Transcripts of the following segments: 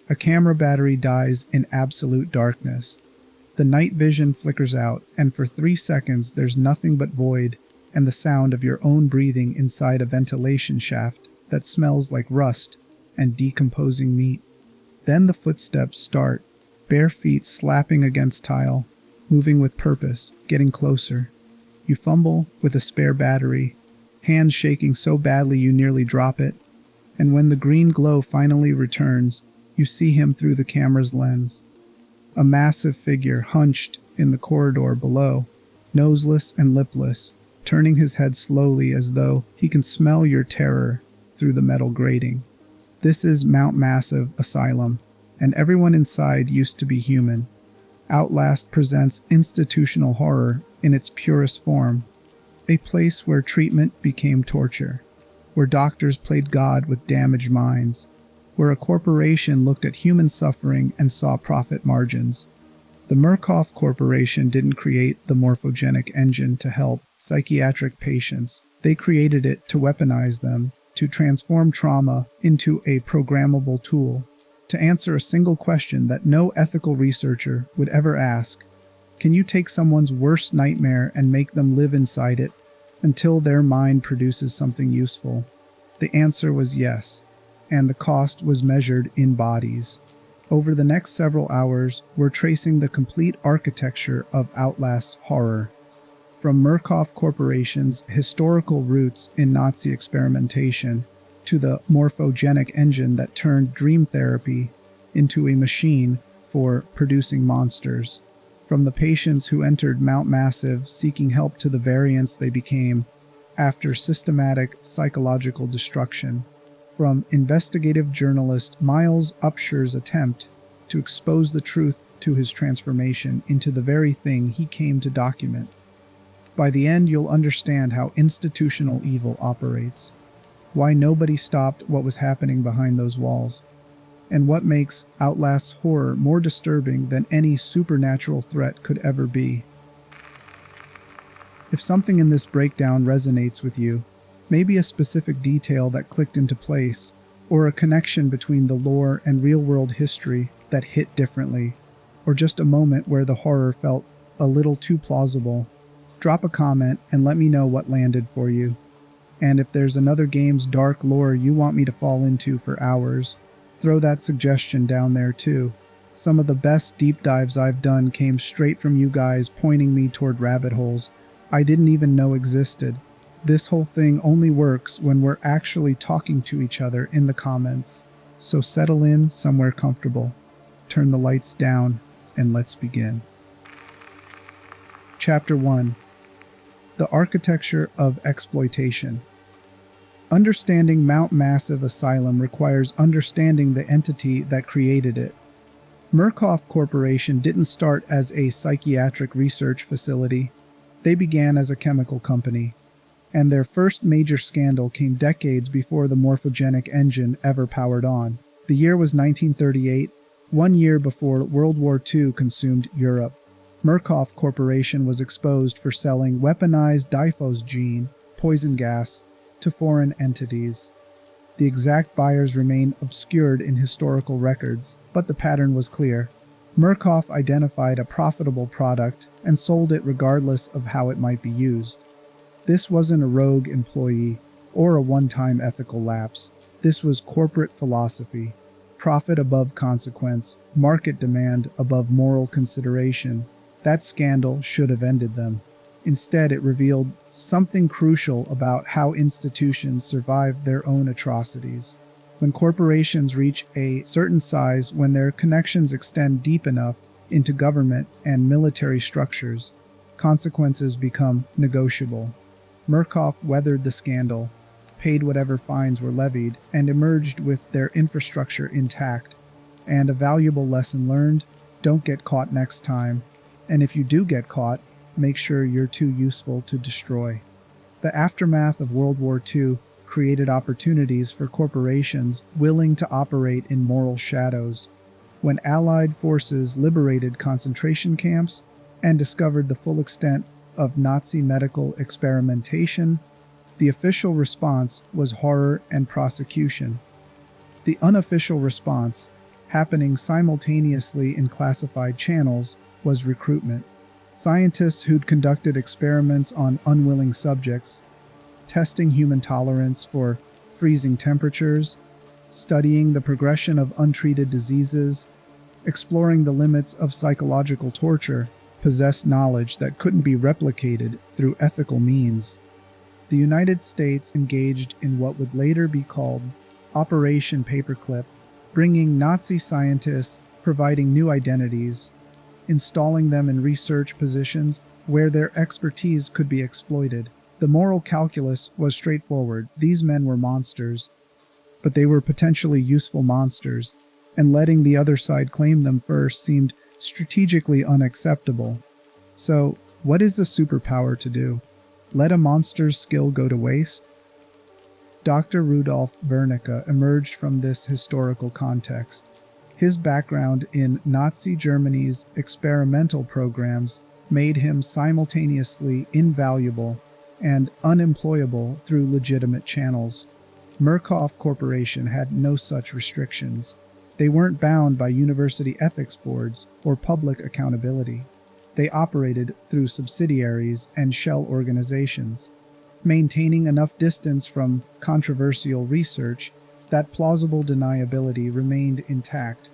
A camera battery dies in absolute darkness. The night vision flickers out, and for 3 seconds there's nothing but void and the sound of your own breathing inside a ventilation shaft that smells like rust and decomposing meat. Then the footsteps start, bare feet slapping against tile, moving with purpose, getting closer. You fumble with a spare battery, hands shaking so badly you nearly drop it, and when the green glow finally returns, you see him through the camera's lens. A massive figure hunched in the corridor below, noseless and lipless, turning his head slowly as though he can smell your terror through the metal grating. This is Mount Massive Asylum, and everyone inside used to be human. Outlast presents institutional horror in its purest form, a place where treatment became torture, where doctors played God with damaged minds, where a corporation looked at human suffering and saw profit margins. The Murkoff Corporation didn't create the Morphogenic Engine to help psychiatric patients. They created it to weaponize them, to transform trauma into a programmable tool, to answer a single question that no ethical researcher would ever ask. Can you take someone's worst nightmare and make them live inside it until their mind produces something useful? The answer was yes, and the cost was measured in bodies. Over the next several hours, we're tracing the complete architecture of Outlast's horror. From Murkoff Corporation's historical roots in Nazi experimentation to the morphogenic engine that turned dream therapy into a machine for producing monsters. From the patients who entered Mount Massive seeking help to the variants they became after systematic psychological destruction. From investigative journalist Miles Upsher's attempt to expose the truth to his transformation into the very thing he came to document. By the end, you'll understand how institutional evil operates, why nobody stopped what was happening behind those walls, and what makes Outlast's horror more disturbing than any supernatural threat could ever be. If something in this breakdown resonates with you, maybe a specific detail that clicked into place, or a connection between the lore and real-world history that hit differently, or just a moment where the horror felt a little too plausible, drop a comment and let me know what landed for you. And if there's another game's dark lore you want me to fall into for hours, throw that suggestion down there too. Some of the best deep dives I've done came straight from you guys pointing me toward rabbit holes I didn't even know existed. This whole thing only works when we're actually talking to each other in the comments. So settle in somewhere comfortable, turn the lights down, and let's begin. Chapter 1. The Architecture of Exploitation. Understanding Mount Massive Asylum requires understanding the entity that created it. Murkoff Corporation didn't start as a psychiatric research facility. They began as a chemical company, and their first major scandal came decades before the Morphogenic Engine ever powered on. The year was 1938, 1 year before World War II consumed Europe. Murkoff Corporation was exposed for selling weaponized diphosgene, poison gas, to foreign entities. The exact buyers remain obscured in historical records, but the pattern was clear. Murkoff identified a profitable product and sold it regardless of how it might be used. This wasn't a rogue employee or a one-time ethical lapse. This was corporate philosophy. Profit above consequence, market demand above moral consideration. That scandal should have ended them. Instead, it revealed something crucial about how institutions survive their own atrocities. When corporations reach a certain size, when their connections extend deep enough into government and military structures, consequences become negotiable. Murkoff weathered the scandal, paid whatever fines were levied, and emerged with their infrastructure intact. And a valuable lesson learned: don't get caught next time. And if you do get caught, make sure you're too useful to destroy. The aftermath of World War II created opportunities for corporations willing to operate in moral shadows. When Allied forces liberated concentration camps and discovered the full extent of Nazi medical experimentation, the official response was horror and prosecution. The unofficial response, happening simultaneously in classified channels, was recruitment. Scientists who'd conducted experiments on unwilling subjects, testing human tolerance for freezing temperatures, studying the progression of untreated diseases, exploring the limits of psychological torture, possessed knowledge that couldn't be replicated through ethical means. The United States engaged in what would later be called Operation Paperclip, bringing Nazi scientists, providing new identities, installing them in research positions where their expertise could be exploited. The moral calculus was straightforward. These men were monsters, but they were potentially useful monsters, and letting the other side claim them first seemed strategically unacceptable. So, what is a superpower to do? Let a monster's skill go to waste? Dr. Rudolf Wernicke emerged from this historical context. His background in Nazi Germany's experimental programs made him simultaneously invaluable and unemployable through legitimate channels. Murkoff Corporation had no such restrictions. They weren't bound by university ethics boards or public accountability. They operated through subsidiaries and shell organizations, maintaining enough distance from controversial research that plausible deniability remained intact.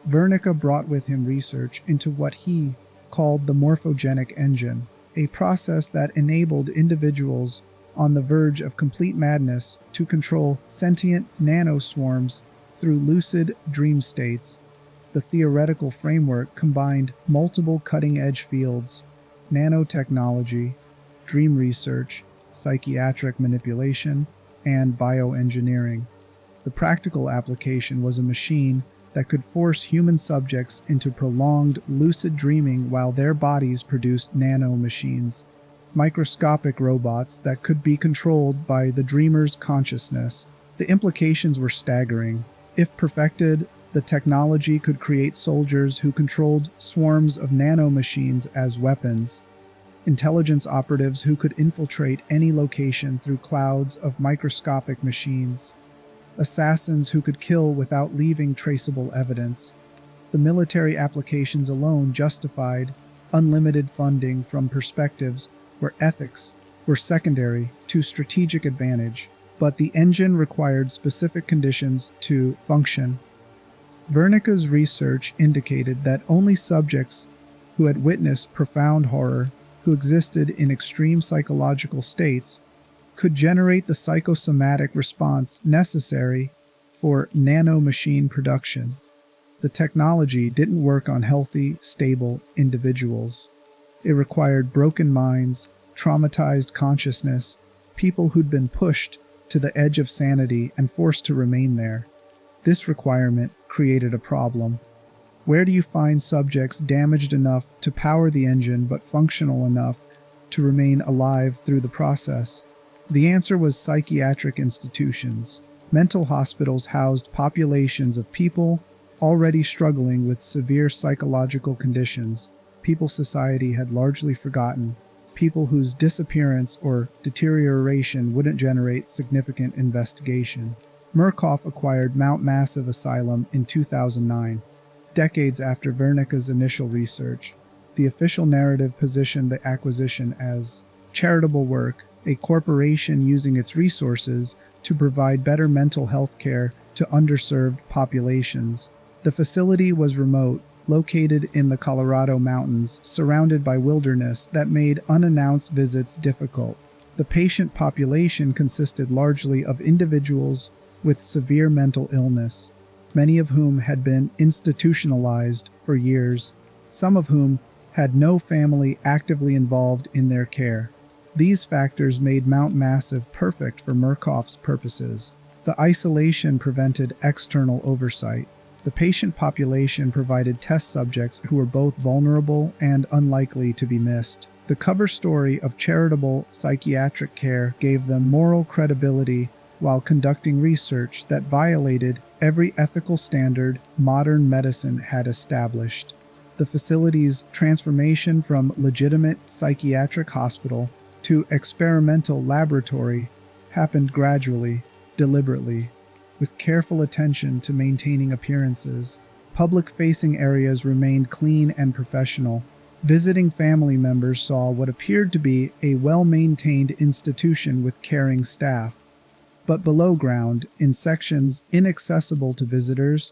Wernicke brought with him research into what he called the Morphogenic Engine, a process that enabled individuals on the verge of complete madness to control sentient nanoswarms through lucid dream states. The theoretical framework combined multiple cutting-edge fields: nanotechnology, dream research, psychiatric manipulation, and bioengineering. The practical application was a machine that could force human subjects into prolonged lucid dreaming while their bodies produced nano-machines, microscopic robots that could be controlled by the dreamer's consciousness. The implications were staggering. If perfected, the technology could create soldiers who controlled swarms of nanomachines as weapons, intelligence operatives who could infiltrate any location through clouds of microscopic machines, assassins who could kill without leaving traceable evidence. The military applications alone justified unlimited funding from perspectives where ethics were secondary to strategic advantage, but the engine required specific conditions to function. Wernicke's research indicated that only subjects who had witnessed profound horror, who existed in extreme psychological states, could generate the psychosomatic response necessary for nanomachine production. The technology didn't work on healthy, stable individuals. It required broken minds, traumatized consciousness, people who'd been pushed to the edge of sanity and forced to remain there. This requirement created a problem. Where do you find subjects damaged enough to power the engine but functional enough to remain alive through the process? The answer was psychiatric institutions. Mental hospitals housed populations of people already struggling with severe psychological conditions, people society had largely forgotten, people whose disappearance or deterioration wouldn't generate significant investigation. Murkoff acquired Mount Massive Asylum in 2009, decades after Wernicke's initial research. The official narrative positioned the acquisition as charitable work, a corporation using its resources to provide better mental health care to underserved populations. The facility was remote, located in the Colorado mountains, surrounded by wilderness that made unannounced visits difficult. The patient population consisted largely of individuals with severe mental illness, many of whom had been institutionalized for years, some of whom had no family actively involved in their care. These factors made Mount Massive perfect for Murkoff's purposes. The isolation prevented external oversight. The patient population provided test subjects who were both vulnerable and unlikely to be missed. The cover story of charitable psychiatric care gave them moral credibility while conducting research that violated every ethical standard modern medicine had established. The facility's transformation from legitimate psychiatric hospital to experimental laboratory happened gradually, deliberately, with careful attention to maintaining appearances. Public-facing areas remained clean and professional. Visiting family members saw what appeared to be a well-maintained institution with caring staff. But below ground, in sections inaccessible to visitors,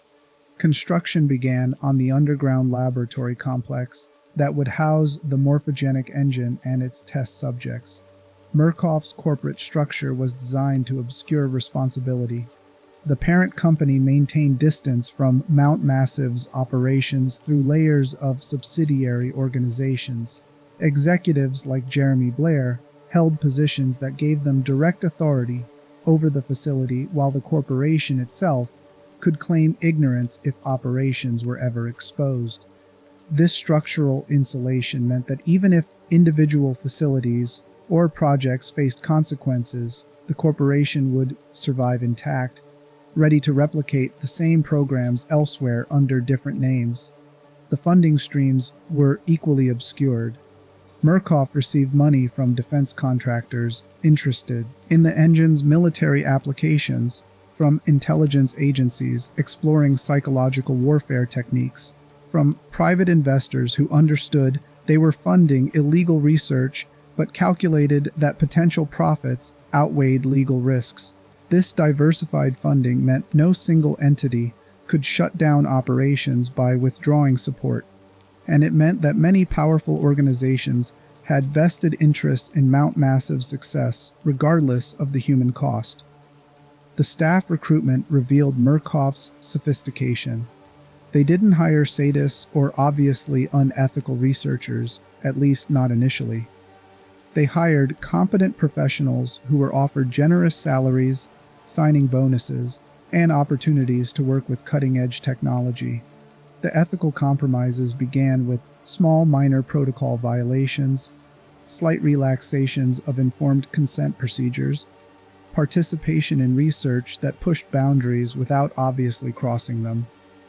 construction began on the underground laboratory complex that would house the Morphogenic Engine and its test subjects. Murkoff's corporate structure was designed to obscure responsibility. The parent company maintained distance from Mount Massive's operations through layers of subsidiary organizations. Executives like Jeremy Blair held positions that gave them direct authority over the facility, while the corporation itself could claim ignorance if operations were ever exposed. This structural insulation meant that even if individual facilities or projects faced consequences, the corporation would survive intact, ready to replicate the same programs elsewhere under different names. The funding streams were equally obscured. Murkoff received money from defense contractors interested in the engine's military applications, from intelligence agencies exploring psychological warfare techniques, from private investors who understood they were funding illegal research but calculated that potential profits outweighed legal risks. This diversified funding meant no single entity could shut down operations by withdrawing support, and it meant that many powerful organizations had vested interests in Mount Massive's success, regardless of the human cost. The staff recruitment revealed Murkoff's sophistication. They didn't hire sadists or obviously unethical researchers, at least not initially. They hired competent professionals who were offered generous salaries, signing bonuses, and opportunities to work with cutting-edge technology. The ethical compromises began with small minor protocol violations, slight relaxations of informed consent procedures, participation in research that pushed boundaries without obviously crossing them.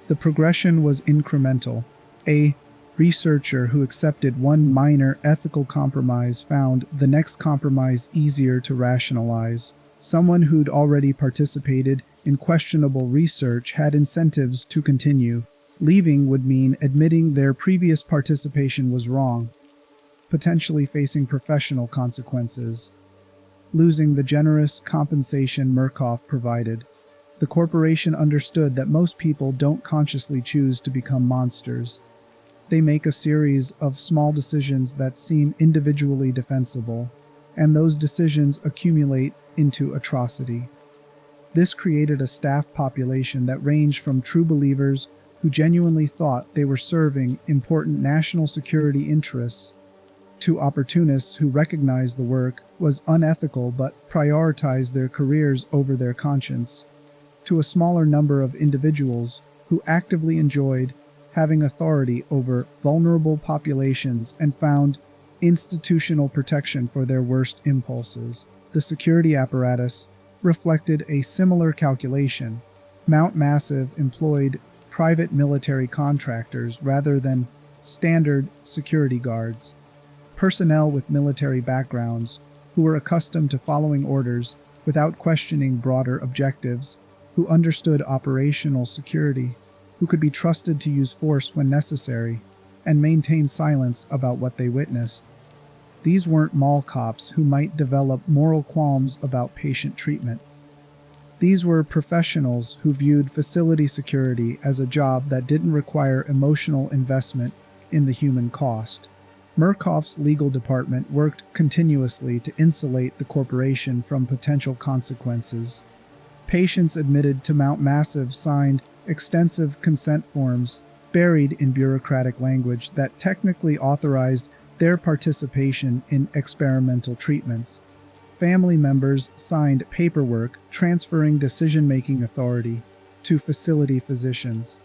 The progression was incremental. A researcher who accepted one minor ethical compromise found the next compromise easier to rationalize. Someone who'd already participated in questionable research had incentives to continue. Leaving would mean admitting their previous participation was wrong, potentially facing professional consequences, losing the generous compensation Murkoff provided. The corporation understood that most people don't consciously choose to become monsters. They make a series of small decisions that seem individually defensible, and those decisions accumulate into atrocity. This created a staff population that ranged from true believers who genuinely thought they were serving important national security interests to opportunists who recognized the work was unethical but prioritized their careers over their conscience, to a smaller number of individuals who actively enjoyed having authority over vulnerable populations and found institutional protection for their worst impulses. The security apparatus reflected a similar calculation. Mount Massive employed private military contractors rather than standard security guards, personnel with military backgrounds who were accustomed to following orders without questioning broader objectives, who understood operational security, who could be trusted to use force when necessary, and maintain silence about what they witnessed. These weren't mall cops who might develop moral qualms about patient treatment. These were professionals who viewed facility security as a job that didn't require emotional investment in the human cost. Murkoff's legal department worked continuously to insulate the corporation from potential consequences. Patients admitted to Mount Massive signed extensive consent forms buried in bureaucratic language that technically authorized their participation in experimental treatments. Family members signed paperwork transferring decision-making authority to facility physicians.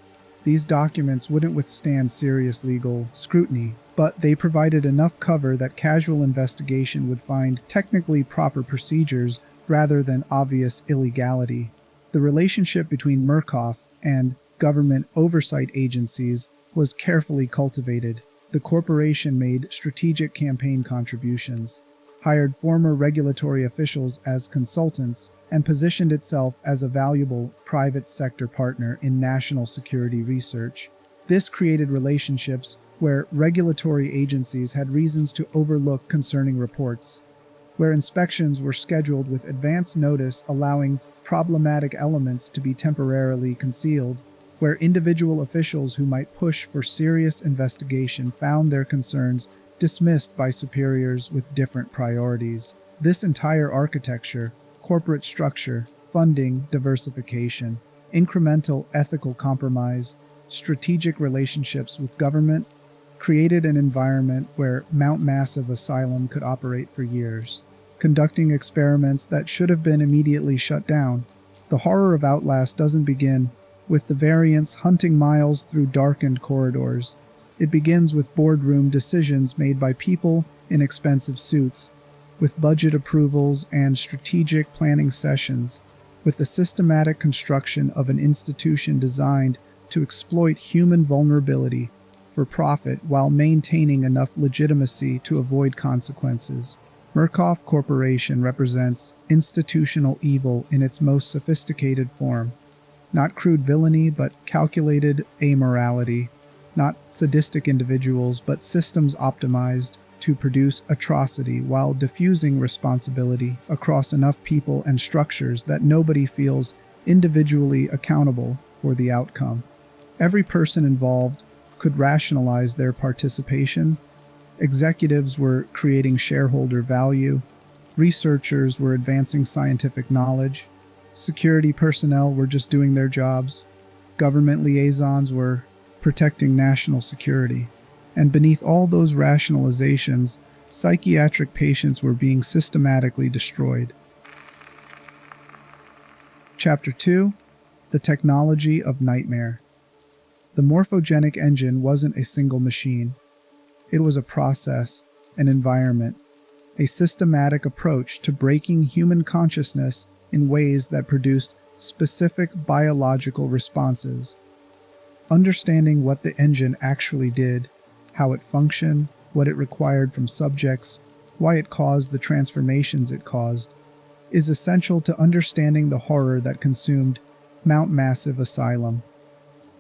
These documents wouldn't withstand serious legal scrutiny, but they provided enough cover that casual investigation would find technically proper procedures rather than obvious illegality. The relationship between Murkoff and government oversight agencies was carefully cultivated. The corporation made strategic campaign contributions. hired former regulatory officials as consultants, and positioned itself as a valuable private sector partner in national security research. This created relationships where regulatory agencies had reasons to overlook concerning reports, where inspections were scheduled with advance notice allowing problematic elements to be temporarily concealed, where individual officials who might push for serious investigation found their concerns dismissed by superiors with different priorities. This entire architecture, corporate structure, funding, diversification, incremental ethical compromise, strategic relationships with government, created an environment where Mount Massive Asylum could operate for years, conducting experiments that should have been immediately shut down. The horror of Outlast doesn't begin with the variants hunting miles through darkened corridors. It begins with boardroom decisions made by people in expensive suits, with budget approvals and strategic planning sessions, with the systematic construction of an institution designed to exploit human vulnerability for profit while maintaining enough legitimacy to avoid consequences. Murkoff Corporation represents institutional evil in its most sophisticated form. Not crude villainy, but calculated amorality. Not sadistic individuals, but systems optimized to produce atrocity while diffusing responsibility across enough people and structures that nobody feels individually accountable for the outcome. Every person involved could rationalize their participation. Executives were creating shareholder value. Researchers were advancing scientific knowledge. Security personnel were just doing their jobs. Government liaisons were protecting national security. And beneath all those rationalizations, psychiatric patients were being systematically destroyed. Chapter 2: The Technology of Nightmare. The Morphogenic Engine wasn't a single machine. It was a process, an environment, a systematic approach to breaking human consciousness in ways that produced specific biological responses. Understanding what the engine actually did, how it functioned, what it required from subjects, why it caused the transformations it caused, is essential to understanding the horror that consumed Mount Massive Asylum.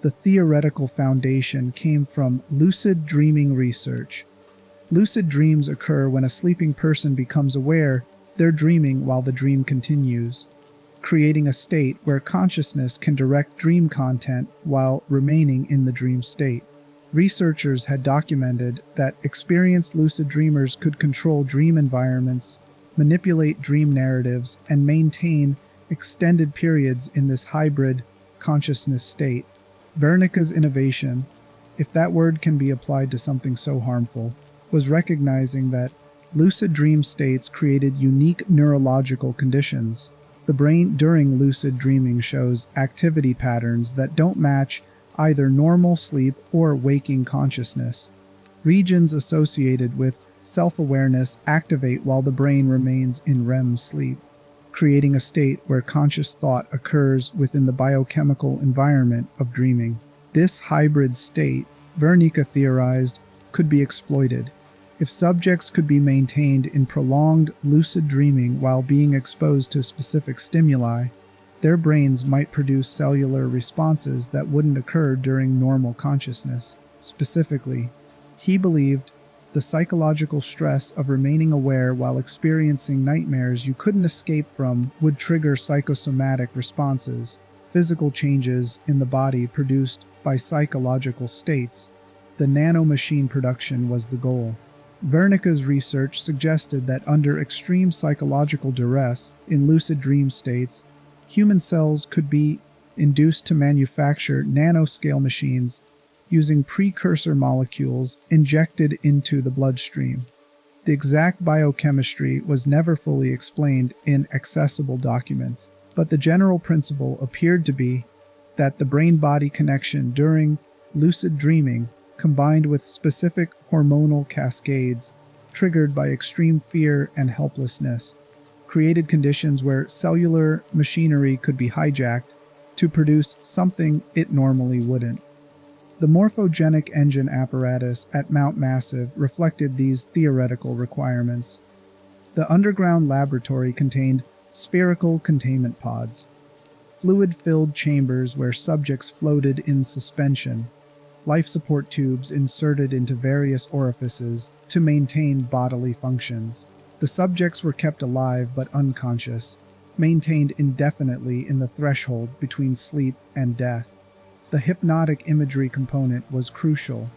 The theoretical foundation came from lucid dreaming research. Lucid dreams occur when a sleeping person becomes aware they're dreaming while the dream continues, creating a state where consciousness can direct dream content while remaining in the dream state. Researchers had documented that experienced lucid dreamers could control dream environments, manipulate dream narratives, and maintain extended periods in this hybrid consciousness state. Wernicke's innovation, if that word can be applied to something so harmful, was recognizing that lucid dream states created unique neurological conditions. The brain during lucid dreaming shows activity patterns that don't match either normal sleep or waking consciousness. Regions associated with self-awareness activate while the brain remains in REM sleep, creating a state where conscious thought occurs within the biochemical environment of dreaming. This hybrid state, Wernicke theorized, could be exploited. If subjects could be maintained in prolonged lucid dreaming while being exposed to specific stimuli, their brains might produce cellular responses that wouldn't occur during normal consciousness. Specifically, he believed the psychological stress of remaining aware while experiencing nightmares you couldn't escape from would trigger psychosomatic responses, physical changes in the body produced by psychological states. The nanomachine production was the goal. Wernicke's research suggested that under extreme psychological duress in lucid dream states, human cells could be induced to manufacture nanoscale machines using precursor molecules injected into the bloodstream. The exact biochemistry was never fully explained in accessible documents, but the general principle appeared to be that the brain-body connection during lucid dreaming, combined with specific hormonal cascades triggered by extreme fear and helplessness, created conditions where cellular machinery could be hijacked to produce something it normally wouldn't. The Morphogenic Engine apparatus at Mount Massive reflected these theoretical requirements. The underground laboratory contained spherical containment pods, fluid-filled chambers where subjects floated in suspension, life support tubes inserted into various orifices to maintain bodily functions. The subjects were kept alive but unconscious, maintained indefinitely in the threshold between sleep and death. The hypnotic imagery component was crucial.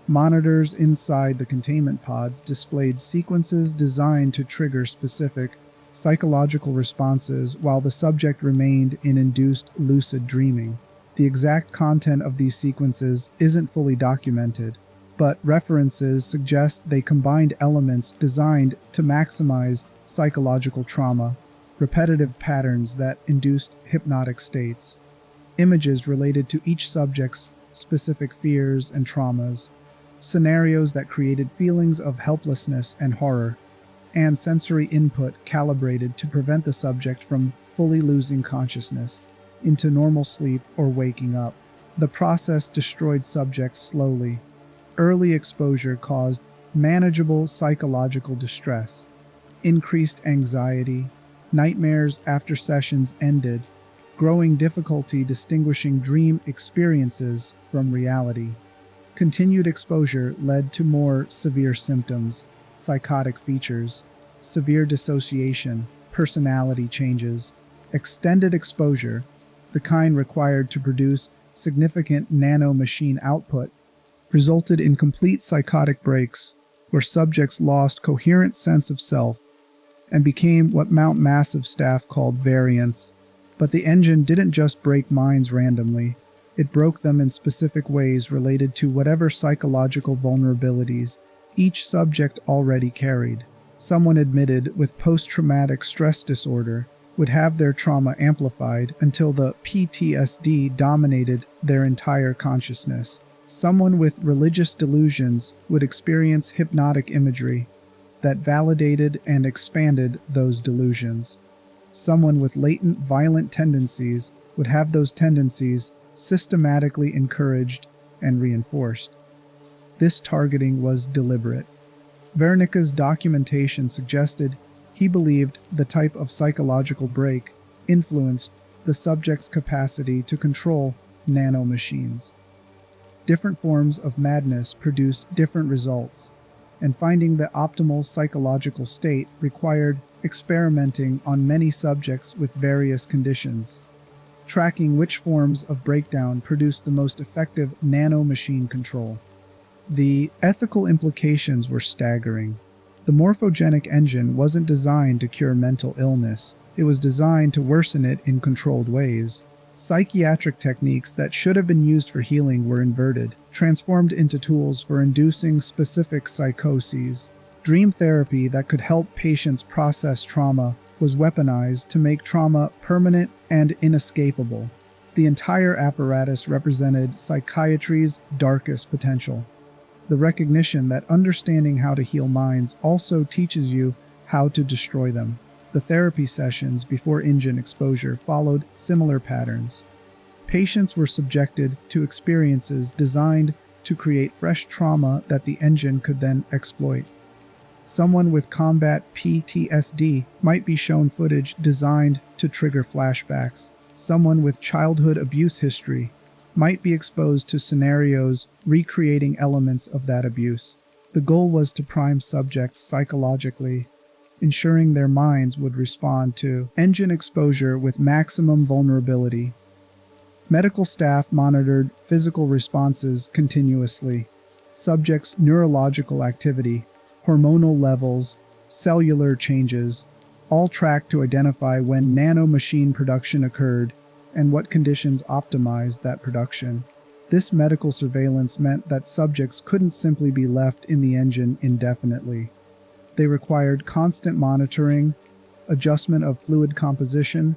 Monitors inside the containment pods displayed sequences designed to trigger specific psychological responses while the subject remained in induced lucid dreaming. The exact content of these sequences isn't fully documented, but references suggest they combined elements designed to maximize psychological trauma, repetitive patterns that induced hypnotic states, images related to each subject's specific fears and traumas, scenarios that created feelings of helplessness and horror, and sensory input calibrated to prevent the subject from fully losing consciousness into normal sleep or waking up. The process destroyed subjects slowly. Early exposure caused manageable psychological distress, increased anxiety, nightmares after sessions ended, growing difficulty distinguishing dream experiences from reality. Continued exposure led to more severe symptoms, psychotic features, severe dissociation, personality changes. Extended exposure, the kind required to produce significant nanomachine output, resulted in complete psychotic breaks where subjects lost coherent sense of self and became what Mount Massive staff called variants. But the engine didn't just break minds randomly. It broke them in specific ways related to whatever psychological vulnerabilities each subject already carried. Someone admitted with post-traumatic stress disorder would have their trauma amplified until the PTSD dominated their entire consciousness. Someone with religious delusions would experience hypnotic imagery that validated and expanded those delusions. Someone with latent violent tendencies would have those tendencies systematically encouraged and reinforced. This targeting was deliberate. Wernicke's documentation suggested he believed the type of psychological break influenced the subject's capacity to control nanomachines. Different forms of madness produce different results, and finding the optimal psychological state required experimenting on many subjects with various conditions, tracking which forms of breakdown produce the most effective nanomachine control. The ethical implications were staggering. The Morphogenic Engine wasn't designed to cure mental illness. It was designed to worsen it in controlled ways. Psychiatric techniques that should have been used for healing were inverted, transformed into tools for inducing specific psychoses. Dream therapy that could help patients process trauma was weaponized to make trauma permanent and inescapable. The entire apparatus represented psychiatry's darkest potential. The recognition that understanding how to heal minds also teaches you how to destroy them. The therapy sessions before engine exposure followed similar patterns. Patients were subjected to experiences designed to create fresh trauma that the engine could then exploit. Someone with combat PTSD might be shown footage designed to trigger flashbacks. Someone with childhood abuse history might be exposed to scenarios recreating elements of that abuse. The goal was to prime subjects psychologically, ensuring their minds would respond to engine exposure with maximum vulnerability. Medical staff monitored physical responses continuously. Subjects' neurological activity, hormonal levels, cellular changes, all tracked to identify when nanomachine production occurred and what conditions optimized that production. This medical surveillance meant that subjects couldn't simply be left in the engine indefinitely. They required constant monitoring, adjustment of fluid composition,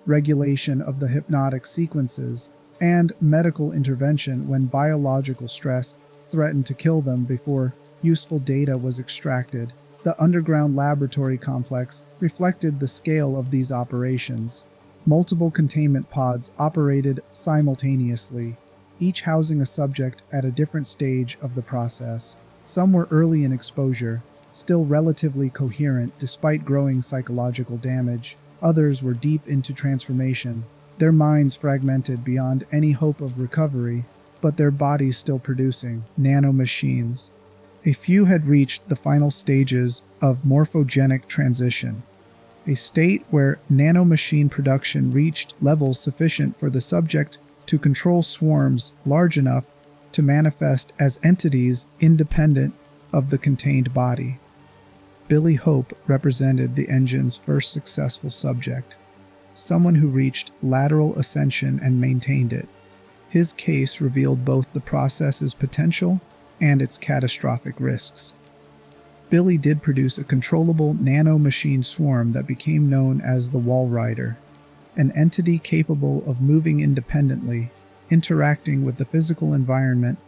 regulation of the hypnotic sequences, and medical intervention when biological stress threatened to kill them before useful data was extracted. The underground laboratory complex reflected the scale of these operations. Multiple containment pods operated simultaneously, each housing a subject at a different stage of the process. Some were early in exposure, still relatively coherent despite growing psychological damage. Others were deep into transformation, their minds fragmented beyond any hope of recovery, but their bodies still producing nanomachines. A few had reached the final stages of morphogenic transition, a state where nanomachine production reached levels sufficient for the subject to control swarms large enough to manifest as entities independent of the contained body. Billy Hope represented the engine's first successful subject, someone who reached lateral ascension and maintained it. His case revealed both the process's potential and its catastrophic risks. Billy did produce a controllable nanomachine swarm that became known as the Walrider, an entity capable of moving independently, interacting with the physical environment,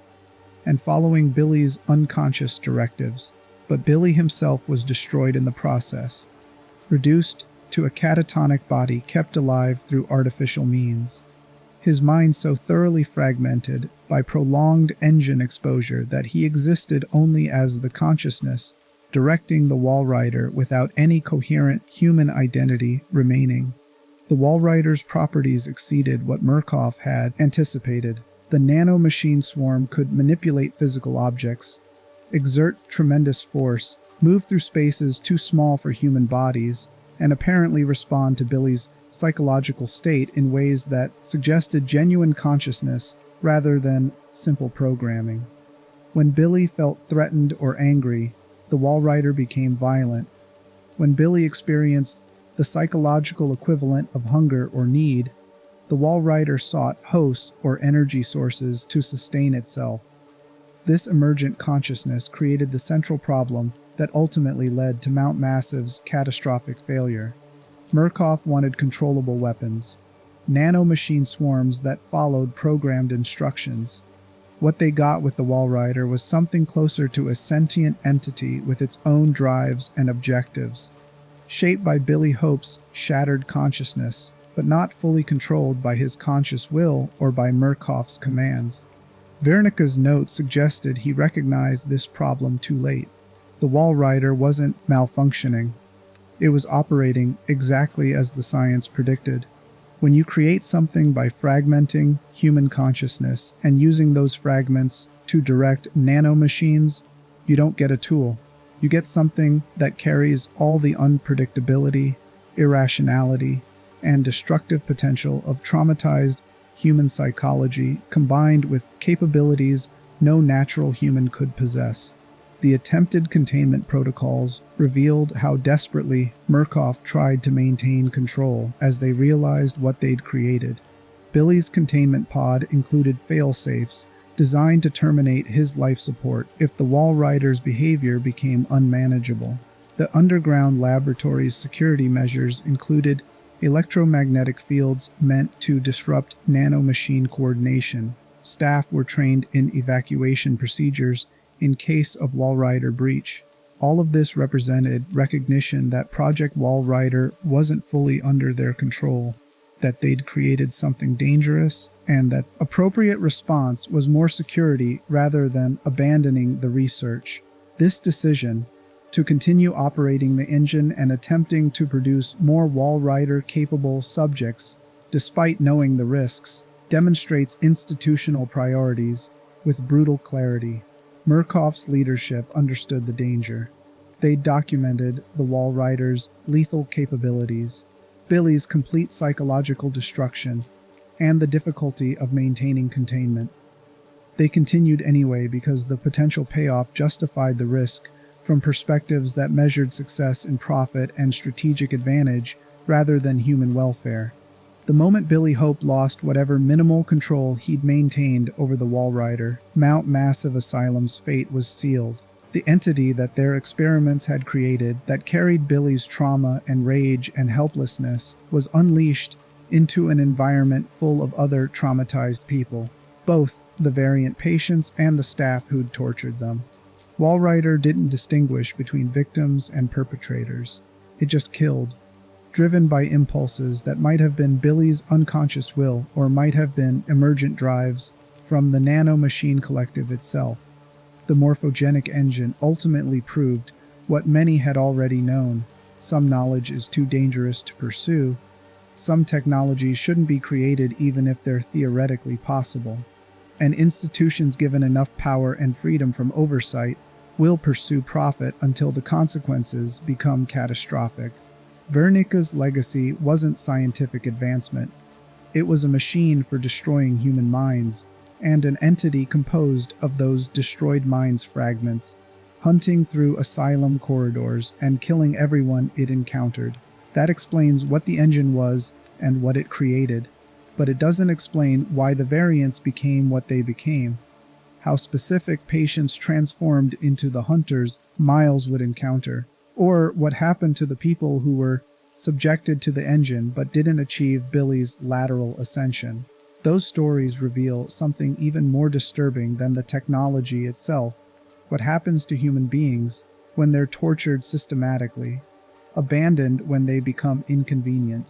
and following Billy's unconscious directives. But Billy himself was destroyed in the process, reduced to a catatonic body kept alive through artificial means. His mind so thoroughly fragmented by prolonged engine exposure that he existed only as the consciousness, directing the Walrider without any coherent human identity remaining. The Walrider's properties exceeded what Murkoff had anticipated. The nanomachine swarm could manipulate physical objects, exert tremendous force, move through spaces too small for human bodies, and apparently respond to Billy's psychological state in ways that suggested genuine consciousness rather than simple programming. When Billy felt threatened or angry, the Walrider became violent. When Billy experienced the psychological equivalent of hunger or need, the Walrider sought hosts or energy sources to sustain itself. This emergent consciousness created the central problem that ultimately led to Mount Massive's catastrophic failure. Murkoff wanted controllable weapons, nanomachine swarms that followed programmed instructions. What they got with the Walrider was something closer to a sentient entity with its own drives and objectives, shaped by Billy Hope's shattered consciousness, but not fully controlled by his conscious will or by Murkoff's commands. Wernicke's note suggested he recognized this problem too late. The Walrider wasn't malfunctioning. It was operating exactly as the science predicted. When you create something by fragmenting human consciousness and using those fragments to direct nanomachines, you don't get a tool. You get something that carries all the unpredictability, irrationality, and destructive potential of traumatized human psychology combined with capabilities no natural human could possess. The attempted containment protocols revealed how desperately Murkoff tried to maintain control as they realized what they'd created. Billy's containment pod included fail-safes designed to terminate his life support if the Walrider's behavior became unmanageable. The underground laboratory's security measures included electromagnetic fields meant to disrupt nanomachine coordination. Staff were trained in evacuation procedures in case of Walrider breach. All of this represented recognition that Project Walrider wasn't fully under their control, that they'd created something dangerous, and that appropriate response was more security rather than abandoning the research. This decision, to continue operating the engine and attempting to produce more Walrider-capable subjects, despite knowing the risks, demonstrates institutional priorities with brutal clarity. Murkoff's leadership understood the danger. They documented the Walrider's lethal capabilities, Billy's complete psychological destruction, and the difficulty of maintaining containment. They continued anyway because the potential payoff justified the risk from perspectives that measured success in profit and strategic advantage rather than human welfare. The moment Billy Hope lost whatever minimal control he'd maintained over the Walrider, Mount Massive Asylum's fate was sealed. The entity that their experiments had created, that carried Billy's trauma and rage and helplessness, was unleashed into an environment full of other traumatized people, both the variant patients and the staff who'd tortured them. Walrider didn't distinguish between victims and perpetrators. It just killed, driven by impulses that might have been Billy's unconscious will or might have been emergent drives from the nanomachine collective itself. The Morphogenic Engine ultimately proved what many had already known. Some knowledge is too dangerous to pursue. Some technologies shouldn't be created even if they're theoretically possible. And institutions given enough power and freedom from oversight will pursue profit until the consequences become catastrophic. Wernicke's legacy wasn't scientific advancement. It was a machine for destroying human minds, and an entity composed of those destroyed minds' fragments, hunting through asylum corridors and killing everyone it encountered. That explains what the engine was and what it created, but it doesn't explain why the variants became what they became, how specific patients transformed into the hunters Miles would encounter, or what happened to the people who were subjected to the engine but didn't achieve Billy's lateral ascension. Those stories reveal something even more disturbing than the technology itself: what happens to human beings when they're tortured systematically, abandoned when they become inconvenient,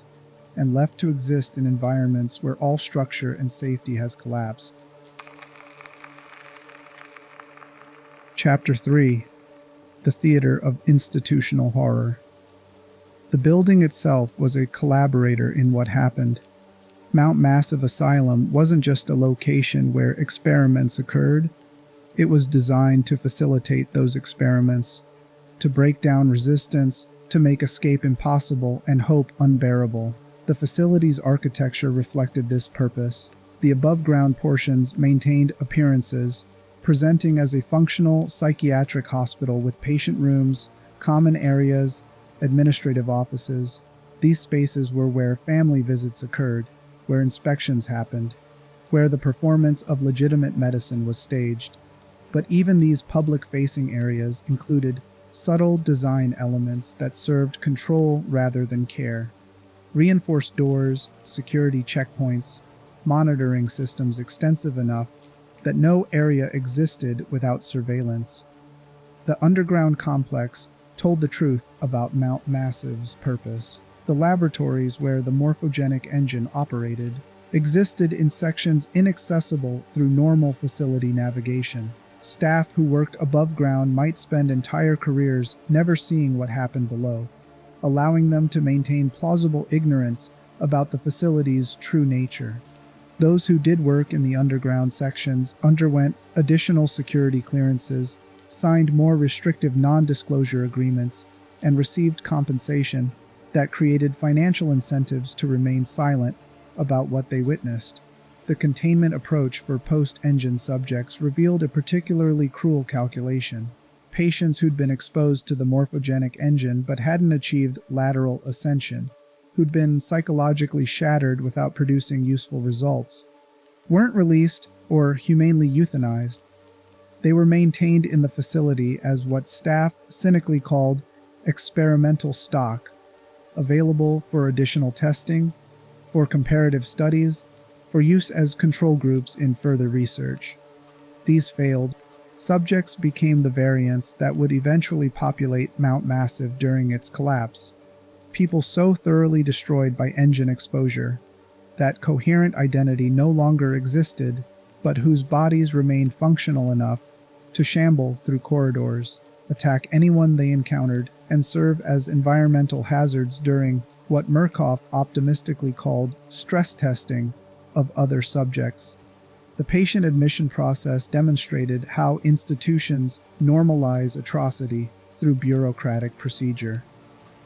and left to exist in environments where all structure and safety has collapsed. Chapter 3: The Theater of Institutional Horror. The building itself was a collaborator in what happened. Mount Massive Asylum wasn't just a location where experiments occurred. It was designed to facilitate those experiments, to break down resistance, to make escape impossible and hope unbearable. The facility's architecture reflected this purpose. The above-ground portions maintained appearances, presenting as a functional psychiatric hospital with patient rooms, common areas, administrative offices. These spaces were where family visits occurred, where inspections happened, where the performance of legitimate medicine was staged. But even these public-facing areas included subtle design elements that served control rather than care. Reinforced doors, security checkpoints, monitoring systems extensive enough that no area existed without surveillance. The underground complex told the truth about Mount Massive's purpose. The laboratories where the Morphogenic Engine operated existed in sections inaccessible through normal facility navigation. Staff who worked above ground might spend entire careers never seeing what happened below, allowing them to maintain plausible ignorance about the facility's true nature. Those who did work in the underground sections underwent additional security clearances, signed more restrictive non-disclosure agreements, and received compensation that created financial incentives to remain silent about what they witnessed. The containment approach for post-engine subjects revealed a particularly cruel calculation. Patients who'd been exposed to the Morphogenic Engine but hadn't achieved lateral ascension, who'd been psychologically shattered without producing useful results, weren't released or humanely euthanized. They were maintained in the facility as what staff cynically called experimental stock, available for additional testing, for comparative studies, for use as control groups in further research. These failed. Subjects became the variants that would eventually populate Mount Massive during its collapse. People so thoroughly destroyed by engine exposure that coherent identity no longer existed, but whose bodies remained functional enough to shamble through corridors, attack anyone they encountered, and serve as environmental hazards during what Murkoff optimistically called stress testing of other subjects. The patient admission process demonstrated how institutions normalize atrocity through bureaucratic procedure.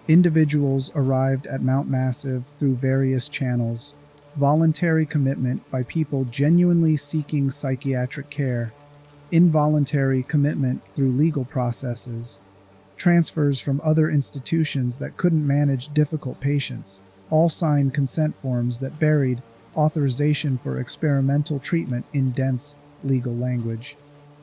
Individuals arrived at Mount Massive through various channels: voluntary commitment by people genuinely seeking psychiatric care, involuntary commitment through legal processes, transfers from other institutions that couldn't manage difficult patients, all signed consent forms that buried authorization for experimental treatment in dense legal language.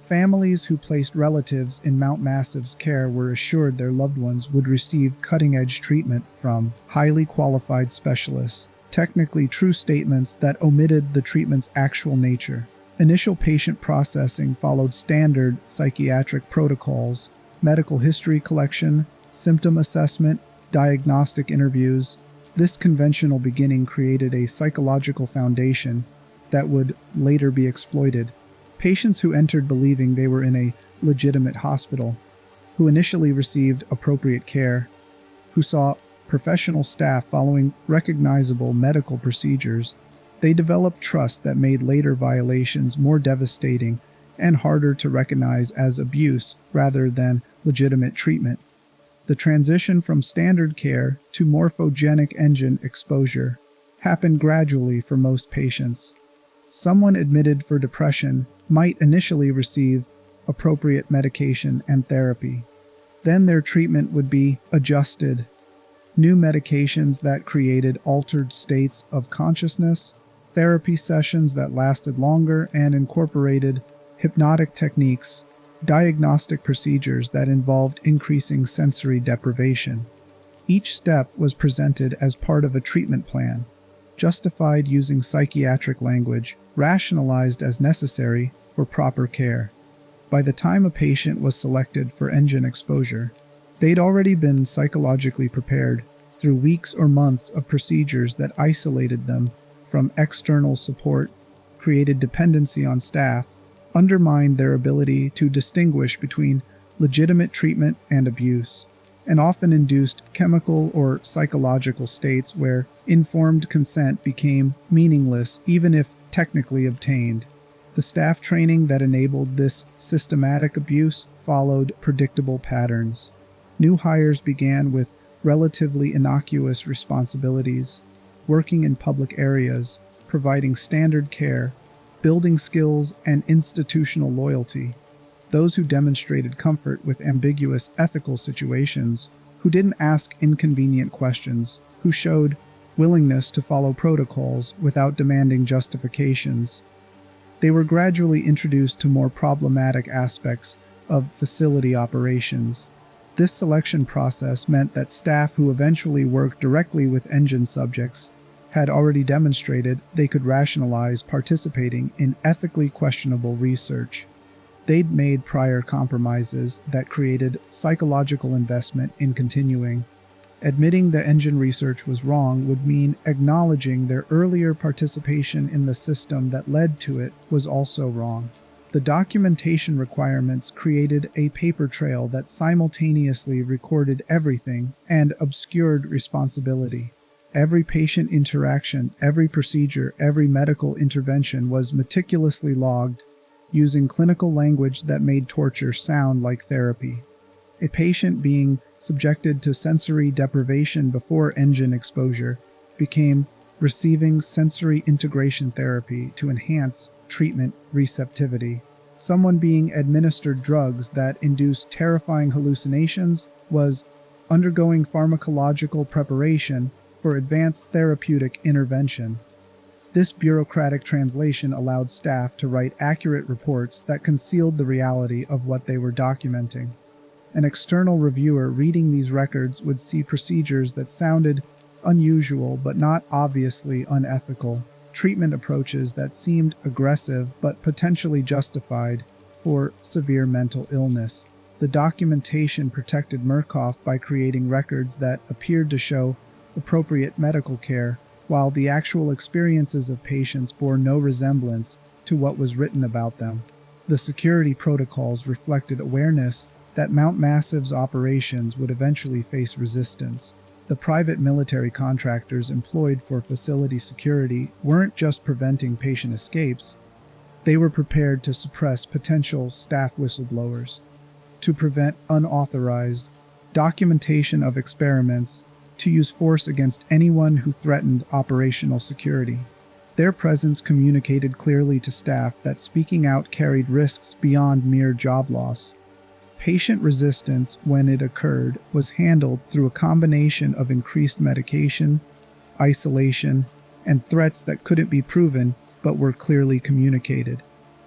Families who placed relatives in Mount Massive's care were assured their loved ones would receive cutting-edge treatment from highly qualified specialists, technically true statements that omitted the treatment's actual nature. Initial patient processing followed standard psychiatric protocols: medical history collection, symptom assessment, diagnostic interviews. This conventional beginning created a psychological foundation that would later be exploited. Patients who entered believing they were in a legitimate hospital who initially received appropriate care, who saw professional staff following recognizable medical procedures. They developed trust that made later violations more devastating and harder to recognize as abuse rather than legitimate treatment. The transition from standard care to morphogenic engine exposure happened gradually for most patients. Someone admitted for depression might initially receive appropriate medication and therapy. Then their treatment would be adjusted. New medications that created altered states of consciousness, therapy sessions that lasted longer and incorporated hypnotic techniques, diagnostic procedures that involved increasing sensory deprivation. Each step was presented as part of a treatment plan, justified using psychiatric language, rationalized as necessary for proper care. By the time a patient was selected for engine exposure, they'd already been psychologically prepared through weeks or months of procedures that isolated them from external support, created dependency on staff, undermined their ability to distinguish between legitimate treatment and abuse, and often induced chemical or psychological states where informed consent became meaningless even if technically obtained. The staff training that enabled this systematic abuse followed predictable patterns. New hires began with relatively innocuous responsibilities, working in public areas, providing standard care, building skills and institutional loyalty. Those who demonstrated comfort with ambiguous ethical situations, who didn't ask inconvenient questions, who showed willingness to follow protocols without demanding justifications. They were gradually introduced to more problematic aspects of facility operations. This selection process meant that staff who eventually worked directly with engine subjects had already demonstrated they could rationalize participating in ethically questionable research. They'd made prior compromises that created psychological investment in continuing. Admitting the engine research was wrong would mean acknowledging their earlier participation in the system that led to it was also wrong. The documentation requirements created a paper trail that simultaneously recorded everything and obscured responsibility. Every patient interaction, every procedure, every medical intervention was meticulously logged, using clinical language that made torture sound like therapy. A patient being subjected to sensory deprivation before engine exposure became receiving sensory integration therapy to enhance treatment receptivity. Someone being administered drugs that induced terrifying hallucinations was undergoing pharmacological preparation for advanced therapeutic intervention. This bureaucratic translation allowed staff to write accurate reports that concealed the reality of what they were documenting. An external reviewer reading these records would see procedures that sounded unusual but not obviously unethical, treatment approaches that seemed aggressive but potentially justified for severe mental illness. The documentation protected Murkoff by creating records that appeared to show appropriate medical care, while the actual experiences of patients bore no resemblance to what was written about them. The security protocols reflected awareness that Mount Massive's operations would eventually face resistance. The private military contractors employed for facility security weren't just preventing patient escapes, they were prepared to suppress potential staff whistleblowers, to prevent unauthorized documentation of experiments, to use force against anyone who threatened operational security. Their presence communicated clearly to staff that speaking out carried risks beyond mere job loss. Patient resistance, when it occurred, was handled through a combination of increased medication, isolation, and threats that couldn't be proven but were clearly communicated.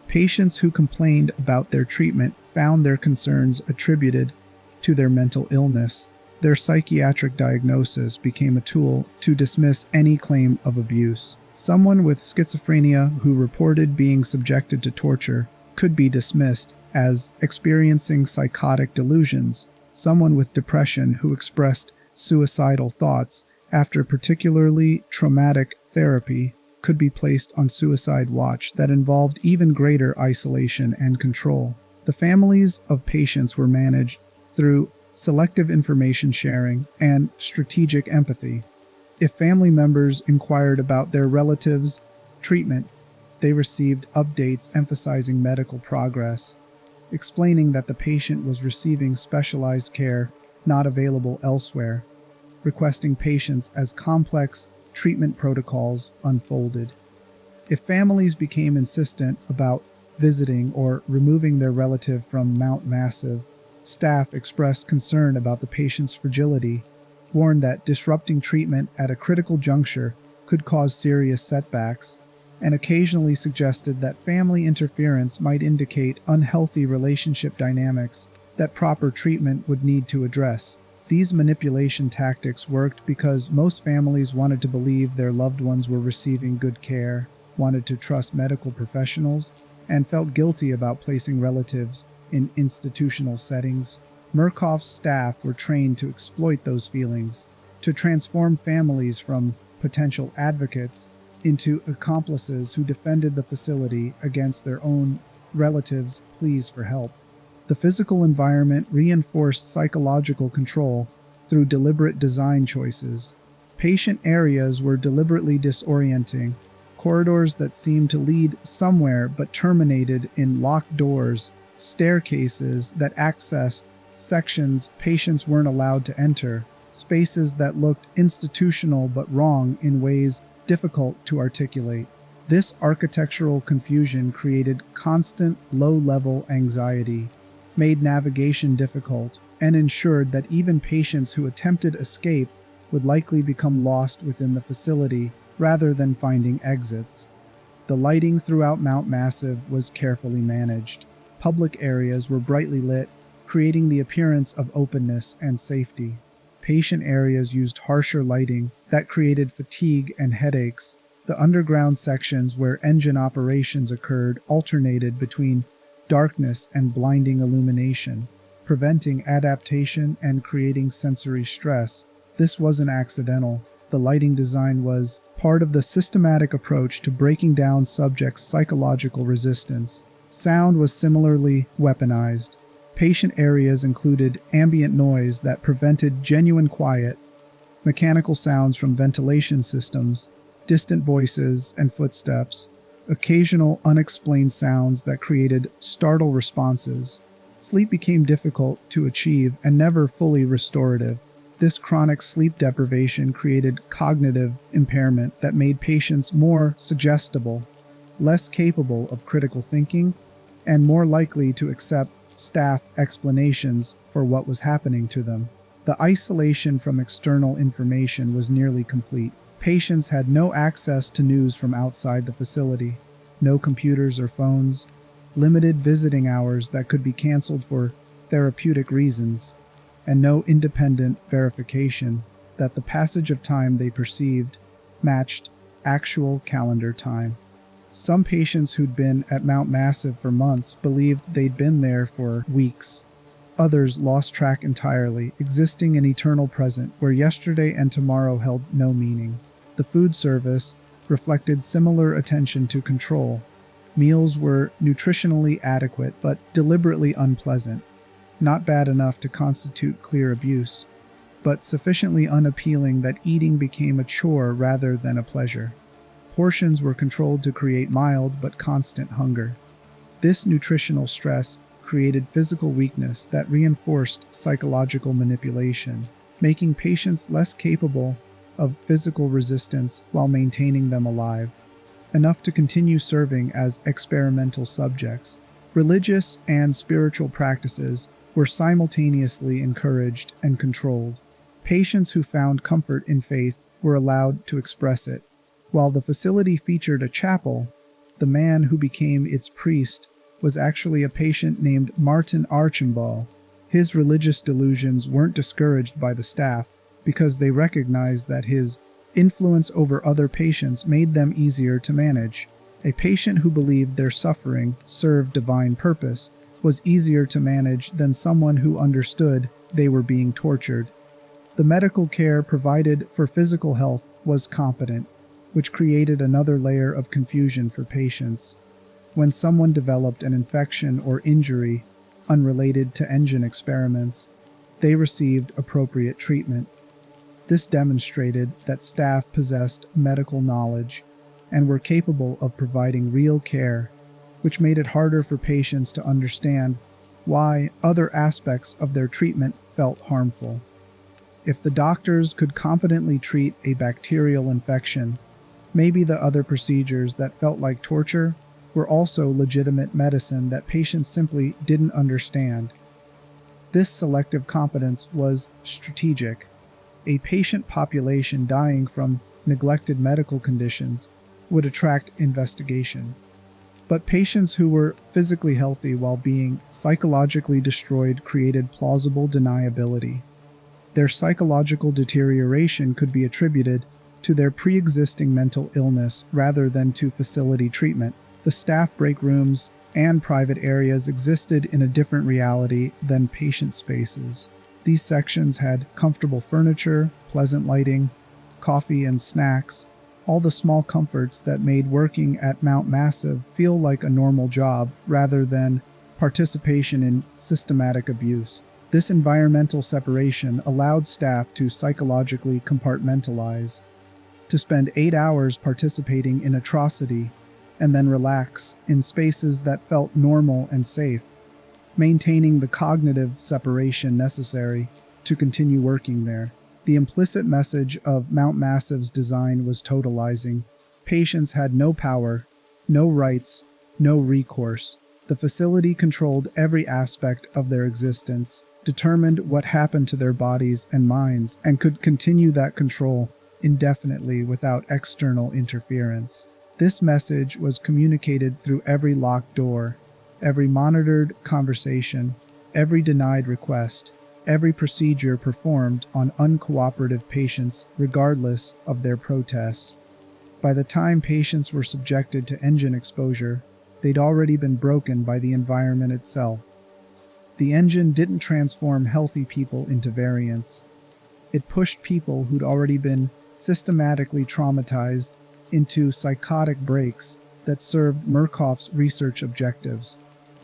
Patients who complained about their treatment found their concerns attributed to their mental illness. Their psychiatric diagnosis became a tool to dismiss any claim of abuse. Someone with schizophrenia who reported being subjected to torture could be dismissed as experiencing psychotic delusions. Someone with depression who expressed suicidal thoughts after particularly traumatic therapy could be placed on suicide watch that involved even greater isolation and control. The families of patients were managed through selective information sharing and strategic empathy. If family members inquired about their relatives' treatment, they received updates emphasizing medical progress, explaining that the patient was receiving specialized care not available elsewhere, requesting patience as complex treatment protocols unfolded. If families became insistent about visiting or removing their relative from Mount Massive, staff expressed concern about the patient's fragility, warned that disrupting treatment at a critical juncture could cause serious setbacks, and occasionally suggested that family interference might indicate unhealthy relationship dynamics that proper treatment would need to address. These manipulation tactics worked because most families wanted to believe their loved ones were receiving good care, wanted to trust medical professionals, and felt guilty about placing relatives in institutional settings. Murkoff's staff were trained to exploit those feelings, to transform families from potential advocates into accomplices who defended the facility against their own relatives' pleas for help. The physical environment reinforced psychological control through deliberate design choices. Patient areas were deliberately disorienting, corridors that seemed to lead somewhere but terminated in locked doors, staircases that accessed sections patients weren't allowed to enter, spaces that looked institutional but wrong in ways difficult to articulate. This architectural confusion created constant low-level anxiety, made navigation difficult, and ensured that even patients who attempted escape would likely become lost within the facility rather than finding exits. The lighting throughout Mount Massive was carefully managed. Public areas were brightly lit, creating the appearance of openness and safety. Patient areas used harsher lighting that created fatigue and headaches. The underground sections where engine operations occurred alternated between darkness and blinding illumination, preventing adaptation and creating sensory stress. This wasn't accidental. The lighting design was part of the systematic approach to breaking down subjects' psychological resistance. Sound was similarly weaponized. Patient areas included ambient noise that prevented genuine quiet, mechanical sounds from ventilation systems, distant voices and footsteps, occasional unexplained sounds that created startle responses. Sleep became difficult to achieve and never fully restorative. This chronic sleep deprivation created cognitive impairment that made patients more suggestible, less capable of critical thinking, and more likely to accept staff explanations for what was happening to them. The isolation from external information was nearly complete. Patients had no access to news from outside the facility, no computers or phones, limited visiting hours that could be canceled for therapeutic reasons, and no independent verification that the passage of time they perceived matched actual calendar time. Some patients who'd been at Mount Massive for months believed they'd been there for weeks. Others lost track entirely, existing in eternal present where yesterday and tomorrow held no meaning. The food service reflected similar attention to control. Meals were nutritionally adequate but deliberately unpleasant, not bad enough to constitute clear abuse, but sufficiently unappealing that eating became a chore rather than a pleasure. Portions were controlled to create mild but constant hunger. This nutritional stress created physical weakness that reinforced psychological manipulation, making patients less capable of physical resistance while maintaining them alive, enough to continue serving as experimental subjects. Religious and spiritual practices were simultaneously encouraged and controlled. Patients who found comfort in faith were allowed to express it. While the facility featured a chapel, the man who became its priest was actually a patient named Martin Archambault. His religious delusions weren't discouraged by the staff because they recognized that his influence over other patients made them easier to manage. A patient who believed their suffering served divine purpose was easier to manage than someone who understood they were being tortured. The medical care provided for physical health was competent, which created another layer of confusion for patients. When someone developed an infection or injury unrelated to engine experiments, they received appropriate treatment. This demonstrated that staff possessed medical knowledge and were capable of providing real care, which made it harder for patients to understand why other aspects of their treatment felt harmful. If the doctors could competently treat a bacterial infection, maybe the other procedures that felt like torture were also legitimate medicine that patients simply didn't understand. This selective competence was strategic. A patient population dying from neglected medical conditions would attract investigation. But patients who were physically healthy while being psychologically destroyed created plausible deniability. Their psychological deterioration could be attributed to their pre-existing mental illness rather than to facility treatment. The staff break rooms and private areas existed in a different reality than patient spaces. These sections had comfortable furniture, pleasant lighting, coffee and snacks, all the small comforts that made working at Mount Massive feel like a normal job rather than participation in systematic abuse. This environmental separation allowed staff to psychologically compartmentalize, to spend 8 hours participating in atrocity and then relax in spaces that felt normal and safe, maintaining the cognitive separation necessary to continue working there. The implicit message of Mount Massive's design was totalizing. Patients had no power, no rights, no recourse. The facility controlled every aspect of their existence, determined what happened to their bodies and minds, and could continue that control indefinitely without external interference. This message was communicated through every locked door, every monitored conversation, every denied request, every procedure performed on uncooperative patients regardless of their protests. By the time patients were subjected to engine exposure, they'd already been broken by the environment itself. The engine didn't transform healthy people into variants. It pushed people who'd already been systematically traumatized into psychotic breaks that served Murkoff's research objectives.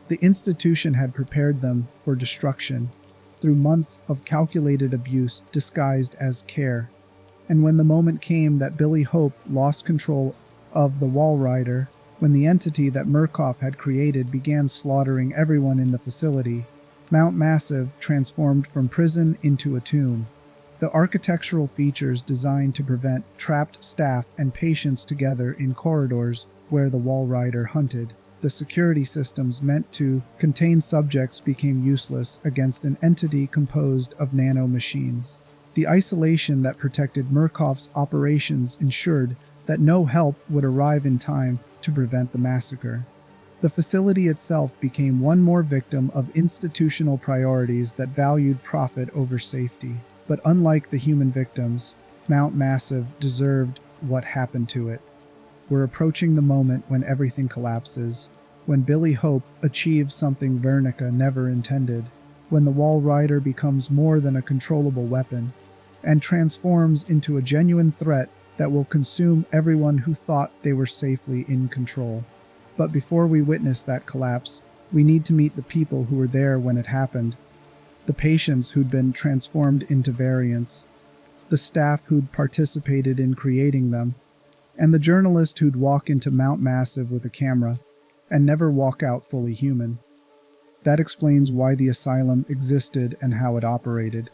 The institution had prepared them for destruction through months of calculated abuse disguised as care. And when the moment came that Billy Hope lost control of the Walrider, when the entity that Murkoff had created began slaughtering everyone in the facility, Mount Massive transformed from prison into a tomb. The architectural features designed to prevent trapped staff and patients together in corridors where the Walrider hunted. The security systems meant to contain subjects became useless against an entity composed of nano-machines. The isolation that protected Murkoff's operations ensured that no help would arrive in time to prevent the massacre. The facility itself became one more victim of institutional priorities that valued profit over safety. But unlike the human victims, Mount Massive deserved what happened to it. We're approaching the moment when everything collapses, when Billy Hope achieves something Vernica never intended, when the Walrider becomes more than a controllable weapon, and transforms into a genuine threat that will consume everyone who thought they were safely in control. But before we witness that collapse, we need to meet the people who were there when it happened, the patients who'd been transformed into variants, the staff who'd participated in creating them, and the journalist who'd walk into Mount Massive with a camera and never walk out fully human. That explains why the asylum existed and how it operated,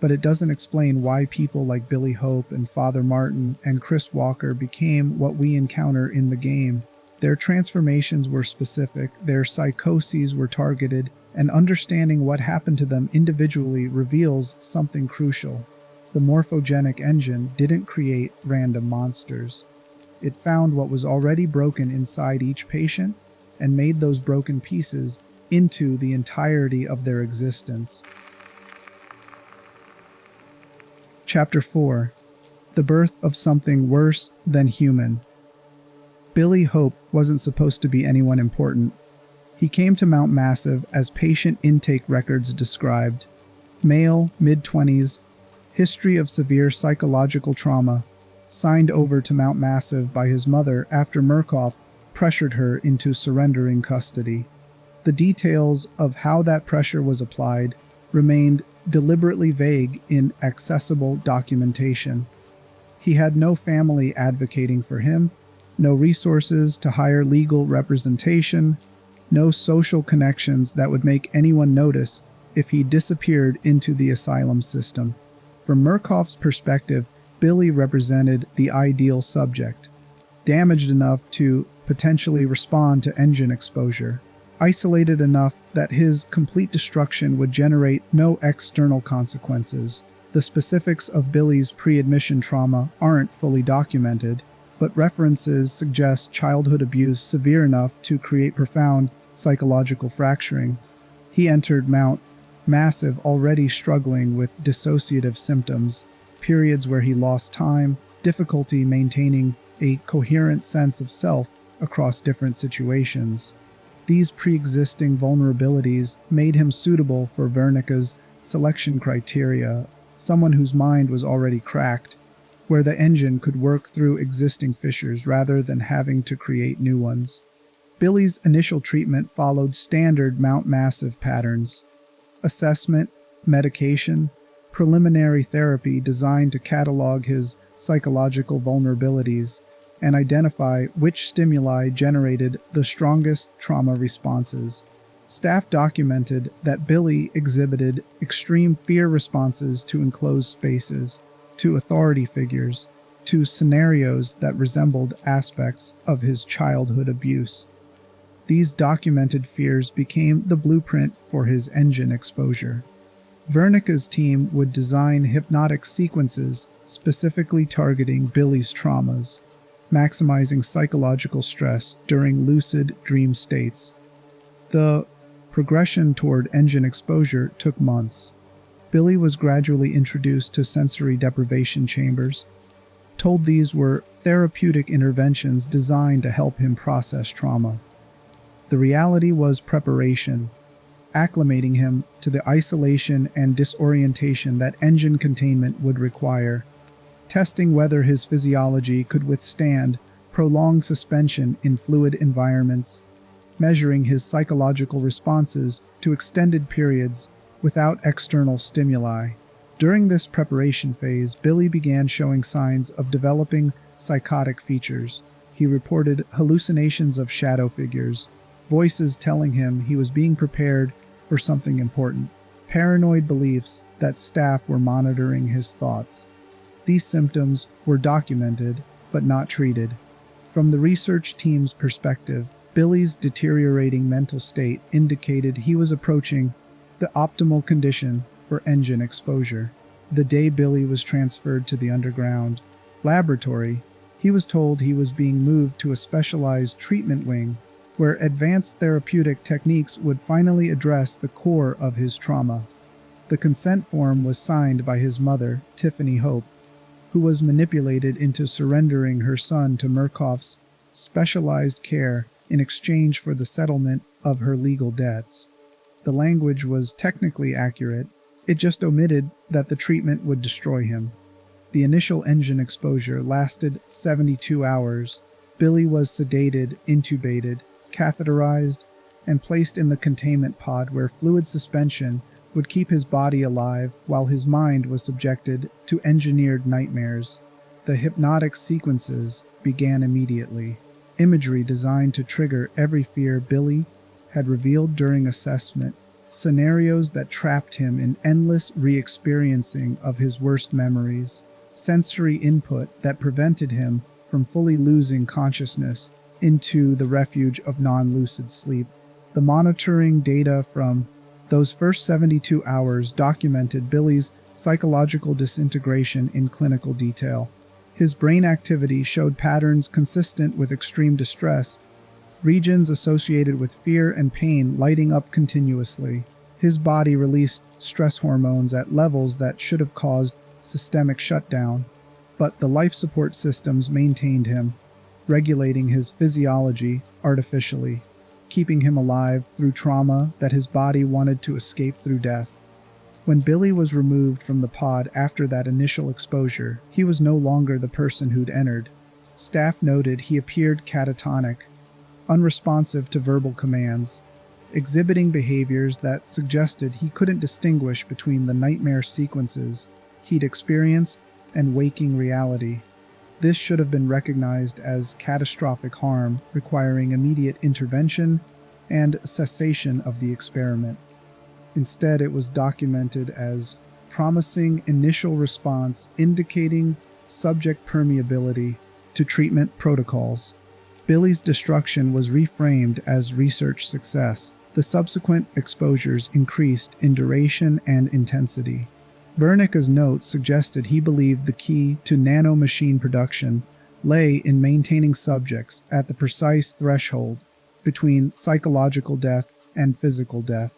but it doesn't explain why people like Billy Hope and Father Martin and Chris Walker became what we encounter in the game. Their transformations were specific, their psychoses were targeted, and understanding what happened to them individually reveals something crucial. The Morphogenic Engine didn't create random monsters. It found what was already broken inside each patient and made those broken pieces into the entirety of their existence. Chapter 4. The Birth of Something Worse Than Human. Billy Hope wasn't supposed to be anyone important. He came to Mount Massive as patient intake records described. Male, mid-20s, history of severe psychological trauma, signed over to Mount Massive by his mother after Murkoff pressured her into surrendering custody. The details of how that pressure was applied, remained deliberately vague in accessible documentation. He had no family advocating for him, no resources to hire legal representation, no social connections that would make anyone notice if he disappeared into the asylum system. From Murkoff's perspective, Billy represented the ideal subject, damaged enough to potentially respond to engine exposure, isolated enough that his complete destruction would generate no external consequences. The specifics of Billy's pre-admission trauma aren't fully documented, but references suggest childhood abuse severe enough to create profound psychological fracturing. He entered Mount Massive already struggling with dissociative symptoms, periods where he lost time, difficulty maintaining a coherent sense of self across different situations. These pre-existing vulnerabilities made him suitable for Wernicke's selection criteria, someone whose mind was already cracked, where the engine could work through existing fissures rather than having to create new ones. Billy's initial treatment followed standard Mount Massive patterns: assessment, medication, preliminary therapy designed to catalog his psychological vulnerabilities and identify which stimuli generated the strongest trauma responses. Staff documented that Billy exhibited extreme fear responses to enclosed spaces, to authority figures, to scenarios that resembled aspects of his childhood abuse. These documented fears became the blueprint for his engine exposure. Wernicke's team would design hypnotic sequences specifically targeting Billy's traumas, maximizing psychological stress during lucid dream states. The progression toward engine exposure took months. Billy was gradually introduced to sensory deprivation chambers, told these were therapeutic interventions designed to help him process trauma. The reality was preparation, acclimating him to the isolation and disorientation that engine containment would require, testing whether his physiology could withstand prolonged suspension in fluid environments, measuring his psychological responses to extended periods without external stimuli. During this preparation phase, Billy began showing signs of developing psychotic features. He reported hallucinations of shadow figures, voices telling him he was being prepared for something important, paranoid beliefs that staff were monitoring his thoughts. These symptoms were documented, but not treated. From the research team's perspective, Billy's deteriorating mental state indicated he was approaching the optimal condition for engine exposure. The day Billy was transferred to the underground laboratory, he was told he was being moved to a specialized treatment wing where advanced therapeutic techniques would finally address the core of his trauma. The consent form was signed by his mother, Tiffany Hope, who was manipulated into surrendering her son to Murkoff's specialized care in exchange for the settlement of her legal debts. The language was technically accurate, it just omitted that the treatment would destroy him. The initial engine exposure lasted 72 hours. Billy was sedated, intubated, catheterized, and placed in the containment pod where fluid suspension would keep his body alive while his mind was subjected to engineered nightmares. The hypnotic sequences began immediately. Imagery designed to trigger every fear Billy had revealed during assessment, scenarios that trapped him in endless re-experiencing of his worst memories, sensory input that prevented him from fully losing consciousness into the refuge of non-lucid sleep. The monitoring data from those first 72 hours documented Billy's psychological disintegration in clinical detail. His brain activity showed patterns consistent with extreme distress, regions associated with fear and pain lighting up continuously. His body released stress hormones at levels that should have caused systemic shutdown, but the life support systems maintained him, regulating his physiology artificially, keeping him alive through trauma that his body wanted to escape through death. When Billy was removed from the pod after that initial exposure, he was no longer the person who'd entered. Staff noted he appeared catatonic, unresponsive to verbal commands, exhibiting behaviors that suggested he couldn't distinguish between the nightmare sequences he'd experienced and waking reality. This should have been recognized as catastrophic harm, requiring immediate intervention and cessation of the experiment. Instead, it was documented as promising initial response indicating subject permeability to treatment protocols. Billy's destruction was reframed as research success. The subsequent exposures increased in duration and intensity. Wernicke's notes suggested he believed the key to nanomachine production lay in maintaining subjects at the precise threshold between psychological death and physical death,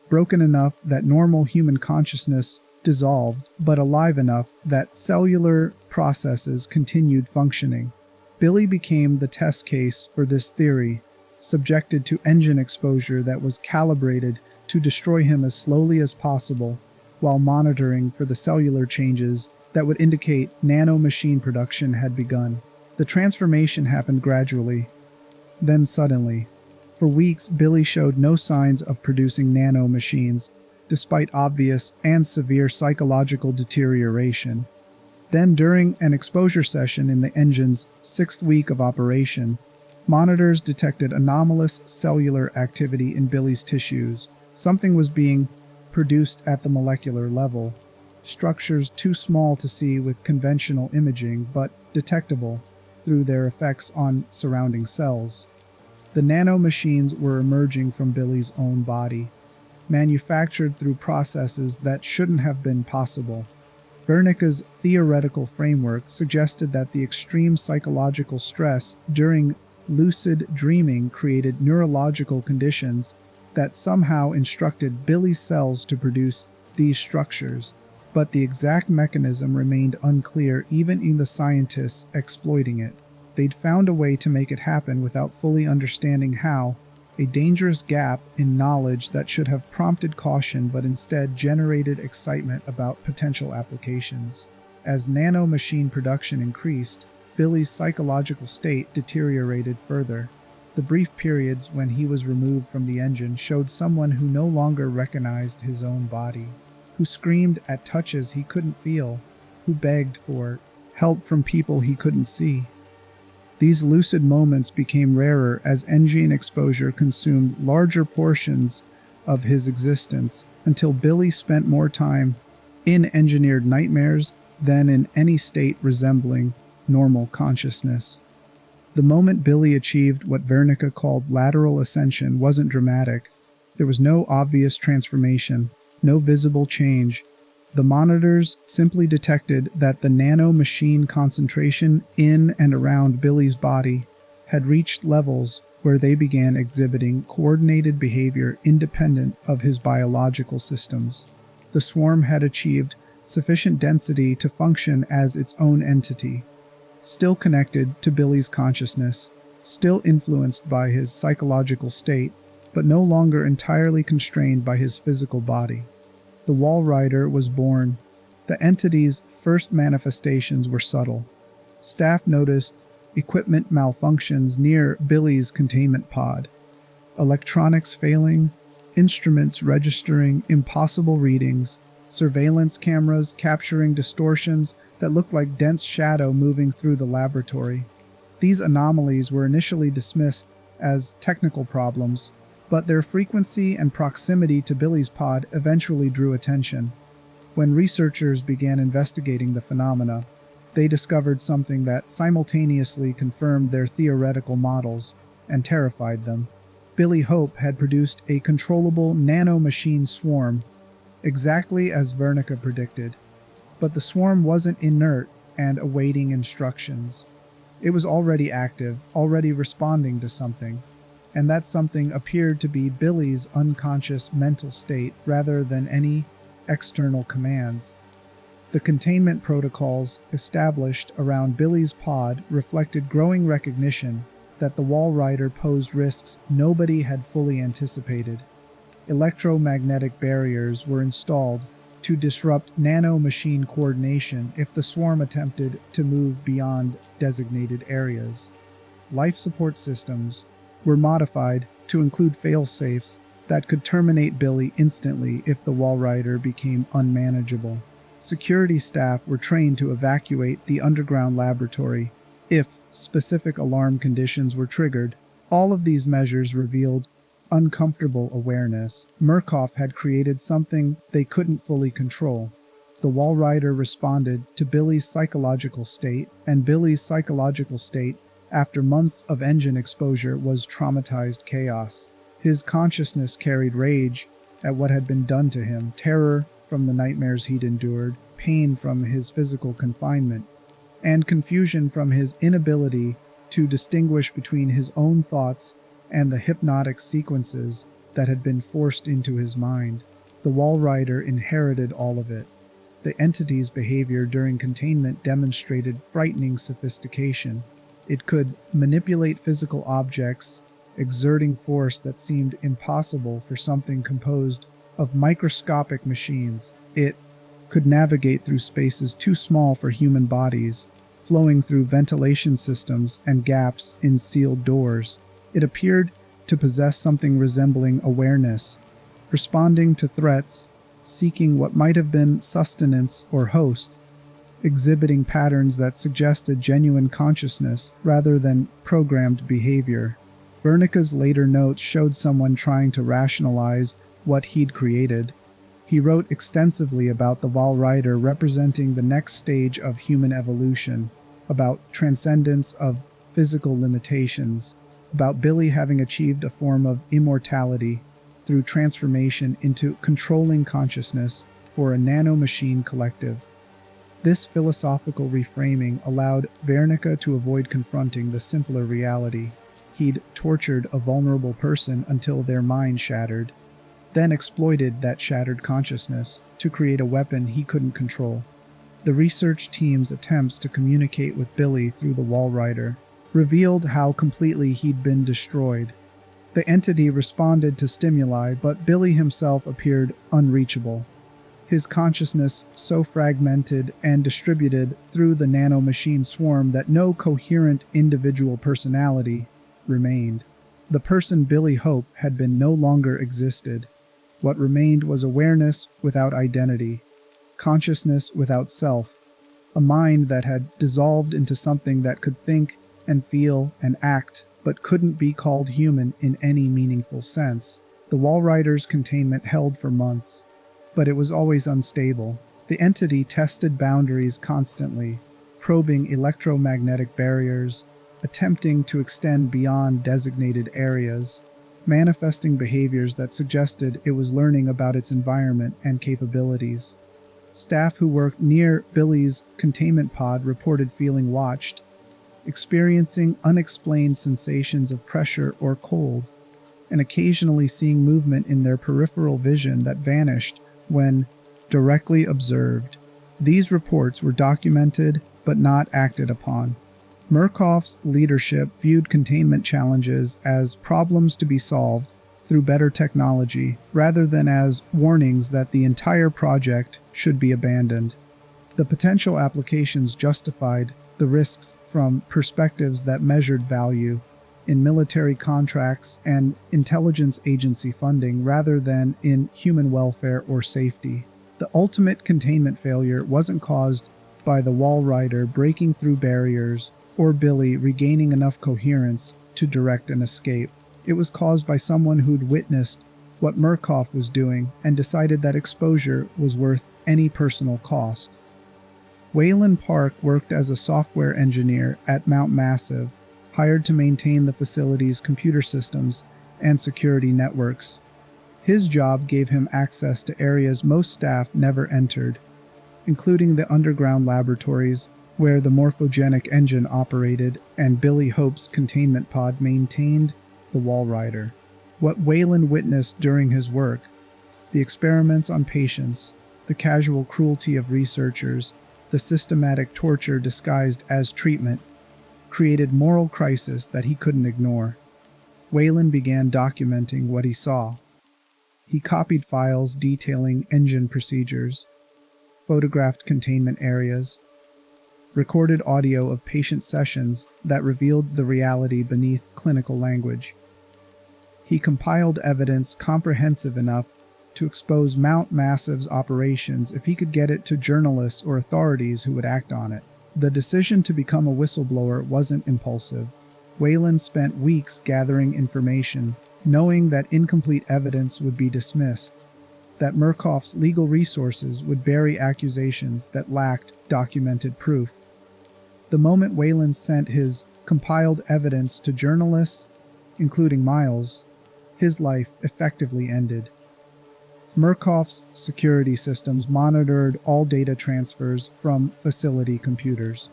broken enough that normal human consciousness dissolved, but alive enough that cellular processes continued functioning. Billy became the test case for this theory, subjected to engine exposure that was calibrated to destroy him as slowly as possible, while monitoring for the cellular changes that would indicate nanomachine production had begun. The transformation happened gradually, then suddenly. For weeks, Billy showed no signs of producing nanomachines, despite obvious and severe psychological deterioration. Then, during an exposure session in the engine's 6th week of operation, monitors detected anomalous cellular activity in Billy's tissues. Something was being produced at the molecular level, structures too small to see with conventional imaging, but detectable through their effects on surrounding cells. The nanomachines were emerging from Billy's own body, manufactured through processes that shouldn't have been possible. Wernicke's theoretical framework suggested that the extreme psychological stress during lucid dreaming created neurological conditions that somehow instructed Billy's cells to produce these structures, but the exact mechanism remained unclear even in the scientists exploiting it. They'd found a way to make it happen without fully understanding how, a dangerous gap in knowledge that should have prompted caution but instead generated excitement about potential applications. As nanomachine production increased, Billy's psychological state deteriorated further. The brief periods when he was removed from the engine showed someone who no longer recognized his own body, who screamed at touches he couldn't feel, who begged for help from people he couldn't see. These lucid moments became rarer as engine exposure consumed larger portions of his existence, until Billy spent more time in engineered nightmares than in any state resembling normal consciousness. The moment Billy achieved what Wernicke called lateral ascension wasn't dramatic. There was no obvious transformation, no visible change. The monitors simply detected that the nanomachine concentration in and around Billy's body had reached levels where they began exhibiting coordinated behavior independent of his biological systems. The swarm had achieved sufficient density to function as its own entity, still connected to Billy's consciousness, still influenced by his psychological state, but no longer entirely constrained by his physical body. The Walrider was born. The entity's first manifestations were subtle. Staff noticed equipment malfunctions near Billy's containment pod, electronics failing, instruments registering impossible readings, surveillance cameras capturing distortions that looked like dense shadow moving through the laboratory. These anomalies were initially dismissed as technical problems, but their frequency and proximity to Billy's pod eventually drew attention. When researchers began investigating the phenomena, they discovered something that simultaneously confirmed their theoretical models and terrified them. Billy Hope had produced a controllable nanomachine swarm, exactly as Wernicke predicted. But the swarm wasn't inert and awaiting instructions. It was already active, already responding to something, and that something appeared to be Billy's unconscious mental state rather than any external commands. The containment protocols established around Billy's pod reflected growing recognition that the Walrider posed risks nobody had fully anticipated. Electromagnetic barriers were installed to disrupt nanomachine coordination if the swarm attempted to move beyond designated areas. Life support systems were modified to include fail-safes that could terminate Billy instantly if the Walrider became unmanageable. Security staff were trained to evacuate the underground laboratory if specific alarm conditions were triggered. All of these measures revealed uncomfortable awareness. Murkoff had created something they couldn't fully control. The Walrider responded to Billy's psychological state, and Billy's psychological state, after months of engine exposure, was traumatized chaos. His consciousness carried rage at what had been done to him, terror from the nightmares he'd endured, pain from his physical confinement, and confusion from his inability to distinguish between his own thoughts and the hypnotic sequences that had been forced into his mind. The Walrider inherited all of it. The entity's behavior during containment demonstrated frightening sophistication. It could manipulate physical objects, exerting force that seemed impossible for something composed of microscopic machines. It could navigate through spaces too small for human bodies, flowing through ventilation systems and gaps in sealed doors. It appeared to possess something resembling awareness, responding to threats, seeking what might have been sustenance or host, exhibiting patterns that suggested genuine consciousness rather than programmed behavior. Wernicke's later notes showed someone trying to rationalize what he'd created. He wrote extensively about the Walrider representing the next stage of human evolution, about transcendence of physical limitations, about Billy having achieved a form of immortality through transformation into controlling consciousness for a nanomachine collective. This philosophical reframing allowed Wernicke to avoid confronting the simpler reality. He'd tortured a vulnerable person until their mind shattered, then exploited that shattered consciousness to create a weapon he couldn't control. The research team's attempts to communicate with Billy through the Walrider revealed how completely he'd been destroyed. The entity responded to stimuli, but Billy himself appeared unreachable. His consciousness so fragmented and distributed through the nanomachine swarm that no coherent individual personality remained. The person Billy hoped had been no longer existed. What remained was awareness without identity, consciousness without self, a mind that had dissolved into something that could think and feel and act, but couldn't be called human in any meaningful sense. The Walrider's containment held for months, but it was always unstable. The entity tested boundaries constantly, probing electromagnetic barriers, attempting to extend beyond designated areas, manifesting behaviors that suggested it was learning about its environment and capabilities. Staff who worked near Billy's containment pod reported feeling watched, experiencing unexplained sensations of pressure or cold, and occasionally seeing movement in their peripheral vision that vanished when directly observed. These reports were documented but not acted upon. Murkoff's leadership viewed containment challenges as problems to be solved through better technology, rather than as warnings that the entire project should be abandoned. The potential applications justified the risks from perspectives that measured value in military contracts and intelligence agency funding rather than in human welfare or safety. The ultimate containment failure wasn't caused by the Walrider breaking through barriers or Billy regaining enough coherence to direct an escape. It was caused by someone who'd witnessed what Murkoff was doing and decided that exposure was worth any personal cost. Waylon Park worked as a software engineer at Mount Massive, hired to maintain the facility's computer systems and security networks. His job gave him access to areas most staff never entered, including the underground laboratories where the Morphogenic Engine operated and Billy Hope's containment pod maintained the Walrider. What Waylon witnessed during his work, the experiments on patients, the casual cruelty of researchers, the systematic torture disguised as treatment, created moral crisis that he couldn't ignore. Waylon began documenting what he saw. He copied files detailing engine procedures, photographed containment areas, recorded audio of patient sessions that revealed the reality beneath clinical language. He compiled evidence comprehensive enough to expose Mount Massive's operations if he could get it to journalists or authorities who would act on it. The decision to become a whistleblower wasn't impulsive. Wayland spent weeks gathering information, knowing that incomplete evidence would be dismissed, that Murkoff's legal resources would bury accusations that lacked documented proof. The moment Wayland sent his compiled evidence to journalists, including Miles, his life effectively ended. Murkoff's security systems monitored all data transfers from facility computers.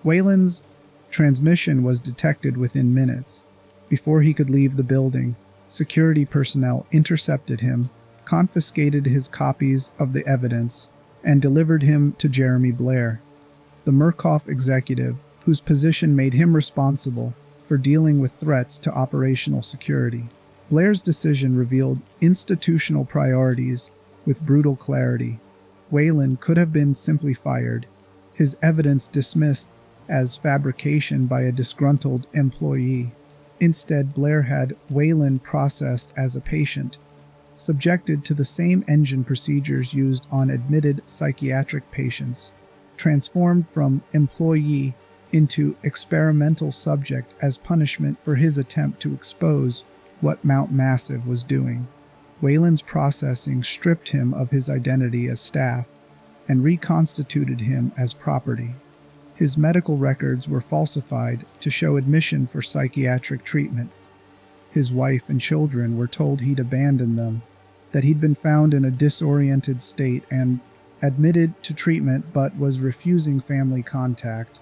Wayland's transmission was detected within minutes. Before he could leave the building, security personnel intercepted him, confiscated his copies of the evidence, and delivered him to Jeremy Blair, the Murkoff executive whose position made him responsible for dealing with threats to operational security. Blair's decision revealed institutional priorities with brutal clarity. Wayland could have been simply fired, his evidence dismissed as fabrication by a disgruntled employee. Instead, Blair had Wayland processed as a patient, subjected to the same engine procedures used on admitted psychiatric patients, transformed from employee into experimental subject as punishment for his attempt to expose what Mount Massive was doing. Wayland's processing stripped him of his identity as staff and reconstituted him as property. His medical records were falsified to show admission for psychiatric treatment. His wife and children were told he'd abandoned them, that he'd been found in a disoriented state and admitted to treatment but was refusing family contact.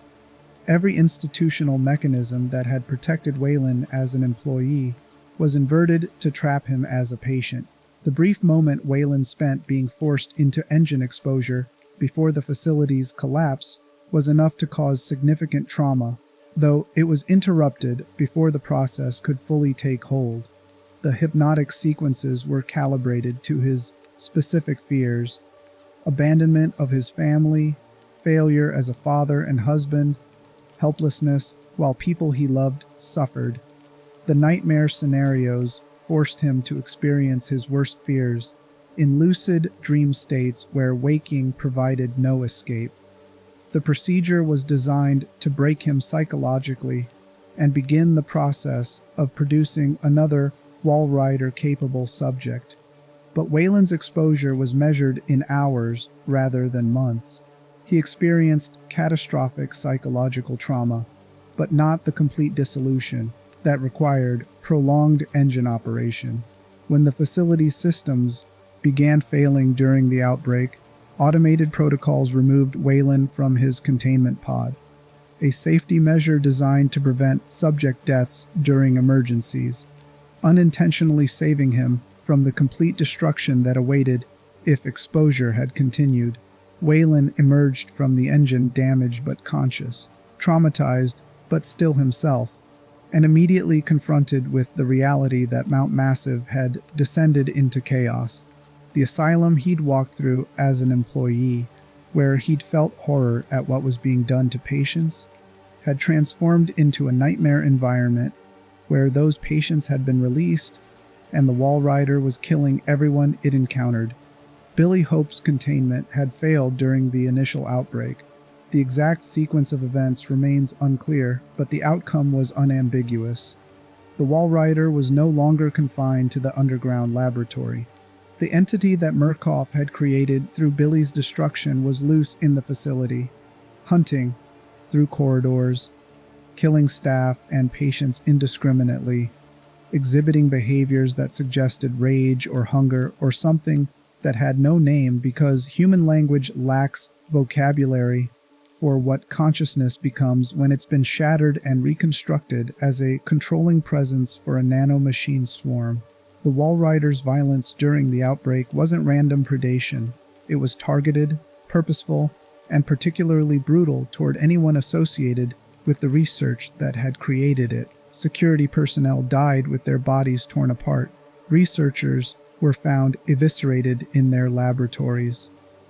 Every institutional mechanism that had protected Wayland as an employee was inverted to trap him as a patient. The brief moment Wayland spent being forced into engine exposure before the facility's collapse was enough to cause significant trauma, though it was interrupted before the process could fully take hold. The hypnotic sequences were calibrated to his specific fears: abandonment of his family, failure as a father and husband, helplessness while people he loved suffered. The nightmare scenarios forced him to experience his worst fears in lucid dream states where waking provided no escape. The procedure was designed to break him psychologically and begin the process of producing another Walrider-capable subject. But Wayland's exposure was measured in hours rather than months. He experienced catastrophic psychological trauma, but not the complete dissolution that required prolonged engine operation. When the facility's systems began failing during the outbreak, automated protocols removed Wayland from his containment pod, a safety measure designed to prevent subject deaths during emergencies, unintentionally saving him from the complete destruction that awaited if exposure had continued. Wayland emerged from the engine damaged but conscious, traumatized but still himself, and immediately confronted with the reality that Mount Massive had descended into chaos. The asylum he'd walked through as an employee, where he'd felt horror at what was being done to patients, had transformed into a nightmare environment where those patients had been released and the Walrider was killing everyone it encountered. Billy Hope's containment had failed during the initial outbreak. The exact sequence of events remains unclear, but the outcome was unambiguous. The Walrider was no longer confined to the underground laboratory. The entity that Murkoff had created through Billy's destruction was loose in the facility, hunting through corridors, killing staff and patients indiscriminately, exhibiting behaviors that suggested rage or hunger or something that had no name because human language lacks vocabulary for what consciousness becomes when it's been shattered and reconstructed as a controlling presence for a nanomachine swarm. The Walrider's violence during the outbreak wasn't random predation. It was targeted, purposeful, and particularly brutal toward anyone associated with the research that had created it. Security personnel died with their bodies torn apart. Researchers were found eviscerated in their laboratories.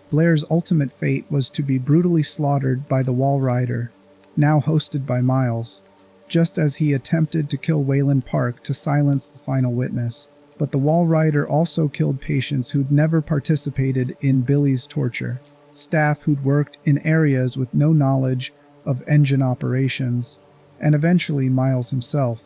Blair's ultimate fate was to be brutally slaughtered by the Walrider, now hosted by Miles. just as he attempted to kill Wayland Park to silence the final witness. But the Walrider also killed patients who'd never participated in Billy's torture, staff who'd worked in areas with no knowledge of engine operations, and eventually Miles himself,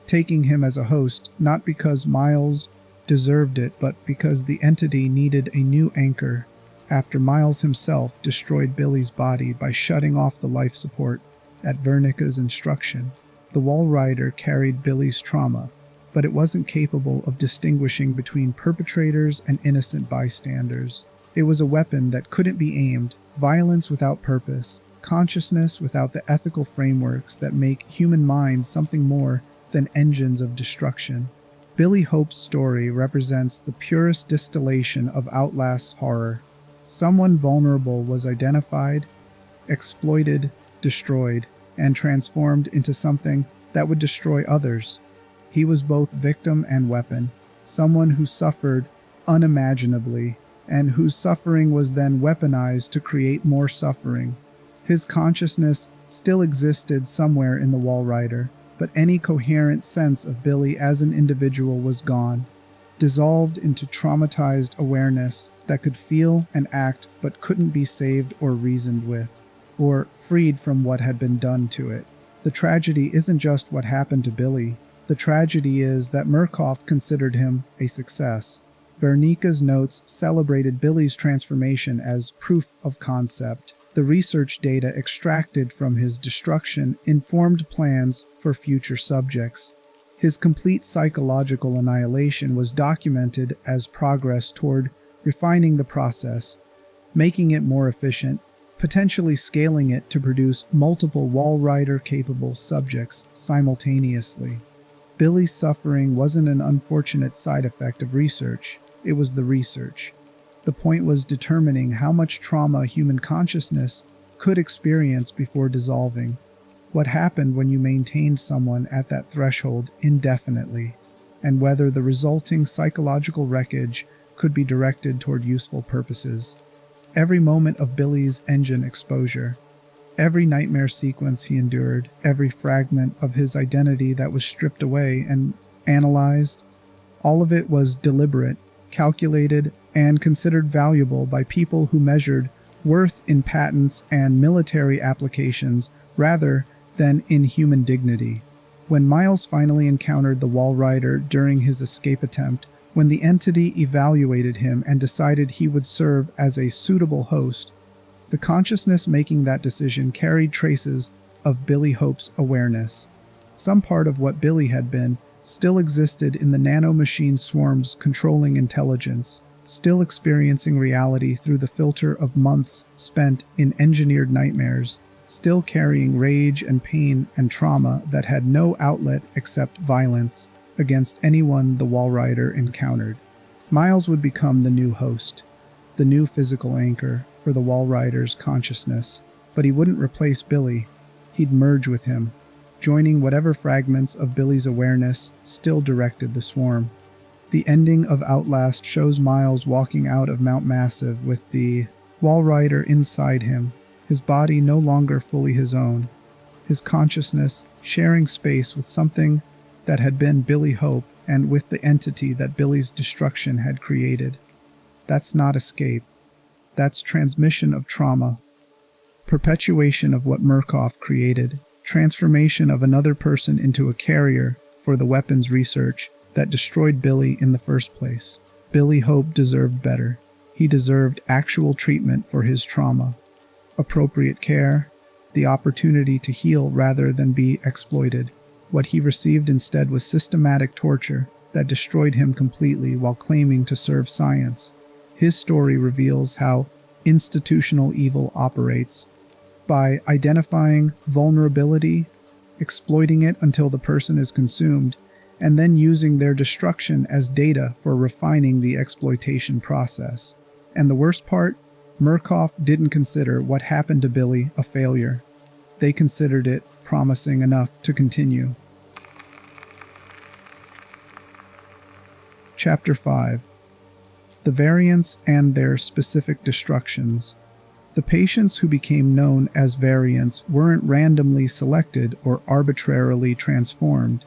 taking him as a host not because Miles deserved it, but because the entity needed a new anchor after Miles himself destroyed Billy's body by shutting off the life support at Vernika's instruction. The Walrider carried Billy's trauma, but it wasn't capable of distinguishing between perpetrators and innocent bystanders. It was a weapon that couldn't be aimed, violence without purpose, consciousness without the ethical frameworks that make human minds something more than engines of destruction. Billy Hope's story represents the purest distillation of Outlast's horror. Someone vulnerable was identified, exploited, destroyed, and transformed into something that would destroy others. He was both victim and weapon, someone who suffered unimaginably, and whose suffering was then weaponized to create more suffering. His consciousness still existed somewhere in the Walrider, but any coherent sense of Billy as an individual was gone, dissolved into traumatized awareness that could feel and act but couldn't be saved or reasoned with, or freed from what had been done to it. The tragedy isn't just what happened to Billy. The tragedy is that Murkoff considered him a success. Vernika's notes celebrated Billy's transformation as proof of concept. The research data extracted from his destruction informed plans for future subjects. His complete psychological annihilation was documented as progress toward refining the process, making it more efficient, potentially scaling it to produce multiple Walrider-capable subjects simultaneously. Billy's suffering wasn't an unfortunate side effect of research, it was the research. The point was determining how much trauma human consciousness could experience before dissolving. What happened when you maintained someone at that threshold indefinitely, and whether the resulting psychological wreckage could be directed toward useful purposes. Every moment of Billy's engine exposure, every nightmare sequence he endured, every fragment of his identity that was stripped away and analyzed, all of it was deliberate, calculated, and considered valuable by people who measured worth in patents and military applications rather than in human dignity. When Miles finally encountered the Walrider during his escape attempt, when the entity evaluated him and decided he would serve as a suitable host, the consciousness making that decision carried traces of Billy Hope's awareness. Some part of what Billy had been still existed in the nanomachine swarm's controlling intelligence, still experiencing reality through the filter of months spent in engineered nightmares, still carrying rage and pain and trauma that had no outlet except violence against anyone the Walrider encountered. Miles would become the new host, the new physical anchor for the Walrider's consciousness, but he wouldn't replace Billy. He'd merge with him, joining whatever fragments of Billy's awareness still directed the swarm. The ending of Outlast shows Miles walking out of Mount Massive with the Walrider inside him, his body no longer fully his own, his consciousness sharing space with something that had been Billy Hope and with the entity that Billy's destruction had created. That's not escape. That's transmission of trauma, perpetuation of what Murkoff created, transformation of another person into a carrier for the weapons research that destroyed Billy in the first place. Billy Hope deserved better. He deserved actual treatment for his trauma, appropriate care, the opportunity to heal rather than be exploited. What he received instead was systematic torture that destroyed him completely while claiming to serve science. His story reveals how institutional evil operates. By identifying vulnerability, exploiting it until the person is consumed, and then using their destruction as data for refining the exploitation process. And the worst part, Murkoff didn't consider what happened to Billy a failure. They considered it promising enough to continue. Chapter 5. The Variants and Their Specific Destructions. The patients who became known as variants weren't randomly selected or arbitrarily transformed.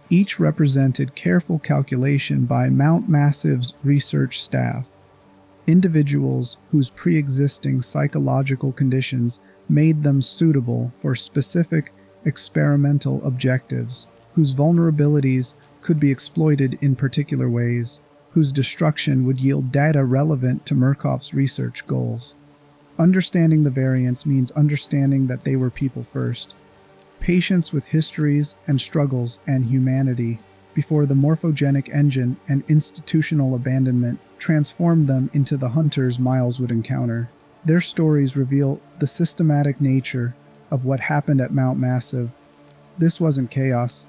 Each represented careful calculation by Mount Massive's research staff. Individuals whose pre-existing psychological conditions made them suitable for specific experimental objectives, whose vulnerabilities could be exploited in particular ways, whose destruction would yield data relevant to Murkoff's research goals. Understanding the variants means understanding that they were people first, patients with histories and struggles and humanity, before the morphogenic engine and institutional abandonment transformed them into the hunters Miles would encounter. Their stories reveal the systematic nature of what happened at Mount Massive. This wasn't chaos.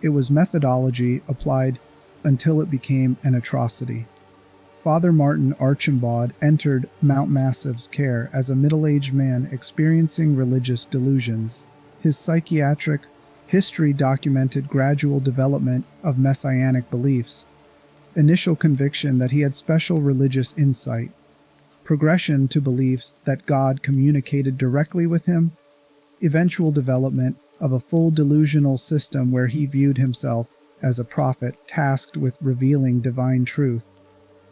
It was methodology applied until it became an atrocity. Father Martin Archambaud entered Mount Massive's care as a middle-aged man experiencing religious delusions. His psychiatric history documented gradual development of messianic beliefs, initial conviction that he had special religious insight, progression to beliefs that God communicated directly with him, eventual development of a full delusional system where he viewed himself as a prophet tasked with revealing divine truth.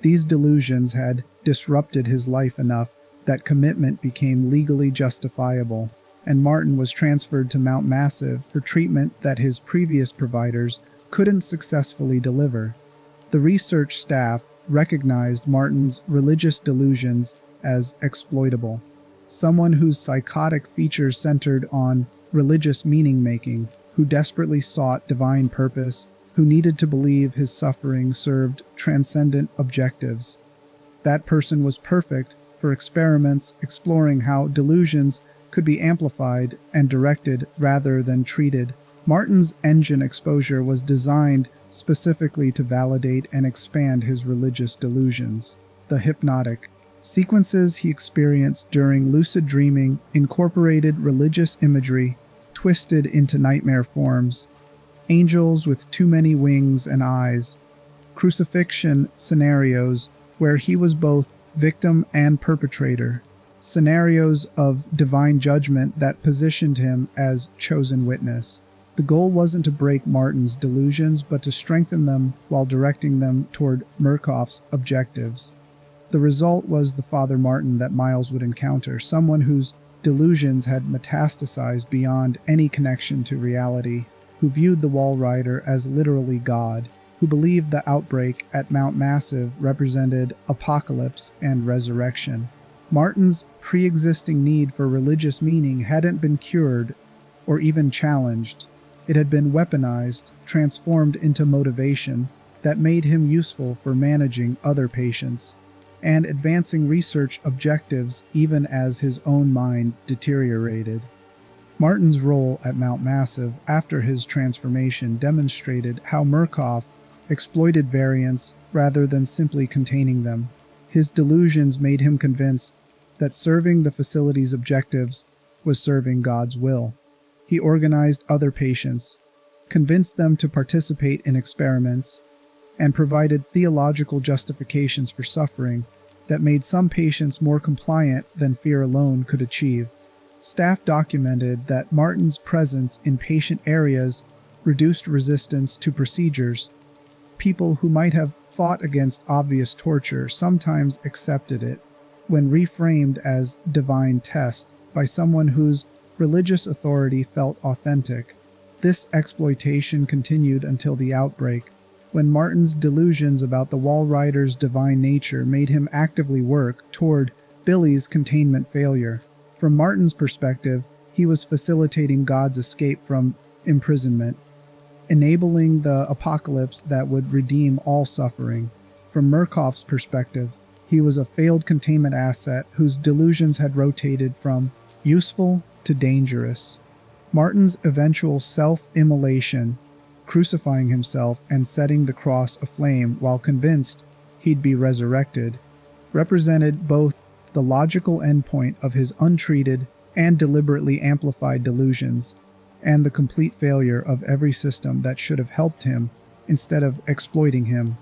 These delusions had disrupted his life enough that commitment became legally justifiable, and Martin was transferred to Mount Massive for treatment that his previous providers couldn't successfully deliver. The research staff recognized Martin's religious delusions as exploitable, someone whose psychotic features centered on religious meaning-making, who desperately sought divine purpose, who needed to believe his suffering served transcendent objectives. That person was perfect for experiments exploring how delusions could be amplified and directed rather than treated. Martin's engine exposure was designed specifically to validate and expand his religious delusions. The hypnotic sequences he experienced during lucid dreaming incorporated religious imagery twisted into nightmare forms, angels with too many wings and eyes, crucifixion scenarios where he was both victim and perpetrator, scenarios of divine judgment that positioned him as chosen witness. The goal wasn't to break Martin's delusions, but to strengthen them while directing them toward Murkoff's objectives. The result was the Father Martin that Miles would encounter, someone whose delusions had metastasized beyond any connection to reality, who viewed the Walrider as literally God, who believed the outbreak at Mount Massive represented apocalypse and resurrection. Martin's pre-existing need for religious meaning hadn't been cured or even challenged. It had been weaponized, transformed into motivation that made him useful for managing other patients and advancing research objectives even as his own mind deteriorated. Martin's role at Mount Massive after his transformation demonstrated how Murkoff exploited variants rather than simply containing them. His delusions made him convinced that serving the facility's objectives was serving God's will. He organized other patients, convinced them to participate in experiments, and provided theological justifications for suffering that made some patients more compliant than fear alone could achieve. Staff documented that Martin's presence in patient areas reduced resistance to procedures. People who might have fought against obvious torture sometimes accepted it when reframed as divine test by someone whose religious authority felt authentic. This exploitation continued until the outbreak, when Martin's delusions about the Walrider's divine nature made him actively work toward Billy's containment failure. From Martin's perspective, he was facilitating God's escape from imprisonment, enabling the apocalypse that would redeem all suffering. From Murkoff's perspective, he was a failed containment asset whose delusions had rotated from useful to dangerous. Martin's eventual self-immolation, crucifying himself and setting the cross aflame while convinced he'd be resurrected, represented both the logical endpoint of his untreated and deliberately amplified delusions, and the complete failure of every system that should have helped him instead of exploiting him.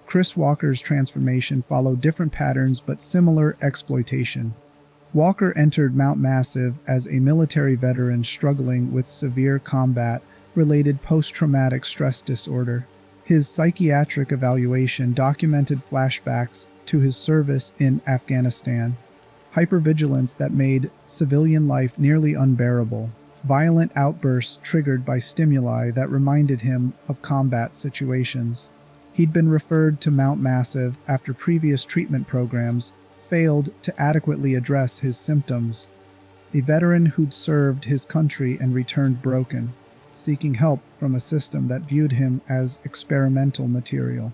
Chris Walker's transformation followed different patterns but similar exploitation. Walker entered Mount Massive as a military veteran struggling with severe combat-related post-traumatic stress disorder. His psychiatric evaluation documented flashbacks to his service in Afghanistan, hypervigilance that made civilian life nearly unbearable, violent outbursts triggered by stimuli that reminded him of combat situations. He'd been referred to Mount Massive after previous treatment programs failed to adequately address his symptoms. A veteran who'd served his country and returned broken, seeking help from a system that viewed him as experimental material.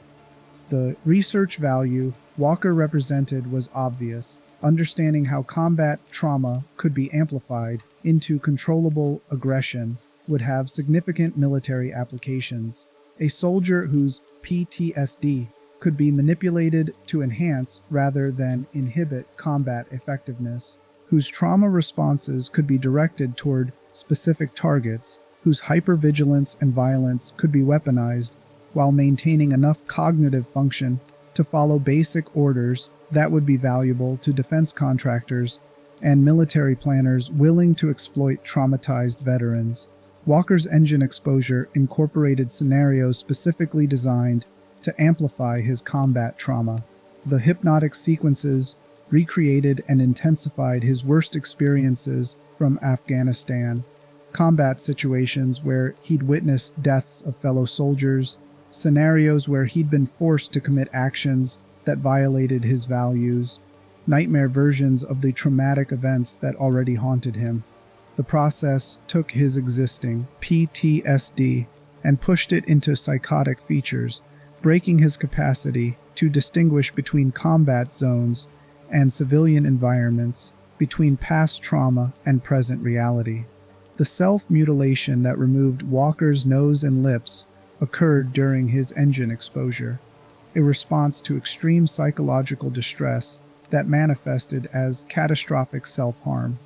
The research value Walker represented was obvious. Understanding how combat trauma could be amplified into controllable aggression would have significant military applications. A soldier whose PTSD could be manipulated to enhance rather than inhibit combat effectiveness, whose trauma responses could be directed toward specific targets, whose hypervigilance and violence could be weaponized while maintaining enough cognitive function to follow basic orders that would be valuable to defense contractors and military planners willing to exploit traumatized veterans. Walker's engine exposure incorporated scenarios specifically designed to amplify his combat trauma. The hypnotic sequences recreated and intensified his worst experiences from Afghanistan, combat situations where he'd witnessed deaths of fellow soldiers, scenarios where he'd been forced to commit actions that violated his values, nightmare versions of the traumatic events that already haunted him. The process took his existing PTSD and pushed it into psychotic features, breaking his capacity to distinguish between combat zones and civilian environments, between past trauma and present reality. The self-mutilation that removed Walker's nose and lips occurred during his engine exposure, a response to extreme psychological distress that manifested as catastrophic self-harm.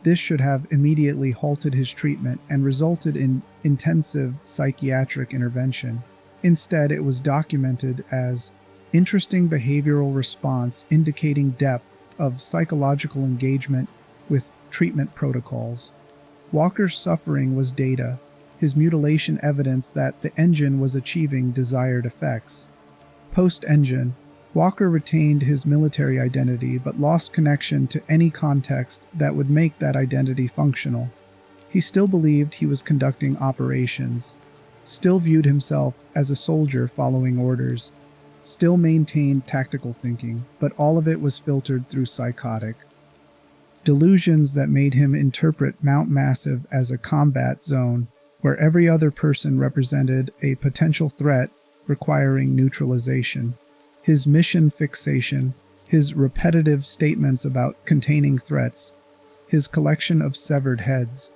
This should have immediately halted his treatment and resulted in intensive psychiatric intervention. Instead, it was documented as interesting behavioral response indicating depth of psychological engagement with treatment protocols. Walker's suffering was data, his mutilation evidence that the engine was achieving desired effects. Post-engine, Walker retained his military identity but lost connection to any context that would make that identity functional. He still believed he was conducting operations, still viewed himself as a soldier following orders, still maintained tactical thinking, but all of it was filtered through psychotic delusions that made him interpret Mount Massive as a combat zone where every other person represented a potential threat requiring neutralization. His mission fixation, his repetitive statements about containing threats, his collection of severed heads,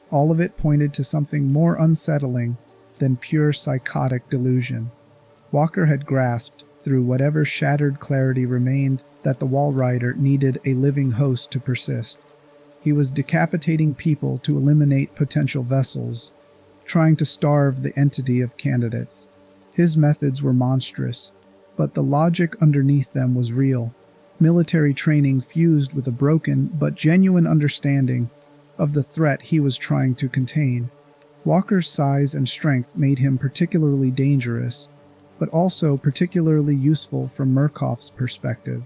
all of it pointed to something more unsettling than pure psychotic delusion. Walker had grasped, through whatever shattered clarity remained, that the Walrider needed a living host to persist. He was decapitating people to eliminate potential vessels, trying to starve the entity of candidates. His methods were monstrous, but the logic underneath them was real. Military training fused with a broken but genuine understanding of the threat he was trying to contain. Walker's size and strength made him particularly dangerous, but also particularly useful from Murkoff's perspective.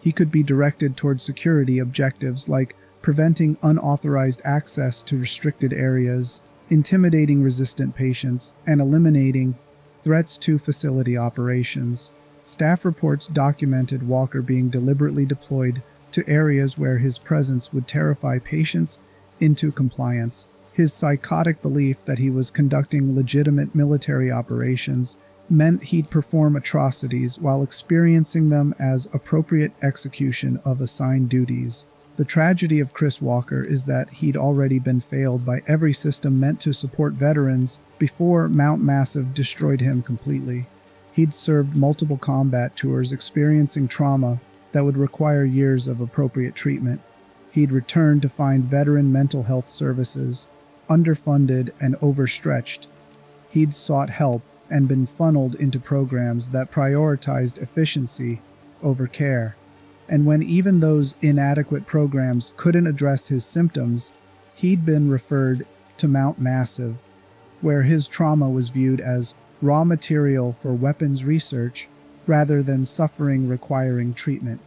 He could be directed toward security objectives like preventing unauthorized access to restricted areas, intimidating resistant patients, and eliminating threats to facility operations. Staff reports documented Walker being deliberately deployed to areas where his presence would terrify patients into compliance. His psychotic belief that he was conducting legitimate military operations meant he'd perform atrocities while experiencing them as appropriate execution of assigned duties. The tragedy of Chris Walker is that he'd already been failed by every system meant to support veterans before Mount Massive destroyed him completely. He'd served multiple combat tours experiencing trauma that would require years of appropriate treatment. He'd returned to find veteran mental health services underfunded and overstretched. He'd sought help and been funneled into programs that prioritized efficiency over care. And when even those inadequate programs couldn't address his symptoms, he'd been referred to Mount Massive, where his trauma was viewed as raw material for weapons research rather than suffering requiring treatment.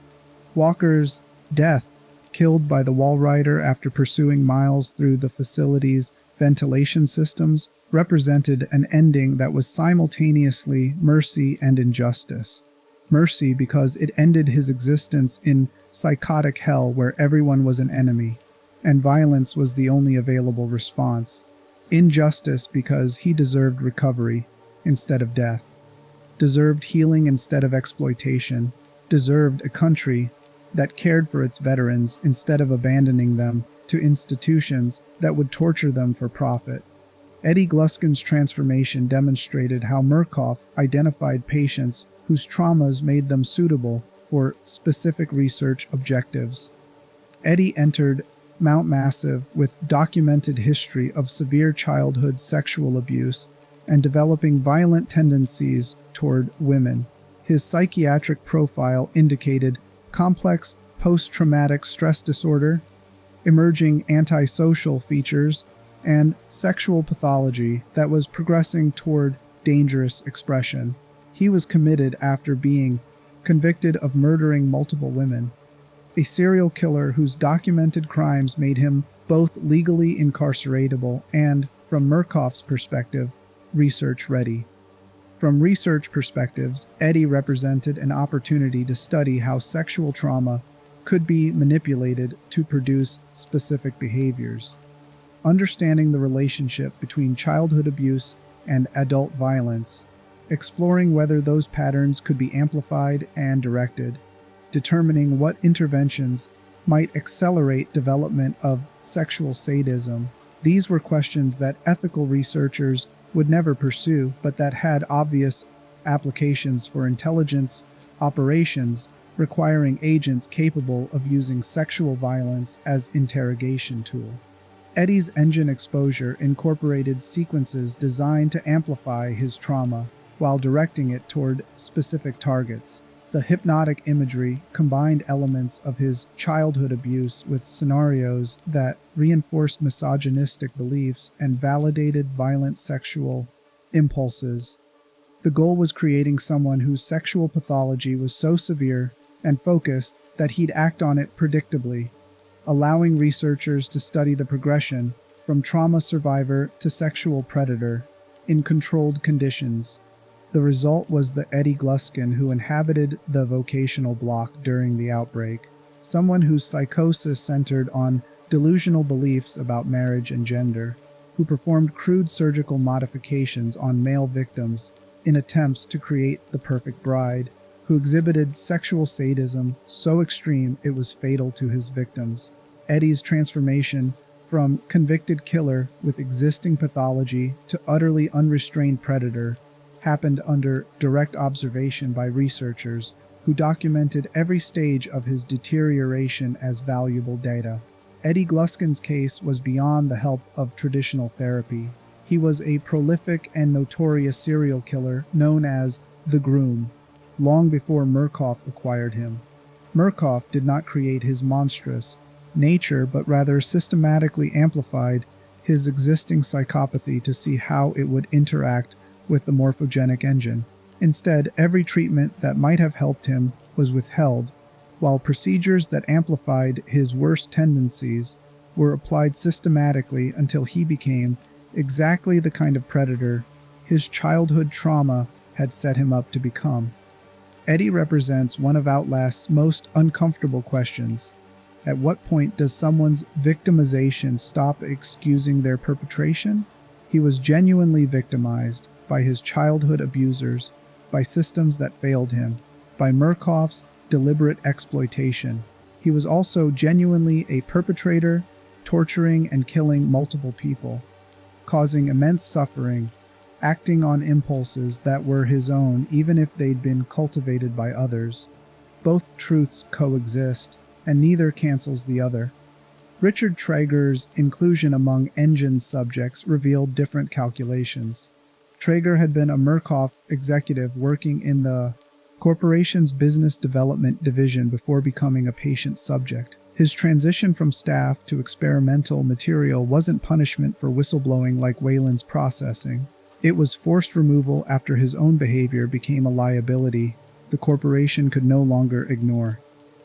Walker's death, killed by the Walrider after pursuing miles through the facility's ventilation systems, represented an ending that was simultaneously mercy and injustice. Mercy because it ended his existence in psychotic hell where everyone was an enemy, and violence was the only available response. Injustice because he deserved recovery instead of death, deserved healing instead of exploitation, deserved a country that cared for its veterans instead of abandoning them to institutions that would torture them for profit. Eddie Gluskin's transformation demonstrated how Murkoff identified patients whose traumas made them suitable for specific research objectives. Eddie entered Mount Massive with documented history of severe childhood sexual abuse and developing violent tendencies toward women. His psychiatric profile indicated complex post-traumatic stress disorder, emerging antisocial features, and sexual pathology that was progressing toward dangerous expression. He was committed after being convicted of murdering multiple women, a serial killer whose documented crimes made him both legally incarceratable and, from Murkoff's perspective, research-ready. From research perspectives, Eddie represented an opportunity to study how sexual trauma could be manipulated to produce specific behaviors. Understanding the relationship between childhood abuse and adult violence, exploring whether those patterns could be amplified and directed, determining what interventions might accelerate development of sexual sadism. These were questions that ethical researchers would never pursue, but that had obvious applications for intelligence operations requiring agents capable of using sexual violence as interrogation tool. Eddie's engine exposure incorporated sequences designed to amplify his trauma while directing it toward specific targets. The hypnotic imagery combined elements of his childhood abuse with scenarios that reinforced misogynistic beliefs and validated violent sexual impulses. The goal was creating someone whose sexual pathology was so severe and focused that he'd act on it predictably, allowing researchers to study the progression from trauma survivor to sexual predator in controlled conditions. The result was the Eddie Gluskin who inhabited the vocational block during the outbreak, someone whose psychosis centered on delusional beliefs about marriage and gender, who performed crude surgical modifications on male victims in attempts to create the perfect bride, who exhibited sexual sadism so extreme it was fatal to his victims. Eddie's transformation from convicted killer with existing pathology to utterly unrestrained predator happened under direct observation by researchers who documented every stage of his deterioration as valuable data. Eddie Gluskin's case was beyond the help of traditional therapy. He was a prolific and notorious serial killer known as the Groom, long before Murkoff acquired him. Murkoff did not create his monstrous nature, but rather systematically amplified his existing psychopathy to see how it would interact with the morphogenic engine. Instead, every treatment that might have helped him was withheld, while procedures that amplified his worst tendencies were applied systematically until he became exactly the kind of predator his childhood trauma had set him up to become. Eddie represents one of OUTLAST'S most uncomfortable questions. At what point does someone's victimization stop excusing their perpetration? He was genuinely victimized by his childhood abusers, by systems that failed him, by Murkoff's deliberate exploitation. He was also genuinely a perpetrator, torturing and killing multiple people, causing immense suffering, acting on impulses that were his own even if they'd been cultivated by others. Both truths coexist, and neither cancels the other. Richard Traeger's inclusion among engine subjects revealed different calculations. Traeger had been a Murkoff executive working in the corporation's business development division before becoming a patient subject. His transition from staff to experimental material wasn't punishment for whistleblowing like Wayland's processing. It was forced removal after his own behavior became a liability the corporation could no longer ignore.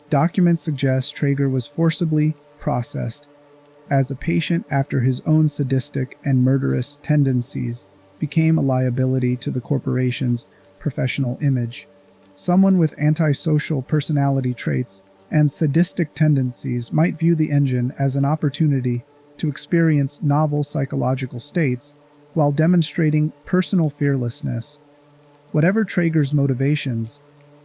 Documents suggest Traeger was forcibly processed as a patient after his own sadistic and murderous tendencies became a liability to the corporation's professional image. Someone with antisocial personality traits and sadistic tendencies might view the engine as an opportunity to experience novel psychological states while demonstrating personal fearlessness. Whatever Traeger's motivations,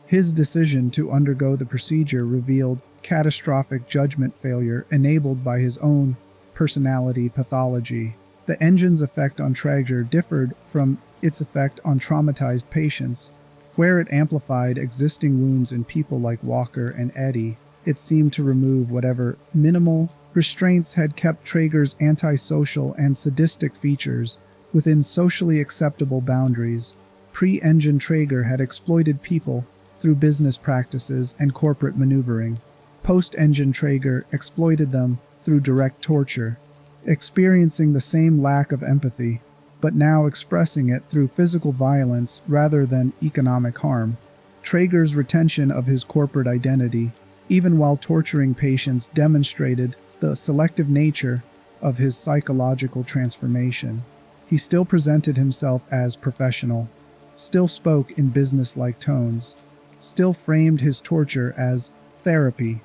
his decision to undergo the procedure revealed catastrophic judgment failure enabled by his own personality pathology. The engine's effect on Traeger differed from its effect on traumatized patients. Where it amplified existing wounds in people like Walker and Eddie, it seemed to remove whatever minimal restraints had kept Traeger's antisocial and sadistic features within socially acceptable boundaries. Pre-engine Traeger had exploited people through business practices and corporate maneuvering. Post-engine Traeger exploited them through direct torture, experiencing the same lack of empathy, but now expressing it through physical violence rather than economic harm. Traeger's retention of his corporate identity, even while torturing patients, demonstrated the selective nature of his psychological transformation. He still presented himself as professional, still spoke in business-like tones, still framed his torture as therapy,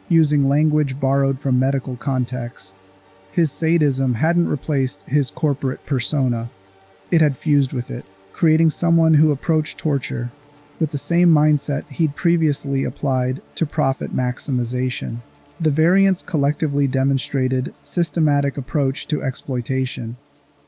using language borrowed from medical contexts. His sadism hadn't replaced his corporate persona. It had fused with it, creating someone who approached torture with the same mindset he'd previously applied to profit maximization. The variants collectively demonstrated systematic approach to exploitation.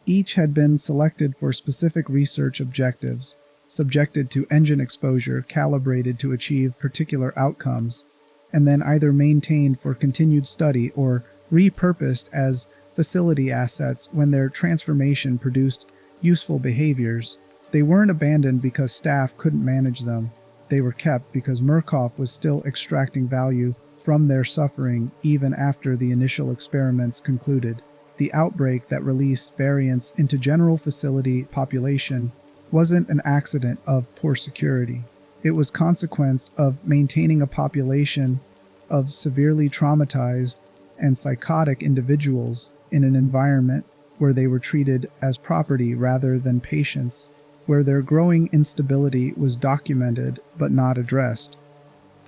Each had been selected for specific research objectives, subjected to engine exposure calibrated to achieve particular outcomes, and then either maintained for continued study or repurposed as facility assets when their transformation produced useful behaviors. They weren't abandoned because staff couldn't manage them. They were kept because Murkoff was still extracting value from their suffering even after the initial experiments concluded. The outbreak that released variants into general facility population wasn't an accident of poor security. It was consequence of maintaining a population of severely traumatized and psychotic individuals in an environment where they were treated as property rather than patients, where their growing instability was documented but not addressed,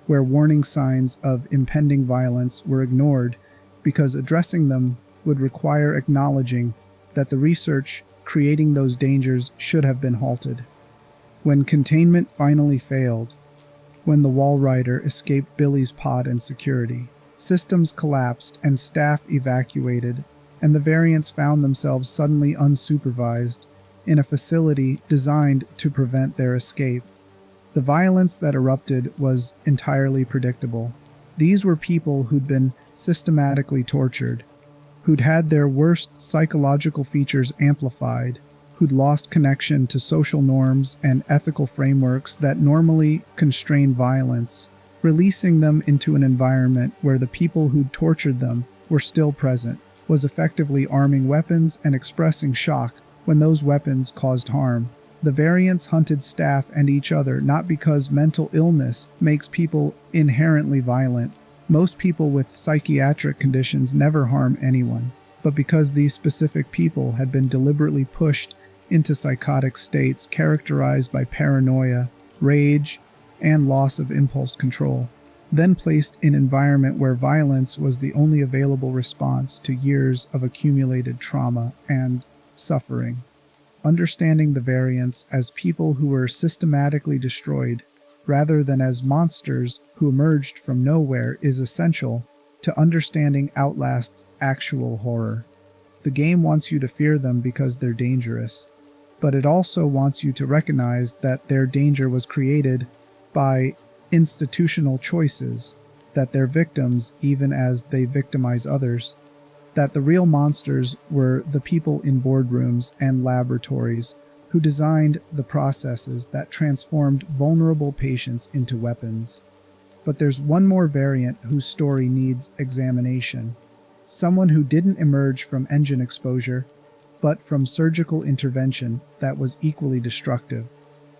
where warning signs of impending violence were ignored because addressing them would require acknowledging that the research creating those dangers should have been halted. When containment finally failed, when the Walrider escaped Billy's pod in security, systems collapsed and staff evacuated, and the variants found themselves suddenly unsupervised in a facility designed to prevent their escape. The violence that erupted was entirely predictable. These were people who'd been systematically tortured, who'd had their worst psychological features amplified, who'd lost connection to social norms and ethical frameworks that normally constrain violence. Releasing them into an environment where the people who'd tortured them were still present was effectively arming weapons and expressing shock when those weapons caused harm. The variants hunted staff and each other not because mental illness makes people inherently violent. Most people with psychiatric conditions never harm anyone, but because these specific people had been deliberately pushed into psychotic states characterized by paranoia, rage, and loss of impulse control, then placed in an environment where violence was the only available response to years of accumulated trauma and suffering. Understanding the variants as people who were systematically destroyed rather than as monsters who emerged from nowhere is essential to understanding OUTLAST'S actual horror. The game wants you to fear them because they're dangerous, but it also wants you to recognize that their danger was created by institutional choices, that they're victims even as they victimize others, that the real monsters were the people in boardrooms and laboratories who designed the processes that transformed vulnerable patients into weapons. But there's one more variant whose story needs examination. Someone who didn't emerge from engine exposure, but from surgical intervention that was equally destructive.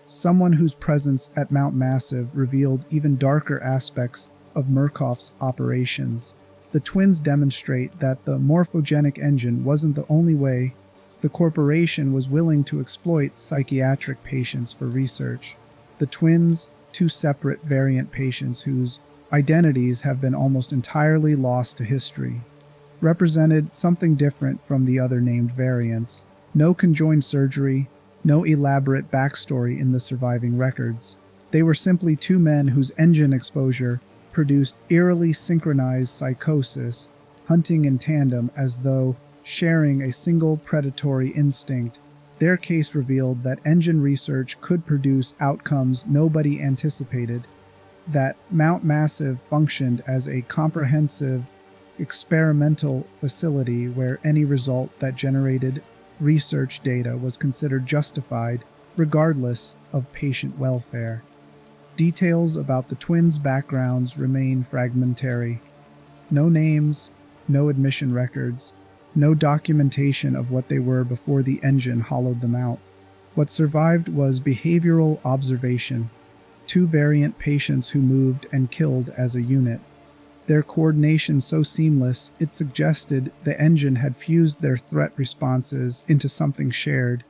Someone whose presence at Mount Massive revealed even darker aspects of Murkoff's operations. The twins demonstrate that the Morphogenic Engine wasn't the only way the corporation was willing to exploit psychiatric patients for research. The twins, two separate variant patients whose identities have been almost entirely lost to history, represented something different from the other named variants. No conjoined surgery, no elaborate backstory in the surviving records. They were simply two men whose engine exposure produced eerily synchronized psychosis, hunting in tandem as though sharing a single predatory instinct. Their case revealed that engine research could produce outcomes nobody anticipated, that Mount Massive functioned as a comprehensive experimental facility where any result that generated research data was considered justified regardless of patient welfare. Details about the twins' backgrounds remain fragmentary. No names, no admission records, no documentation of what they were before the engine hollowed them out. What survived was behavioral observation, two variant patients who moved and killed as a unit. Their coordination so seamless, it suggested the engine had fused their threat responses into something shared,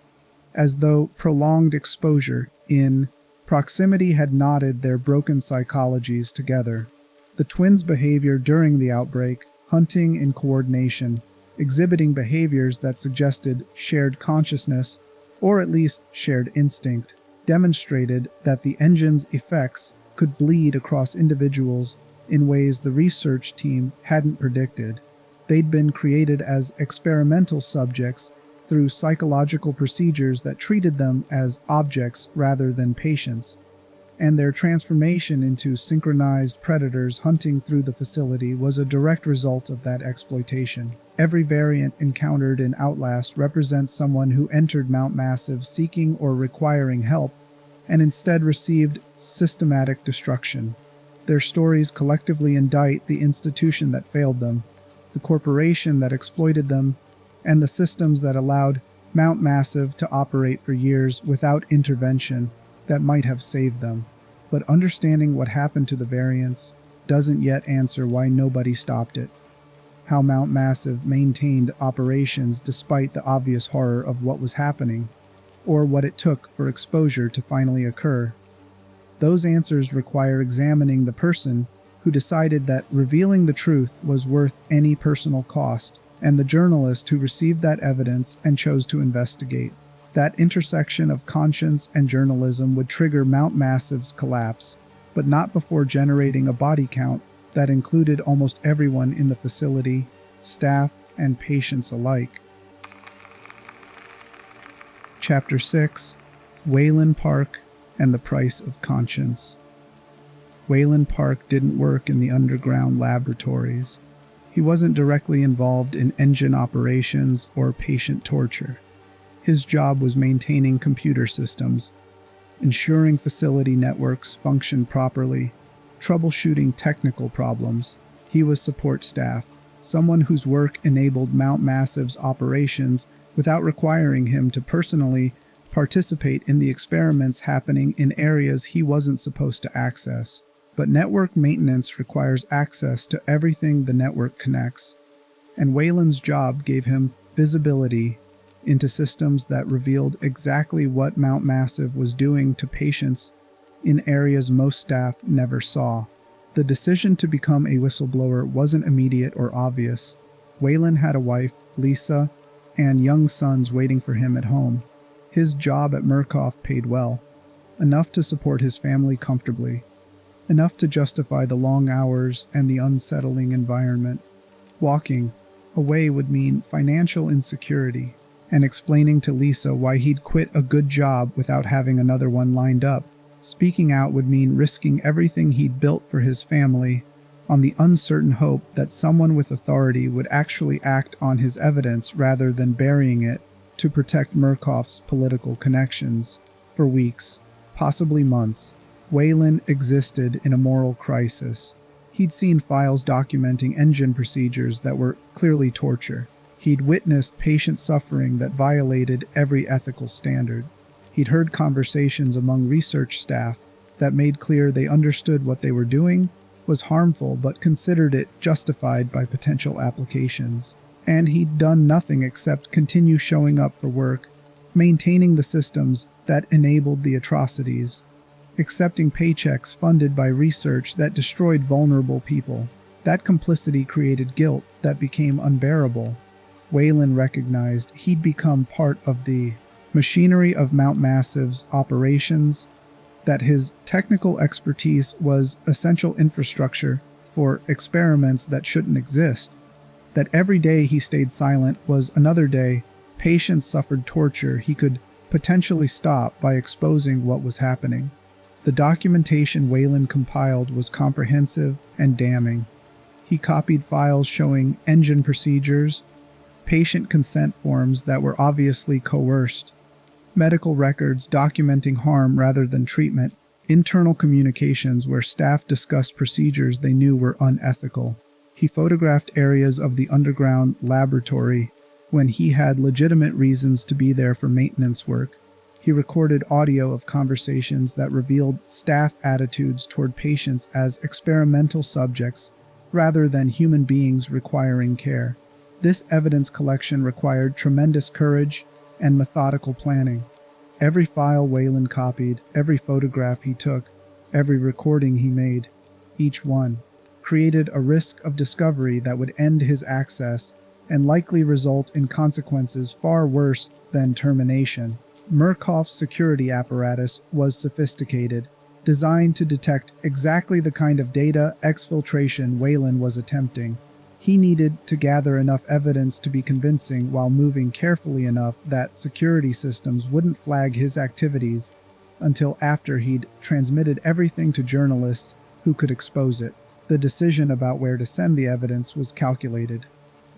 as though prolonged exposure in proximity had knotted their broken psychologies together. The twins' behavior during the outbreak, hunting in coordination, exhibiting behaviors that suggested shared consciousness, or at least shared instinct, demonstrated that the engine's effects could bleed across individuals in ways the research team hadn't predicted. They'd been created as experimental subjects through psychological procedures that treated them as objects rather than patients, and their transformation into synchronized predators hunting through the facility was a direct result of that exploitation. Every variant encountered in Outlast represents someone who entered Mount Massive seeking or requiring help, and instead received systematic destruction. Their stories collectively indict the institution that failed them, the corporation that exploited them, and the systems that allowed Mount Massive to operate for years without intervention that might have saved them. But understanding what happened to the variants doesn't yet answer why nobody stopped it, how Mount Massive maintained operations despite the obvious horror of what was happening, or what it took for exposure to finally occur. Those answers require examining the person who decided that revealing the truth was worth any personal cost, and the journalist who received that evidence and chose to investigate. That intersection of conscience and journalism would trigger Mount Massive's collapse, but not before generating a body count that included almost everyone in the facility, staff and patients alike. Chapter 6: Wayland Park and the Price of Conscience. Wayland Park didn't work in the underground laboratories. He wasn't directly involved in engine operations or patient torture. His job was maintaining computer systems, ensuring facility networks functioned properly, troubleshooting technical problems. He was support staff, someone whose work enabled Mount Massive's operations without requiring him to personally participate in the experiments happening in areas he wasn't supposed to access. But network maintenance requires access to everything the network connects, and Wayland's job gave him visibility into systems that revealed exactly what Mount Massive was doing to patients in areas most staff never saw. The decision to become a whistleblower wasn't immediate or obvious. Wayland had a wife, Lisa, and young sons waiting for him at home. His job at Murkoff paid well, enough to support his family comfortably, enough to justify the long hours and the unsettling environment. Walking away would mean financial insecurity, and explaining to Lisa why he'd quit a good job without having another one lined up. Speaking out would mean risking everything he'd built for his family on the uncertain hope that someone with authority would actually act on his evidence rather than burying it to protect Murkoff's political connections. For weeks, possibly months, Wayland existed in a moral crisis. He'd seen files documenting engine procedures that were clearly torture. He'd witnessed patient suffering that violated every ethical standard. He'd heard conversations among research staff that made clear they understood what they were doing was harmful but considered it justified by potential applications. And he'd done nothing except continue showing up for work, maintaining the systems that enabled the atrocities, accepting paychecks funded by research that destroyed vulnerable people. That complicity created guilt that became unbearable. Wayland recognized he'd become part of the machinery of Mount Massive's operations, that his technical expertise was essential infrastructure for experiments that shouldn't exist, that every day he stayed silent was another day patients suffered torture he could potentially stop by exposing what was happening. The documentation Wayland compiled was comprehensive and damning. He copied files showing engine procedures, patient consent forms that were obviously coerced, medical records documenting harm rather than treatment, internal communications where staff discussed procedures they knew were unethical. He photographed areas of the underground laboratory when he had legitimate reasons to be there for maintenance work. He recorded audio of conversations that revealed staff attitudes toward patients as experimental subjects rather than human beings requiring care. This evidence collection required tremendous courage and methodical planning. Every file Wayland copied, every photograph he took, every recording he made, each one, created a risk of discovery that would end his access and likely result in consequences far worse than termination. Murkoff's security apparatus was sophisticated, designed to detect exactly the kind of data exfiltration Wayland was attempting. He needed to gather enough evidence to be convincing while moving carefully enough that security systems wouldn't flag his activities until after he'd transmitted everything to journalists who could expose it. The decision about where to send the evidence was calculated.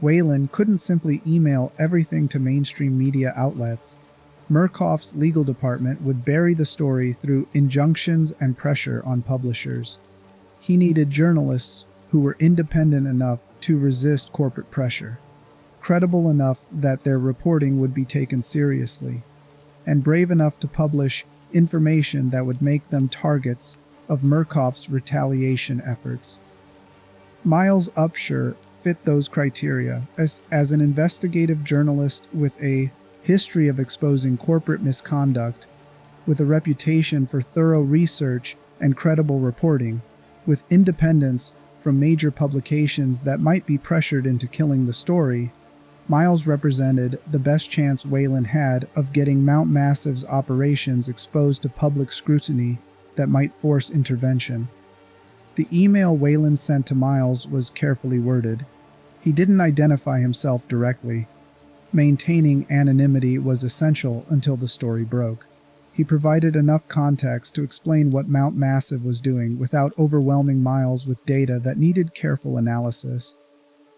Wayland couldn't simply email everything to mainstream media outlets. Murkoff's legal department would bury the story through injunctions and pressure on publishers. He needed journalists who were independent enough to resist corporate pressure, credible enough that their reporting would be taken seriously, and brave enough to publish information that would make them targets of Murkoff's retaliation efforts. Miles Upshur fit those criteria. As an investigative journalist with a history of exposing corporate misconduct, with a reputation for thorough research and credible reporting, with independence from major publications that might be pressured into killing the story, Miles represented the best chance Wayland had of getting Mount Massive's operations exposed to public scrutiny that might force intervention. The email Wayland sent to Miles was carefully worded. He didn't identify himself directly. Maintaining anonymity was essential until the story broke. He provided enough context to explain what Mount Massive was doing without overwhelming Miles with data that needed careful analysis.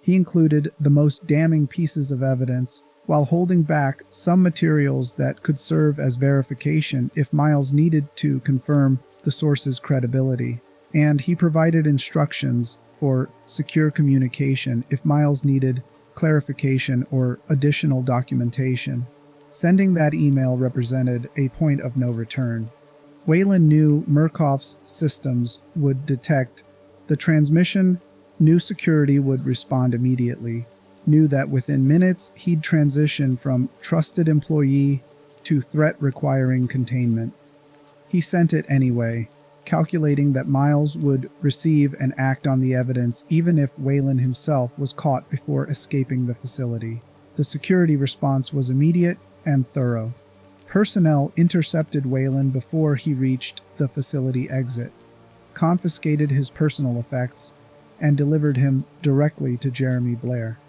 He included the most damning pieces of evidence, while holding back some materials that could serve as verification if Miles needed to confirm the source's credibility. And he provided instructions for secure communication if Miles needed clarification or additional documentation. Sending that email represented a point of no return. Wayland knew Murkoff's systems would detect the transmission, knew security would respond immediately, knew that within minutes he'd transition from trusted employee to threat requiring containment. He sent it anyway, calculating that Miles would receive and act on the evidence even if Wayland himself was caught before escaping the facility. The security response was immediate and thorough. Personnel intercepted Wayland before he reached the facility exit, confiscated his personal effects, and delivered him directly to Jeremy Blair.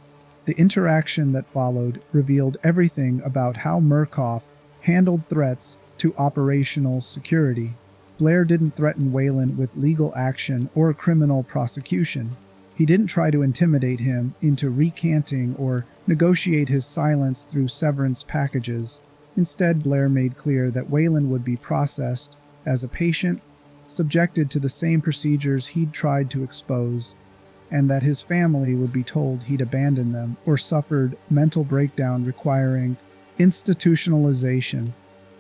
The interaction that followed revealed everything about how Murkoff handled threats to operational security. Blair didn't threaten Wayland with legal action or criminal prosecution. He didn't try to intimidate him into recanting or negotiate his silence through severance packages. Instead, Blair made clear that Wayland would be processed as a patient, subjected to the same procedures he'd tried to expose, and that his family would be told he'd abandoned them or suffered mental breakdown requiring institutionalization.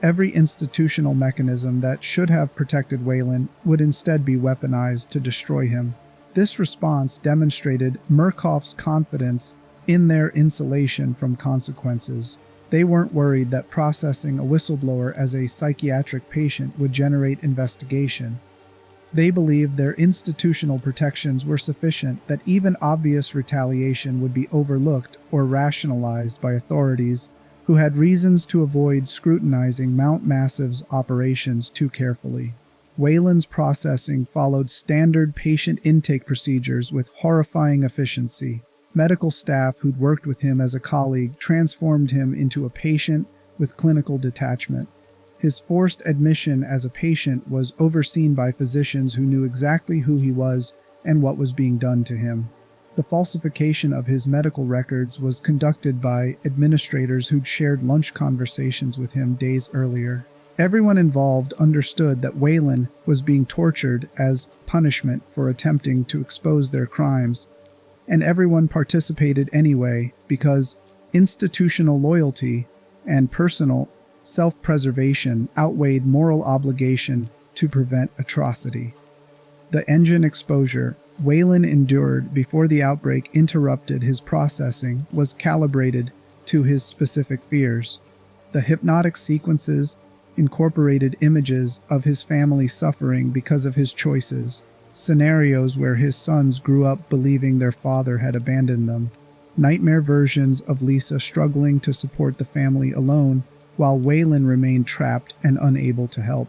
Every institutional mechanism that should have protected Wayland would instead be weaponized to destroy him. This response demonstrated Murkoff's confidence in their insulation from consequences. They weren't worried that processing a whistleblower as a psychiatric patient would generate investigation. They believed their institutional protections were sufficient, that even obvious retaliation would be overlooked or rationalized by authorities who had reasons to avoid scrutinizing Mount Massive's operations too carefully. Wayland's processing followed standard patient intake procedures with horrifying efficiency. Medical staff who'd worked with him as a colleague transformed him into a patient with clinical detachment. His forced admission as a patient was overseen by physicians who knew exactly who he was and what was being done to him. The falsification of his medical records was conducted by administrators who'd shared lunch conversations with him days earlier. Everyone involved understood that Wayland was being tortured as punishment for attempting to expose their crimes, and everyone participated anyway because institutional loyalty and personal self-preservation outweighed moral obligation to prevent atrocity. The engine exposure Wayland endured before the outbreak interrupted his processing was calibrated to his specific fears. The hypnotic sequences incorporated images of his family suffering because of his choices, scenarios where his sons grew up believing their father had abandoned them, nightmare versions of Lisa struggling to support the family alone while Wayland remained trapped and unable to help.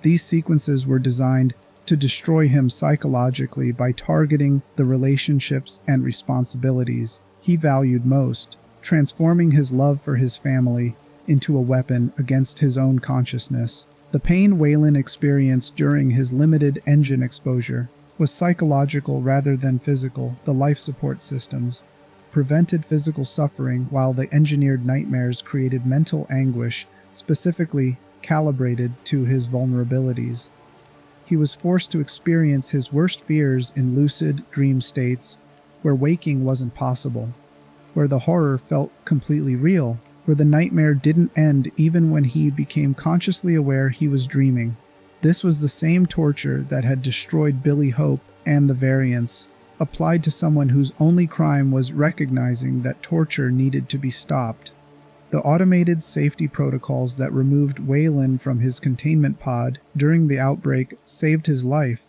These sequences were designed to destroy him psychologically by targeting the relationships and responsibilities he valued most, transforming his love for his family into a weapon against his own consciousness. The pain Wayland experienced during his limited engine exposure was psychological rather than physical. The life support systems prevented physical suffering, while the engineered nightmares created mental anguish specifically calibrated to his vulnerabilities. He was forced to experience his worst fears in lucid dream states where waking wasn't possible, where the horror felt completely real, where the nightmare didn't end even when he became consciously aware he was dreaming. This was the same torture that had destroyed Billy Hope and the variants, applied to someone whose only crime was recognizing that torture needed to be stopped. The automated safety protocols that removed Wayland from his containment pod during the outbreak saved his life,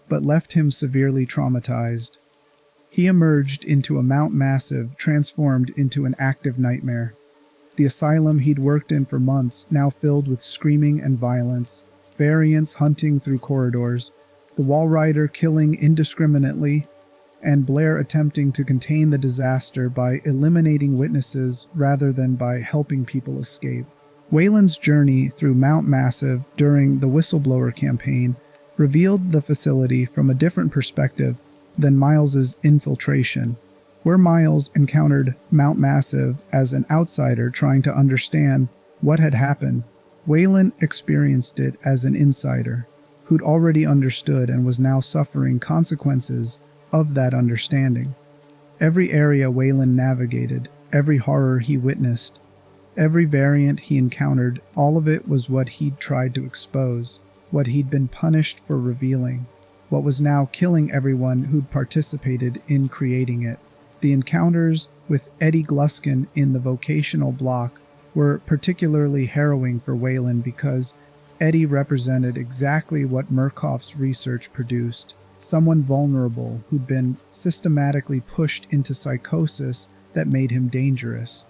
but left him severely traumatized. He emerged into a Mount Massive transformed into an active nightmare. The asylum he'd worked in for months now filled with screaming and violence, variants hunting through corridors, the Walrider killing indiscriminately, and Blair attempting to contain the disaster by eliminating witnesses rather than by helping people escape. Wayland's journey through Mount Massive during the whistleblower campaign revealed the facility from a different perspective than Miles's infiltration. Where Miles encountered Mount Massive as an outsider trying to understand what had happened, Wayland experienced it as an insider who'd already understood and was now suffering consequences of that understanding. Every area Wayland navigated, every horror he witnessed, every variant he encountered, all of it was what he'd tried to expose, what he'd been punished for revealing, what was now killing everyone who'd participated in creating it. The encounters with Eddie Gluskin in the vocational block were particularly harrowing for Wayland because Eddie represented exactly what Murkoff's research produced. Someone vulnerable who'd been systematically pushed into psychosis that made him dangerous.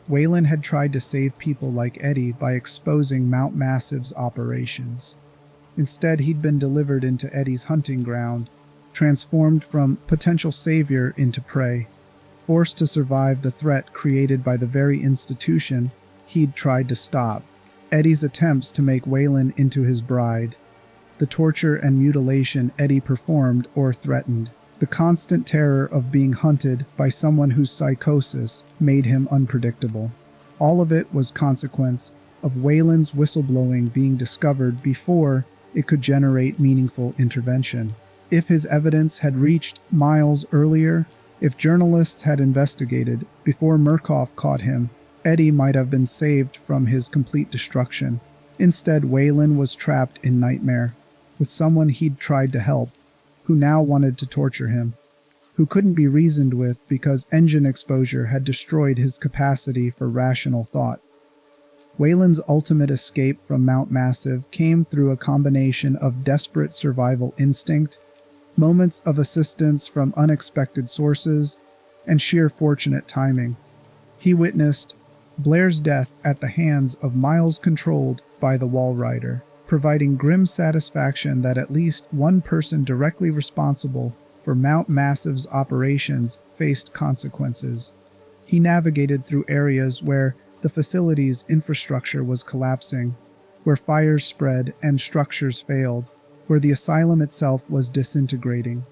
Wayland had tried to save people like Eddie by exposing Mount Massive's operations. Instead, he'd been delivered into Eddie's hunting ground, transformed from potential savior into prey, forced to survive the threat created by the very institution he'd tried to stop. Eddie's attempts to make Wayland into his bride, the torture and mutilation Eddie performed or threatened, The constant terror of being hunted by someone whose psychosis made him unpredictable. All of it was consequence of Wayland's whistleblowing being discovered before it could generate meaningful intervention. If his evidence had reached Miles earlier, if journalists had investigated before Murkoff caught him, Eddie might have been saved from his complete destruction. Instead, Wayland was trapped in nightmare with someone he'd tried to help, who now wanted to torture him, who couldn't be reasoned with because engine exposure had destroyed his capacity for rational thought. Wayland's ultimate escape from Mount Massive came through a combination of desperate survival instinct, moments of assistance from unexpected sources, and sheer fortunate timing. He witnessed Blair's death at the hands of Miles controlled by the Walrider, providing grim satisfaction that at least one person directly responsible for Mount Massive's operations faced consequences. He navigated through areas where the facility's infrastructure was collapsing, where fires spread and structures failed, where the asylum itself was disintegrating,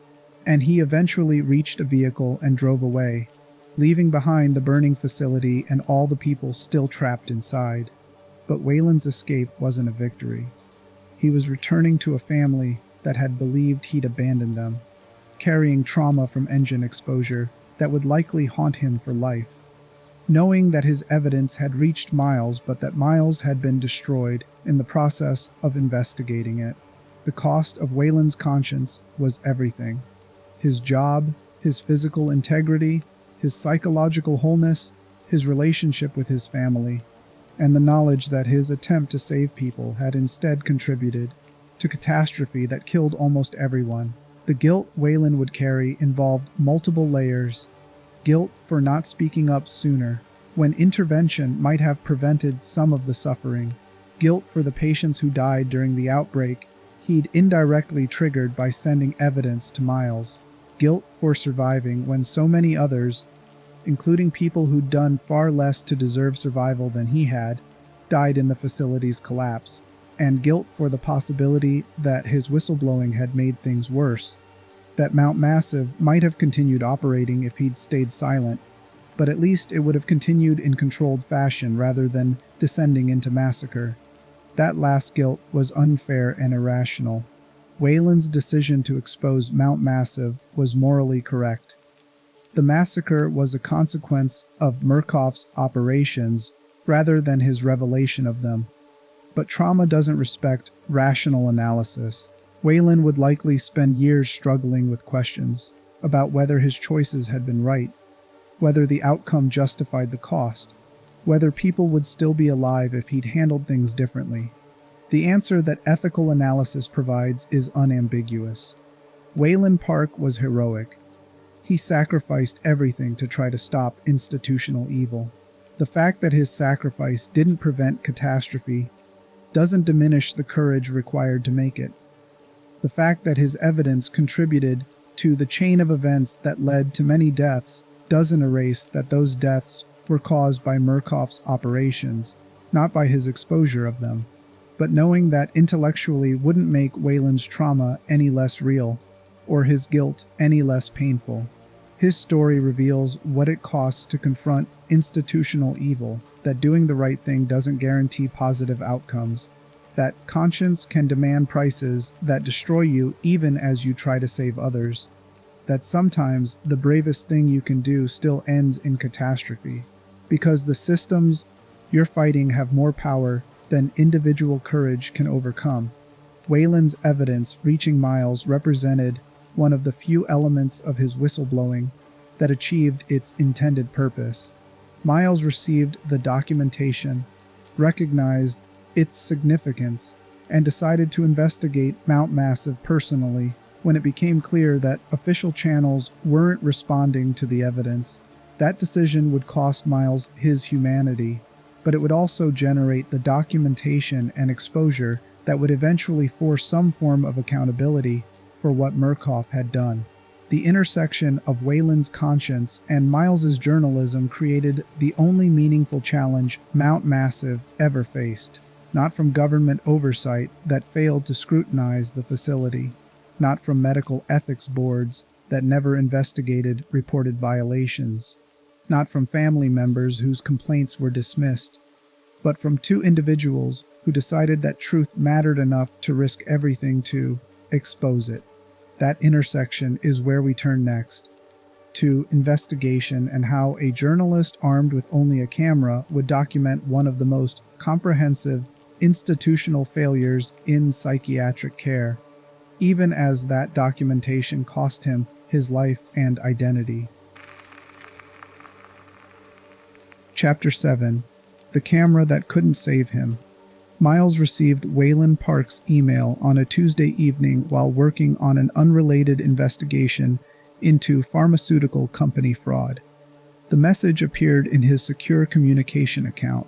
and he eventually reached a vehicle and drove away, leaving behind the burning facility and all the people still trapped inside. But Wayland's escape wasn't a victory. He was returning to a family that had believed he'd abandoned them, carrying trauma from engine exposure that would likely haunt him for life. Knowing that his evidence had reached Miles, but that Miles had been destroyed in the process of investigating it, the cost of Wayland's conscience was everything. His job, his physical integrity, his psychological wholeness, his relationship with his family, and the knowledge that his attempt to save people had instead contributed to catastrophe that killed almost everyone. The guilt Wayland would carry involved multiple layers. Guilt for not speaking up sooner, when intervention might have prevented some of the suffering. Guilt for the patients who died during the outbreak he'd indirectly triggered by sending evidence to Miles. Guilt for surviving when so many others, including people who'd done far less to deserve survival than he had, died in the facility's collapse. And guilt for the possibility that his whistleblowing had made things worse. That Mount Massive might have continued operating if he'd stayed silent, but at least it would have continued in controlled fashion rather than descending into massacre. That last guilt was unfair and irrational. Wayland's decision to expose Mount Massive was morally correct. The massacre was a consequence of Murkoff's operations rather than his revelation of them. But trauma doesn't respect rational analysis. Wayland would likely spend years struggling with questions about whether his choices had been right, whether the outcome justified the cost, whether people would still be alive if he'd handled things differently. The answer that ethical analysis provides is unambiguous. Wayland Park was heroic. He sacrificed everything to try to stop institutional evil. The fact that his sacrifice didn't prevent catastrophe doesn't diminish the courage required to make it. The fact that his evidence contributed to the chain of events that led to many deaths doesn't erase that those deaths were caused by Murkoff's operations, not by his exposure of them. But knowing that intellectually wouldn't make Wayland's trauma any less real, or his guilt any less painful. His story reveals what it costs to confront institutional evil, that doing the right thing doesn't guarantee positive outcomes, that conscience can demand prices that destroy you even as you try to save others, that sometimes the bravest thing you can do still ends in catastrophe, because the systems you're fighting have more power than individual courage can overcome. Wayland's evidence reaching Miles represented one of the few elements of his whistleblowing that achieved its intended purpose. Miles received the documentation, recognized its significance, and decided to investigate Mount Massive personally when it became clear that official channels weren't responding to the evidence. That decision would cost Miles his humanity, but it would also generate the documentation and exposure that would eventually force some form of accountability for what Murkoff had done. The intersection of Wayland's conscience and Miles's journalism created the only meaningful challenge Mount Massive ever faced, not from government oversight that failed to scrutinize the facility, not from medical ethics boards that never investigated reported violations, not from family members whose complaints were dismissed, but from two individuals who decided that truth mattered enough to risk everything to expose it. That intersection is where we turn next, to investigation and how a journalist armed with only a camera would document one of the most comprehensive institutional failures in psychiatric care, even as that documentation cost him his life and identity. Chapter 7. The Camera That Couldn't Save Him. Miles received Waylon Park's email on a Tuesday evening while working on an unrelated investigation into pharmaceutical company fraud. The message appeared in his secure communication account,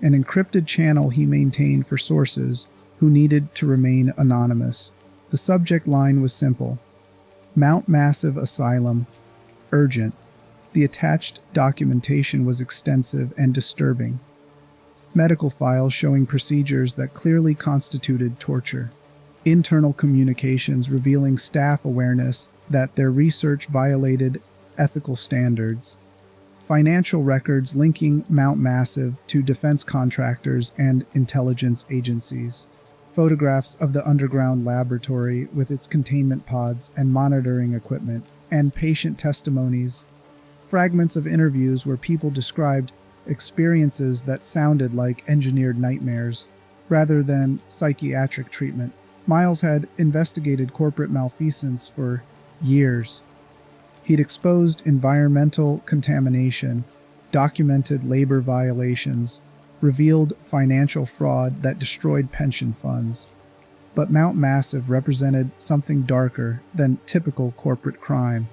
an encrypted channel he maintained for sources who needed to remain anonymous. The subject line was simple: Mount Massive Asylum, urgent. The attached documentation was extensive and disturbing. Medical files showing procedures that clearly constituted torture. Internal communications revealing staff awareness that their research violated ethical standards. Financial records linking Mount Massive to defense contractors and intelligence agencies. Photographs of the underground laboratory with its containment pods and monitoring equipment, and patient testimonies. Fragments of interviews where people described experiences that sounded like engineered nightmares rather than psychiatric treatment. Miles had investigated corporate malfeasance for years. He'd exposed environmental contamination, documented labor violations, revealed financial fraud that destroyed pension funds. But Mount Massive represented something darker than typical corporate crime.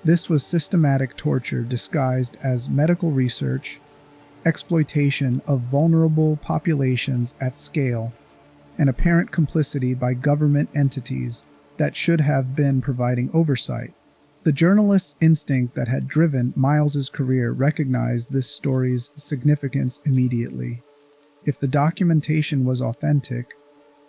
This was systematic torture disguised as medical research, exploitation of vulnerable populations at scale, and apparent complicity by government entities that should have been providing oversight. The journalist's instinct that had driven Miles's career recognized this story's significance immediately. If the documentation was authentic,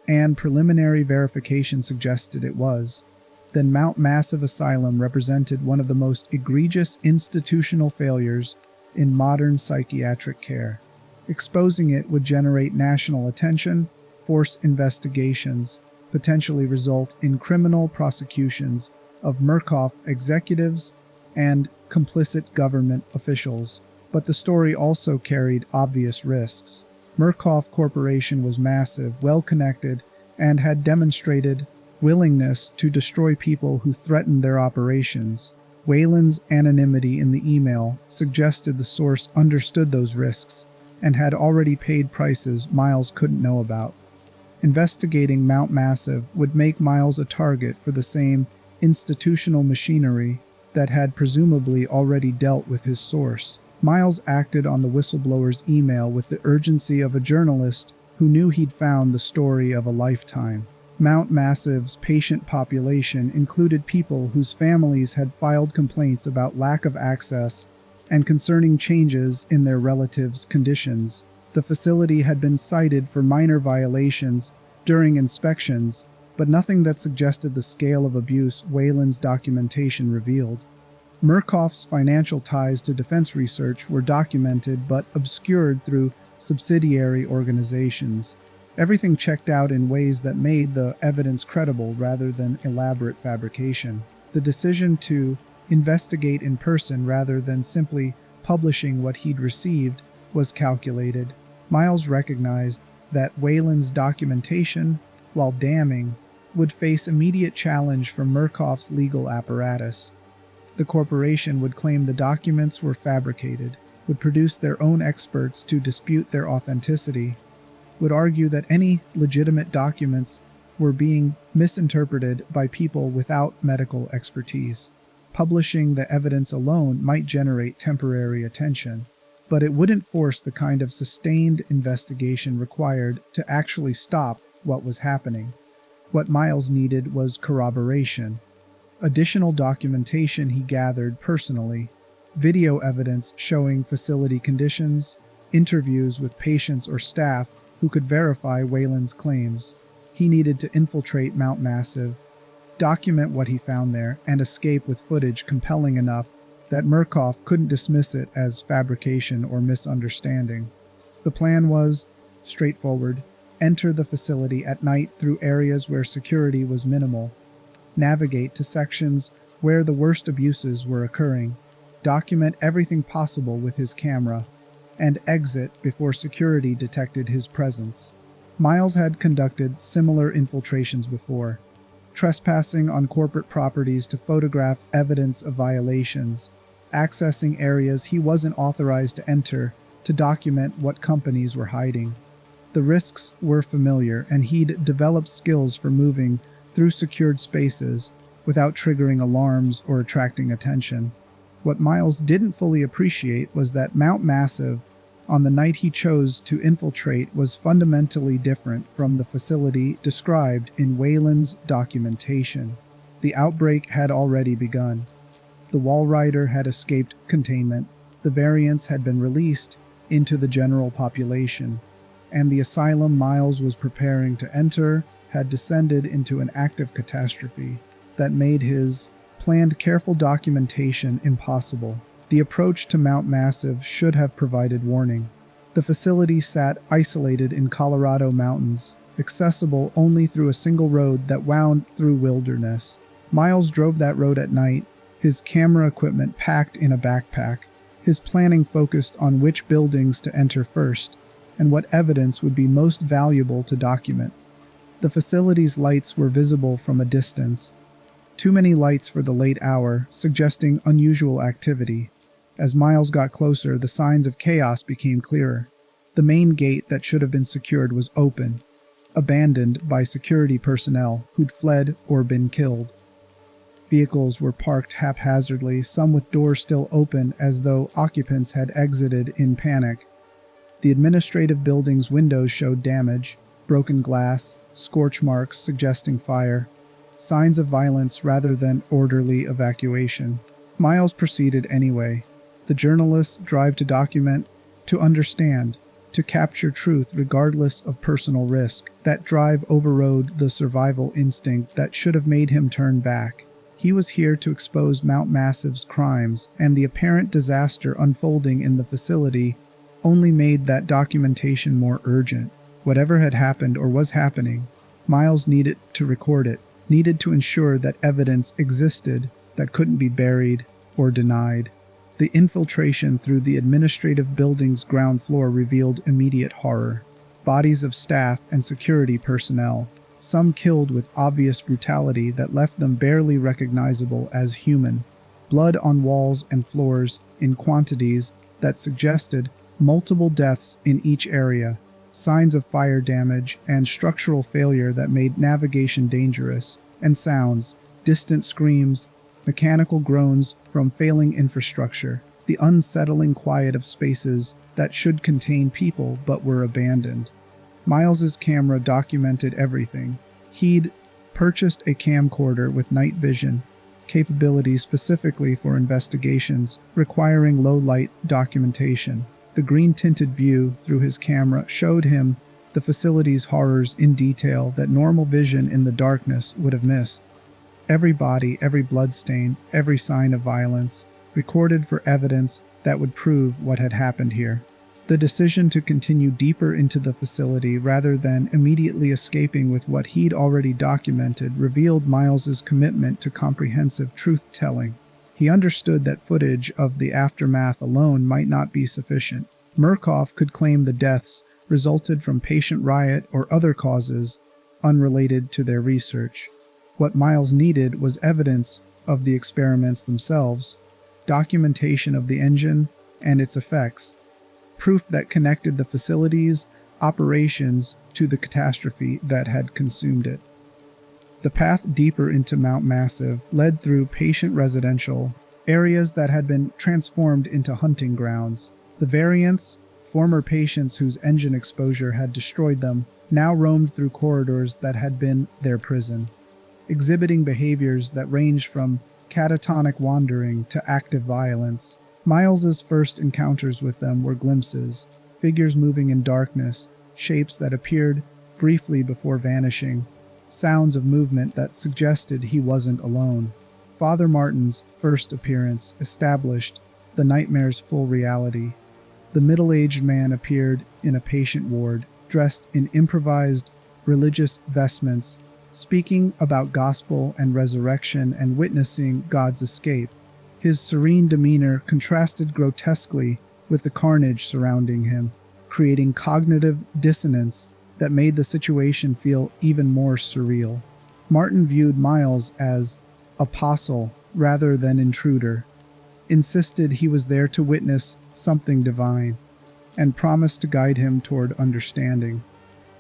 and preliminary verification suggested it was, then Mount Massive Asylum represented one of the most egregious institutional failures in modern psychiatric care. Exposing it would generate national attention, force investigations, potentially result in criminal prosecutions of Murkoff executives and complicit government officials. But the story also carried obvious risks. Murkoff Corporation was massive, well-connected, and had demonstrated willingness to destroy people who threatened their operations. Waylon's anonymity in the email suggested the source understood those risks and had already paid prices Miles couldn't know about. Investigating Mount Massive would make Miles a target for the same institutional machinery that had presumably already dealt with his source. Miles acted on the whistleblower's email with the urgency of a journalist who knew he'd found the story of a lifetime. Mount Massive's patient population included people whose families had filed complaints about lack of access and concerning changes in their relatives' conditions. The facility had been cited for minor violations during inspections, but nothing that suggested the scale of abuse Waylon's documentation revealed. Murkoff's financial ties to defense research were documented but obscured through subsidiary organizations. Everything checked out in ways that made the evidence credible rather than elaborate fabrication. The decision to investigate in person rather than simply publishing what he'd received was calculated. Miles recognized that Waylon's documentation, while damning, would face immediate challenge from Murkoff's legal apparatus. The corporation would claim the documents were fabricated, would produce their own experts to dispute their authenticity, would argue that any legitimate documents were being misinterpreted by people without medical expertise. Publishing the evidence alone might generate temporary attention, but it wouldn't force the kind of sustained investigation required to actually stop what was happening. What Miles needed was corroboration. Additional documentation he gathered personally, video evidence showing facility conditions, interviews with patients or staff who could verify Waylon's claims. He needed to infiltrate Mount Massive, document what he found there, and escape with footage compelling enough that Murkoff couldn't dismiss it as fabrication or misunderstanding. The plan was straightforward: enter the facility at night through areas where security was minimal, navigate to sections where the worst abuses were occurring, document everything possible with his camera, and exit before security detected his presence. Miles had conducted similar infiltrations before, trespassing on corporate properties to photograph evidence of violations, accessing areas he wasn't authorized to enter to document what companies were hiding. The risks were familiar, and he'd developed skills for moving through secured spaces without triggering alarms or attracting attention. What Miles didn't fully appreciate was that Mount Massive, on the night he chose to infiltrate, was fundamentally different from the facility described in Wayland's documentation. The outbreak had already begun. The Walrider had escaped containment, the variants had been released into the general population, and the asylum Miles was preparing to enter had descended into an active catastrophe that made his planned careful documentation impossible. The approach to Mount Massive should have provided warning. The facility sat isolated in Colorado mountains, accessible only through a single road that wound through wilderness. Miles drove that road at night, his camera equipment packed in a backpack, his planning focused on which buildings to enter first and what evidence would be most valuable to document. The facility's lights were visible from a distance, too many lights for the late hour, suggesting unusual activity. As Miles got closer, the signs of chaos became clearer. The main gate that should have been secured was open, abandoned by security personnel who'd fled or been killed. Vehicles were parked haphazardly, some with doors still open as though occupants had exited in panic. The administrative building's windows showed damage, broken glass, scorch marks suggesting fire, signs of violence rather than orderly evacuation. Miles proceeded anyway. The journalist's drive to document, to understand, to capture truth regardless of personal risk. That drive overrode the survival instinct that should have made him turn back. He was here to expose Mount Massive's crimes, and the apparent disaster unfolding in the facility only made that documentation more urgent. Whatever had happened or was happening, Miles needed to record it, needed to ensure that evidence existed that couldn't be buried or denied. The infiltration through the administrative building's ground floor revealed immediate horror. Bodies of staff and security personnel, some killed with obvious brutality that left them barely recognizable as human. Blood on walls and floors in quantities that suggested multiple deaths in each area. Signs of fire damage and structural failure that made navigation dangerous, and sounds, distant screams, mechanical groans from failing infrastructure, the unsettling quiet of spaces that should contain people but were abandoned. Miles's camera documented everything. He'd purchased a camcorder with night vision capabilities specifically for investigations requiring low-light documentation. The green-tinted view through his camera showed him the facility's horrors in detail that normal vision in the darkness would have missed. Every body, every bloodstain, every sign of violence, recorded for evidence that would prove what had happened here. The decision to continue deeper into the facility rather than immediately escaping with what he'd already documented revealed Miles's commitment to comprehensive truth-telling. He understood that footage of the aftermath alone might not be sufficient. Murkoff could claim the deaths resulted from patient riot or other causes unrelated to their research. What Miles needed was evidence of the experiments themselves, documentation of the engine and its effects, proof that connected the facility's operations to the catastrophe that had consumed it. The path deeper into Mount Massive led through patient residential areas that had been transformed into hunting grounds. The variants, former patients whose engine exposure had destroyed them, now roamed through corridors that had been their prison, exhibiting behaviors that ranged from catatonic wandering to active violence. Miles's first encounters with them were glimpses, figures moving in darkness, shapes that appeared briefly before vanishing, sounds of movement that suggested he wasn't alone. Father Martin's first appearance established the nightmare's full reality. The middle-aged man appeared in a patient ward, dressed in improvised religious vestments, speaking about gospel and resurrection and witnessing God's escape. His serene demeanor contrasted grotesquely with the carnage surrounding him, creating cognitive dissonance that made the situation feel even more surreal. Martin viewed Miles as apostle rather than intruder, insisted he was there to witness something divine, and promised to guide him toward understanding.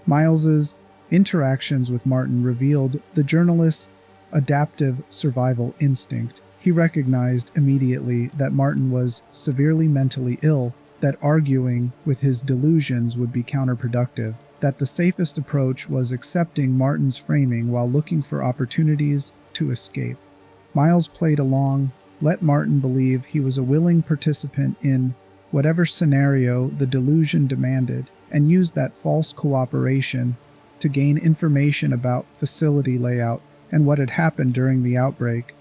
Miles's interactions with Martin revealed the journalist's adaptive survival instinct. He recognized immediately that Martin was severely mentally ill, that arguing with his delusions would be counterproductive, that the safest approach was accepting Martin's framing while looking for opportunities to escape. Miles played along, let Martin believe he was a willing participant in whatever scenario the delusion demanded, and used that false cooperation to gain information about facility layout and what had happened during the outbreak.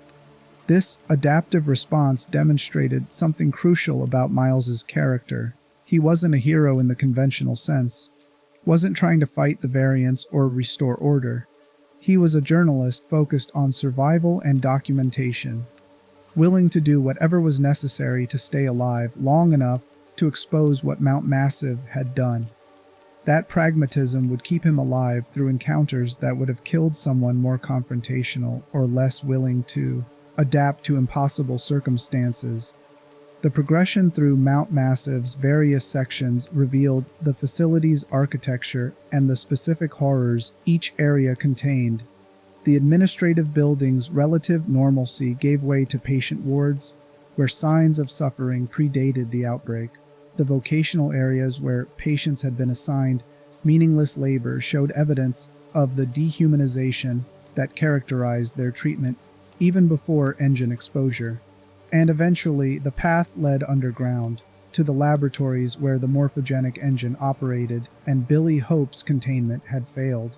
This adaptive response demonstrated something crucial about Miles's character. He wasn't a hero in the conventional sense, wasn't trying to fight the variants or restore order. He was a journalist focused on survival and documentation, willing to do whatever was necessary to stay alive long enough to expose what Mount Massive had done. That pragmatism would keep him alive through encounters that would have killed someone more confrontational or less willing to adapt to impossible circumstances. The progression through Mount Massive's various sections revealed the facility's architecture and the specific horrors each area contained. The administrative building's relative normalcy gave way to patient wards, where signs of suffering predated the outbreak. The vocational areas where patients had been assigned meaningless labor showed evidence of the dehumanization that characterized their treatment even before engine exposure. And eventually, the path led underground, to the laboratories where the Morphogenic Engine operated and Billy Hope's containment had failed.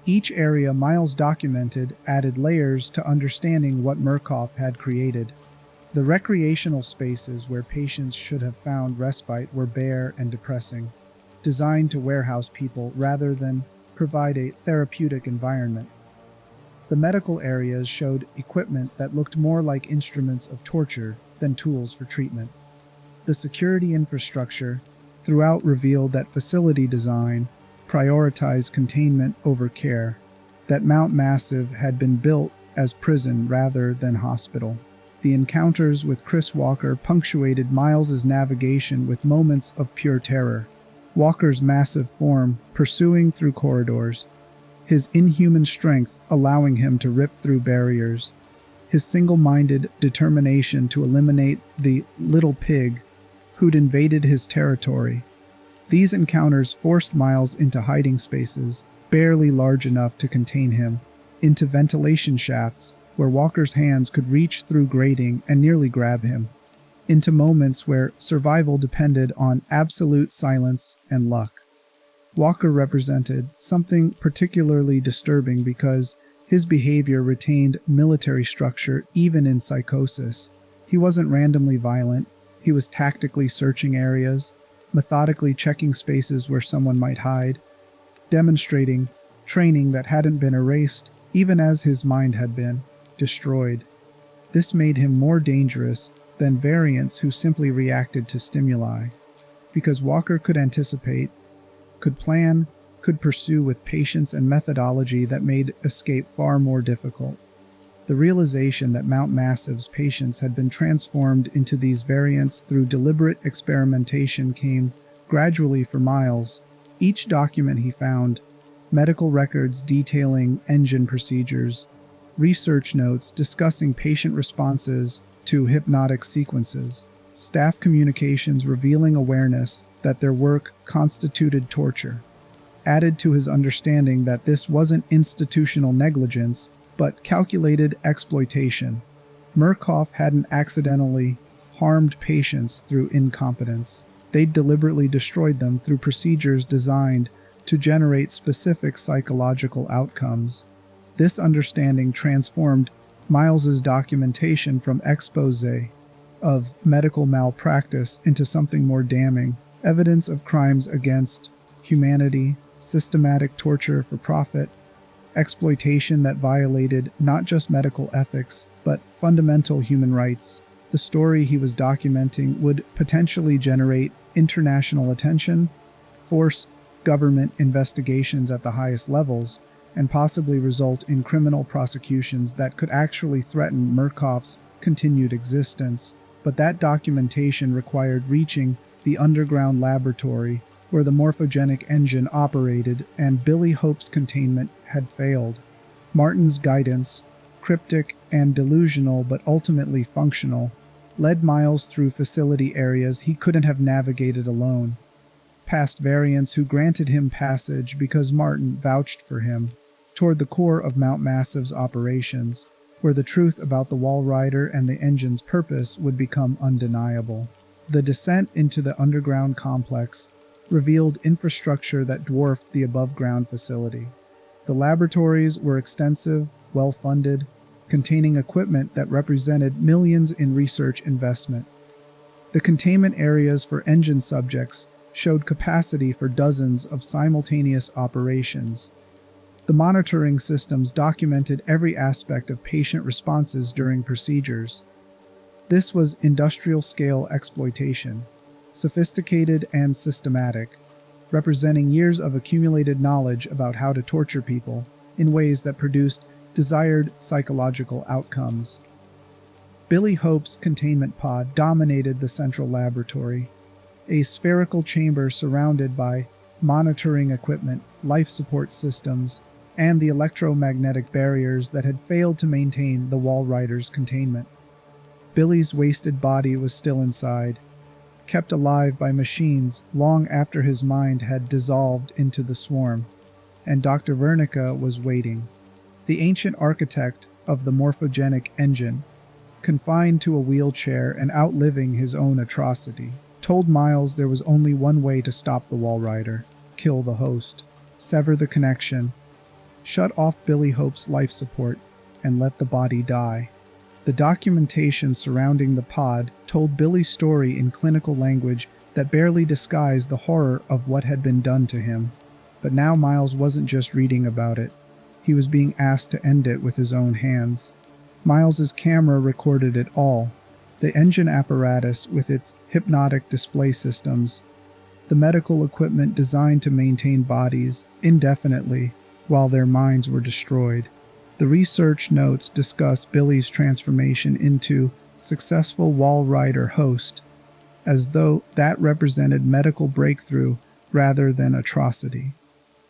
Each area Miles documented added layers to understanding what Murkoff had created. The recreational spaces where patients should have found respite were bare and depressing, designed to warehouse people rather than provide a therapeutic environment. The medical areas showed equipment that looked more like instruments of torture than tools for treatment. The security infrastructure throughout revealed that facility design prioritized containment over care, that Mount Massive had been built as prison rather than hospital. The encounters with Chris Walker punctuated Miles's navigation with moments of pure terror. Walker's massive form pursuing through corridors, his inhuman strength allowing him to rip through barriers, his single-minded determination to eliminate the little pig who'd invaded his territory. These encounters forced Miles into hiding spaces, barely large enough to contain him, into ventilation shafts where Walker's hands could reach through grating and nearly grab him, into moments where survival depended on absolute silence and luck. Walker represented something particularly disturbing because his behavior retained military structure even in psychosis. He wasn't randomly violent, he was tactically searching areas, methodically checking spaces where someone might hide, demonstrating training that hadn't been erased, even as his mind had been destroyed. This made him more dangerous than variants who simply reacted to stimuli, because Walker could anticipate, could plan, could pursue with patience and methodology that made escape far more difficult. The realization that Mount Massive's patients had been transformed into these variants through deliberate experimentation came gradually for Miles. Each document he found, medical records detailing engine procedures, research notes discussing patient responses to hypnotic sequences, staff communications revealing awareness that their work constituted torture, added to his understanding that this wasn't institutional negligence, but calculated exploitation. Murkoff hadn't accidentally harmed patients through incompetence. They'd deliberately destroyed them through procedures designed to generate specific psychological outcomes. This understanding transformed Miles's documentation from expose of medical malpractice into something more damning, evidence of crimes against humanity, systematic torture for profit, exploitation that violated not just medical ethics, but fundamental human rights. The story he was documenting would potentially generate international attention, force government investigations at the highest levels, and possibly result in criminal prosecutions that could actually threaten Murkoff's continued existence. But that documentation required reaching the underground laboratory where the Morphogenic Engine operated, and Billy Hope's containment had failed. Martin's guidance, cryptic and delusional but ultimately functional, led Miles through facility areas he couldn't have navigated alone, past variants who granted him passage because Martin vouched for him, toward the core of Mount Massive's operations, where the truth about the Walrider and the engine's purpose would become undeniable. The descent into the underground complex revealed infrastructure that dwarfed the above-ground facility. The laboratories were extensive, well-funded, containing equipment that represented millions in research investment. The containment areas for engine subjects showed capacity for dozens of simultaneous operations. The monitoring systems documented every aspect of patient responses during procedures. This was industrial-scale exploitation, sophisticated and systematic, representing years of accumulated knowledge about how to torture people in ways that produced desired psychological outcomes. Billy Hope's containment pod dominated the central laboratory, a spherical chamber surrounded by monitoring equipment, life support systems, and the electromagnetic barriers that had failed to maintain the Walrider's containment. Billy's wasted body was still inside, kept alive by machines long after his mind had dissolved into the swarm, and Dr. Wernicke was waiting. The ancient architect of the Morphogenic Engine, confined to a wheelchair and outliving his own atrocity, told Miles there was only one way to stop the Walrider: kill the host, sever the connection, shut off Billy Hope's life support, and let the body die. The documentation surrounding the pod told Billy's story in clinical language that barely disguised the horror of what had been done to him. But now Miles wasn't just reading about it. He was being asked to end it with his own hands. Miles's camera recorded it all: the engine apparatus with its hypnotic display systems, the medical equipment designed to maintain bodies indefinitely while their minds were destroyed. The research notes discuss Billy's transformation into successful Walrider host, as though that represented medical breakthrough rather than atrocity.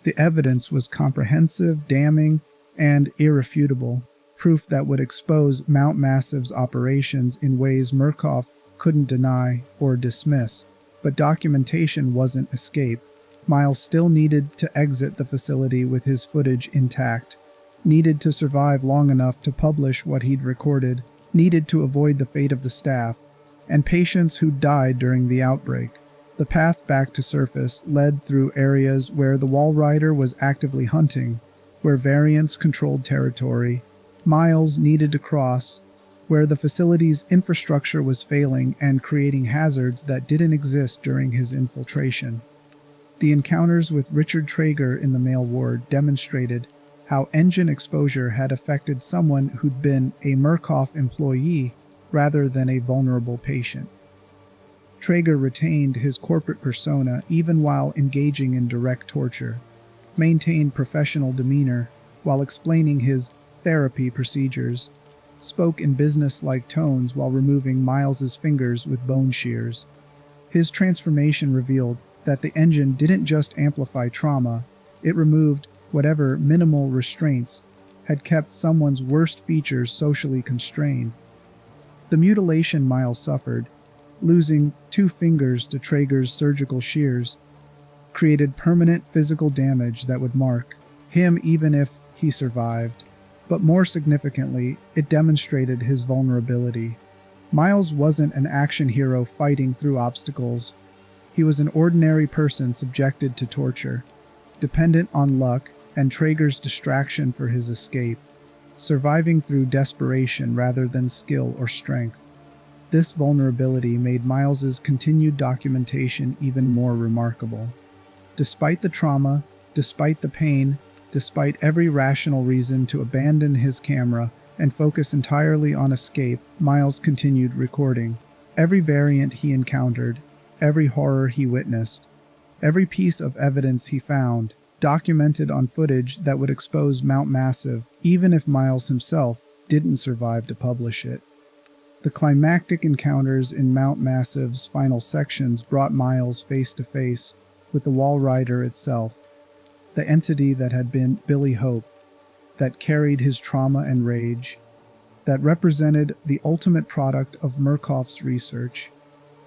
The evidence was comprehensive, damning, and irrefutable, proof that would expose Mount Massive's operations in ways Murkoff couldn't deny or dismiss. But documentation wasn't escape. Miles still needed to exit the facility with his footage intact, needed to survive long enough to publish what he'd recorded, needed to avoid the fate of the staff and patients who died during the outbreak. The path back to surface led through areas where the Walrider was actively hunting, where variants controlled territory Miles needed to cross, where the facility's infrastructure was failing and creating hazards that didn't exist during his infiltration. The encounters with Richard Traeger in the male ward demonstrated how engine exposure had affected someone who'd been a Murkoff employee rather than a vulnerable patient. Traeger retained his corporate persona even while engaging in direct torture, maintained professional demeanor while explaining his therapy procedures, spoke in business-like tones while removing Miles's fingers with bone shears. His transformation revealed that the engine didn't just amplify trauma, it removed whatever minimal restraints had kept someone's worst features socially constrained. The mutilation Miles suffered, losing 2 fingers to Traeger's surgical shears, created permanent physical damage that would mark him even if he survived. But more significantly, it demonstrated his vulnerability. Miles wasn't an action hero fighting through obstacles. He was an ordinary person subjected to torture, dependent on luck and Traeger's distraction for his escape, surviving through desperation rather than skill or strength. This vulnerability made Miles's continued documentation even more remarkable. Despite the trauma, despite the pain, despite every rational reason to abandon his camera and focus entirely on escape, Miles continued recording. Every variant he encountered, every horror he witnessed, every piece of evidence he found, documented on footage that would expose Mount Massive, even if Miles himself didn't survive to publish it. The climactic encounters in Mount Massive's final sections brought Miles face to face with the Walrider itself, the entity that had been Billy Hope, that carried his trauma and rage, that represented the ultimate product of Murkoff's research.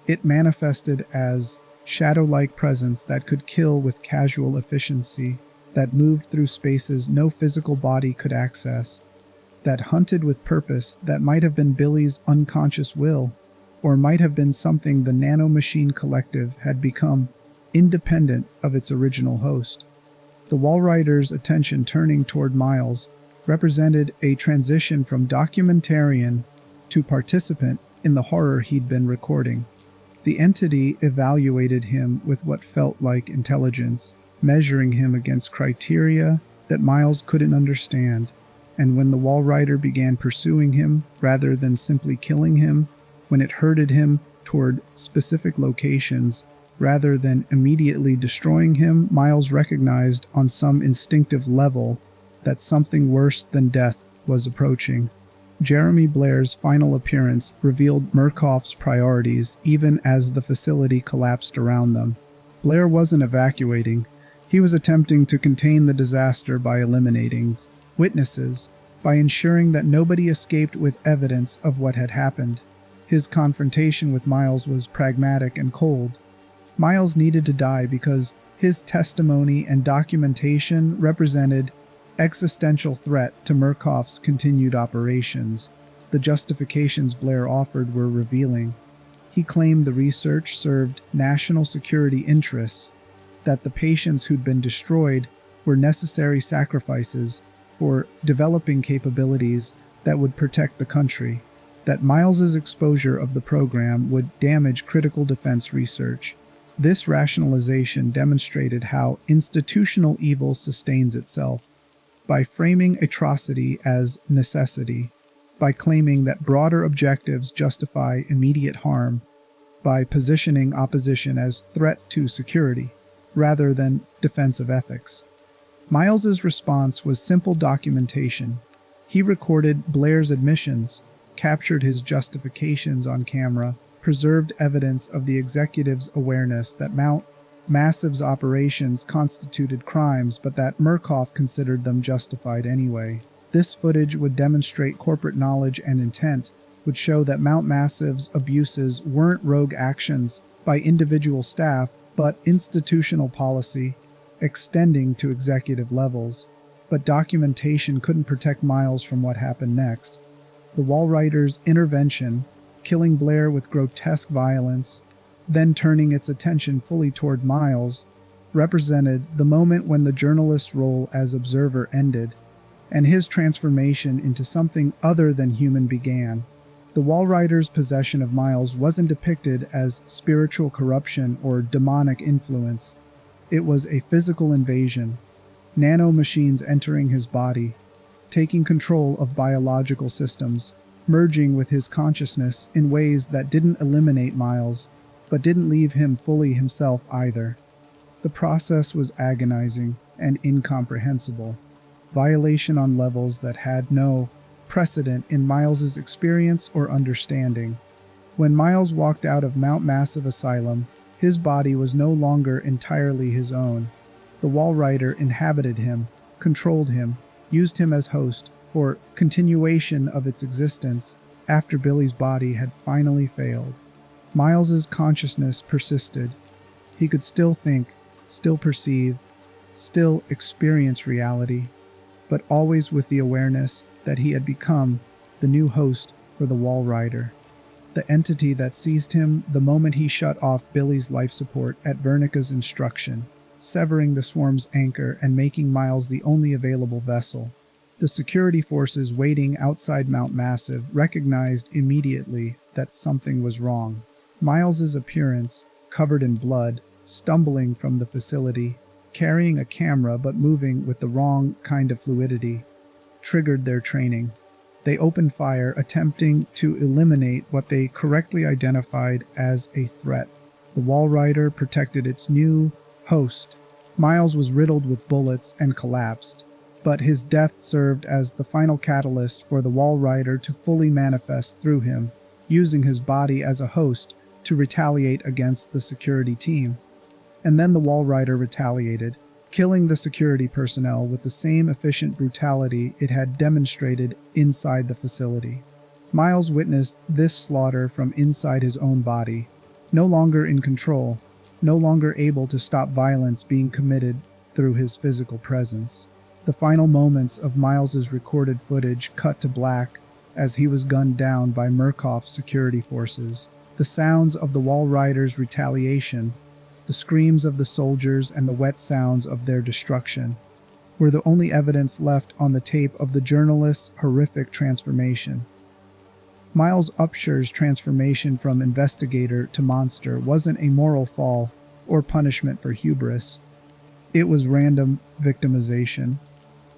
It manifested as shadow-like presence that could kill with casual efficiency, that moved through spaces no physical body could access, that hunted with purpose that might have been Billy's unconscious will, or might have been something the nanomachine collective had become, independent of its original host. The Walrider's attention turning toward Miles represented a transition from documentarian to participant in the horror he'd been recording. The entity evaluated him with what felt like intelligence, measuring him against criteria that Miles couldn't understand. And when the Walrider began pursuing him rather than simply killing him, when it herded him toward specific locations rather than immediately destroying him, Miles recognized on some instinctive level that something worse than death was approaching. Jeremy Blair's final appearance revealed Murkoff's priorities even as the facility collapsed around them. Blair wasn't evacuating. He was attempting to contain the disaster by eliminating witnesses, by ensuring that nobody escaped with evidence of what had happened. His confrontation with Miles was pragmatic and cold. Miles needed to die because his testimony and documentation represented existential threat to Murkoff's continued operations. The justifications Blair offered were revealing. He claimed the research served national security interests, that the patients who'd been destroyed were necessary sacrifices for developing capabilities that would protect the country, that Miles's exposure of the program would damage critical defense research. This rationalization demonstrated how institutional evil sustains itself, by framing atrocity as necessity, by claiming that broader objectives justify immediate harm, by positioning opposition as threat to security, rather than defense of ethics. Miles's response was simple documentation. He recorded Blair's admissions, captured his justifications on camera, preserved evidence of the executive's awareness that Mount Massive's operations constituted crimes, but that Murkoff considered them justified anyway. This footage would demonstrate corporate knowledge and intent, would show that Mount Massive's abuses weren't rogue actions by individual staff, but institutional policy, extending to executive levels. But documentation couldn't protect Miles from what happened next. The Walrider's intervention, killing Blair with grotesque violence, then turning its attention fully toward Miles, represented the moment when the journalist's role as observer ended, and his transformation into something other than human began. The Walrider's possession of Miles wasn't depicted as spiritual corruption or demonic influence. It was a physical invasion, nanomachines entering his body, taking control of biological systems, merging with his consciousness in ways that didn't eliminate Miles, but didn't leave him fully himself either. The process was agonizing and incomprehensible, violation on levels that had no precedent in Miles's experience or understanding. When Miles walked out of Mount Massive Asylum, his body was no longer entirely his own. The Walrider inhabited him, controlled him, used him as host for continuation of its existence after Billy's body had finally failed. Miles's consciousness persisted. He could still think, still perceive, still experience reality, but always with the awareness that he had become the new host for the Walrider, the entity that seized him the moment he shut off Billy's life support at Vernica's instruction, severing the swarm's anchor and making Miles the only available vessel. The security forces waiting outside Mount Massive recognized immediately that something was wrong. Miles's appearance, covered in blood, stumbling from the facility, carrying a camera but moving with the wrong kind of fluidity, triggered their training. They opened fire, attempting to eliminate what they correctly identified as a threat. The Walrider protected its new host. Miles was riddled with bullets and collapsed, but his death served as the final catalyst for the Walrider to fully manifest through him, using his body as a host to retaliate against the security team. And then the Walrider retaliated, killing the security personnel with the same efficient brutality it had demonstrated inside the facility. Miles witnessed this slaughter from inside his own body, no longer in control, no longer able to stop violence being committed through his physical presence. The final moments of Miles's recorded footage cut to black as he was gunned down by Murkoff's security forces. The sounds of the Walrider's retaliation, the screams of the soldiers, and the wet sounds of their destruction were the only evidence left on the tape of the journalist's horrific transformation. Miles Upsher's transformation from investigator to monster wasn't a moral fall or punishment for hubris. It was random victimization,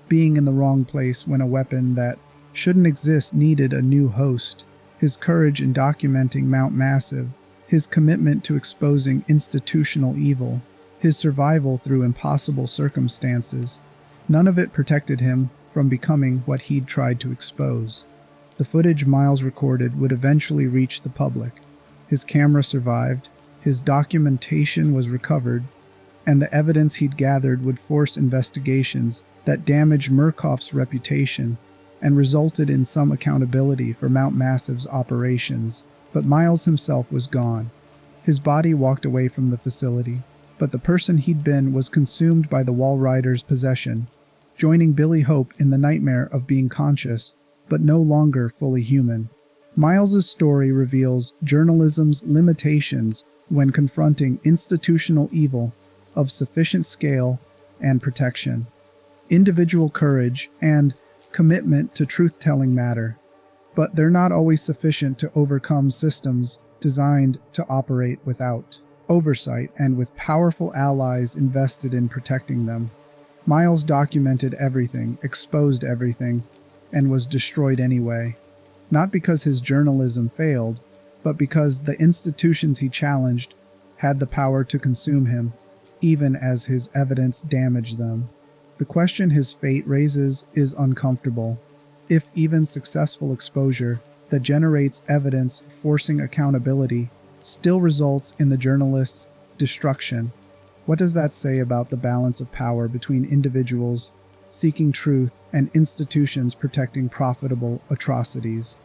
being in the wrong place when a weapon that shouldn't exist needed a new host. His courage in documenting Mount Massive, his commitment to exposing institutional evil, his survival through impossible circumstances, none of it protected him from becoming what he'd tried to expose. The footage Miles recorded would eventually reach the public. His camera survived, his documentation was recovered, and the evidence he'd gathered would force investigations that damaged Murkoff's reputation and resulted in some accountability for Mount Massive's operations. But Miles himself was gone. His body walked away from the facility, but the person he'd been was consumed by the Walrider's possession, joining Billy Hope in the nightmare of being conscious, but no longer fully human. Miles's story reveals journalism's limitations when confronting institutional evil of sufficient scale and protection. Individual courage and commitment to truth-telling matter, but they're not always sufficient to overcome systems designed to operate without oversight and with powerful allies invested in protecting them. Miles documented everything, exposed everything, and was destroyed anyway, not because his journalism failed, but because the institutions he challenged had the power to consume him, even as his evidence damaged them. The question his fate raises is uncomfortable. If even successful exposure that generates evidence forcing accountability still results in the journalist's destruction, what does that say about the balance of power between individuals seeking truth and institutions protecting profitable atrocities?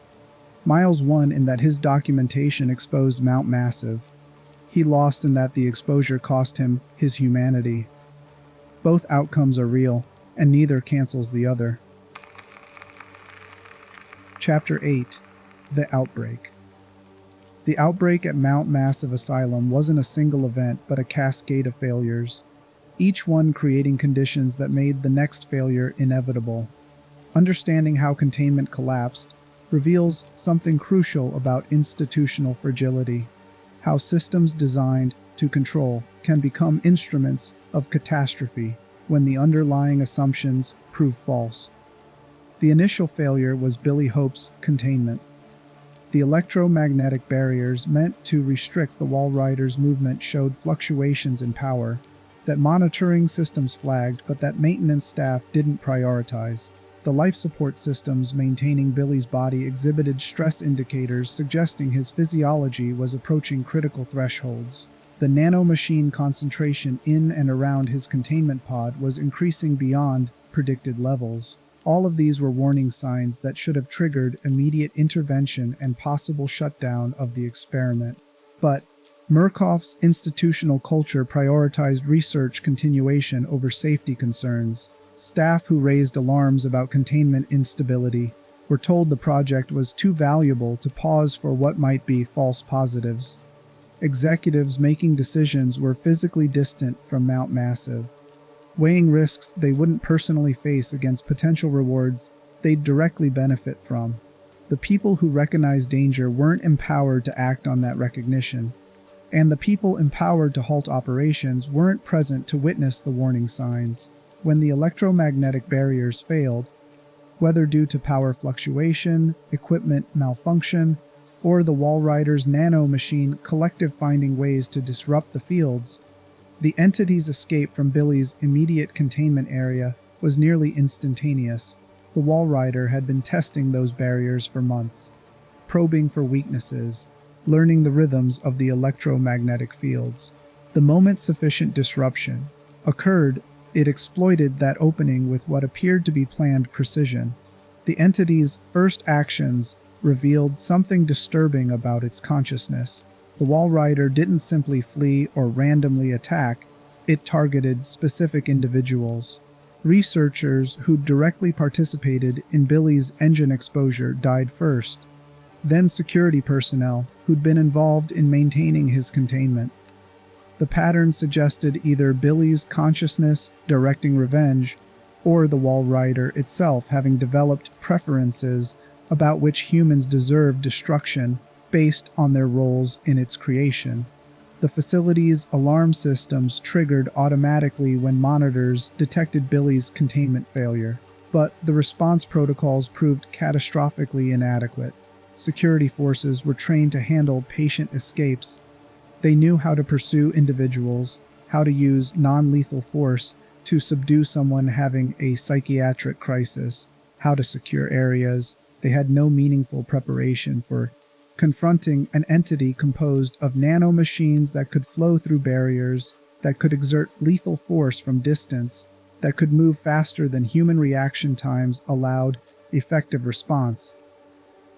Miles won in that his documentation exposed Mount Massive. He lost in that the exposure cost him his humanity. Both outcomes are real, and neither cancels the other. Chapter 8. The Outbreak. The outbreak at Mount Massive Asylum wasn't a single event, but a cascade of failures, each one creating conditions that made the next failure inevitable. Understanding how containment collapsed reveals something crucial about institutional fragility, how systems designed to control can become instruments of catastrophe when the underlying assumptions prove false. The initial failure was Billy Hope's containment. The electromagnetic barriers meant to restrict the Walrider's movement showed fluctuations in power that monitoring systems flagged, but that maintenance staff didn't prioritize. The life support systems maintaining Billy's body exhibited stress indicators suggesting his physiology was approaching critical thresholds. The nanomachine concentration in and around his containment pod was increasing beyond predicted levels. All of these were warning signs that should have triggered immediate intervention and possible shutdown of the experiment. But Murkoff's institutional culture prioritized research continuation over safety concerns. Staff who raised alarms about containment instability were told the project was too valuable to pause for what might be false positives. Executives making decisions were physically distant from Mount Massive, weighing risks they wouldn't personally face against potential rewards they'd directly benefit from. The people who recognized danger weren't empowered to act on that recognition, and the people empowered to halt operations weren't present to witness the warning signs. When the electromagnetic barriers failed, whether due to power fluctuation, equipment malfunction, or the Walrider's nano-machine collective finding ways to disrupt the fields, the entity's escape from Billy's immediate containment area was nearly instantaneous. The Walrider had been testing those barriers for months, probing for weaknesses, learning the rhythms of the electromagnetic fields. The moment sufficient disruption occurred, it exploited that opening with what appeared to be planned precision. The entity's first actions revealed something disturbing about its consciousness. The Walrider didn't simply flee or randomly attack, it targeted specific individuals. Researchers who directly participated in Billy's engine exposure died first, then security personnel who'd been involved in maintaining his containment. The pattern suggested either Billy's consciousness directing revenge, or the Walrider itself having developed preferences about which humans deserve destruction based on their roles in its creation. The facility's alarm systems triggered automatically when monitors detected Billy's containment failure, but the response protocols proved catastrophically inadequate. Security forces were trained to handle patient escapes. They knew how to pursue individuals, how to use non-lethal force to subdue someone having a psychiatric crisis, how to secure areas. They had no meaningful preparation for confronting an entity composed of nanomachines that could flow through barriers, that could exert lethal force from distance, that could move faster than human reaction times allowed effective response.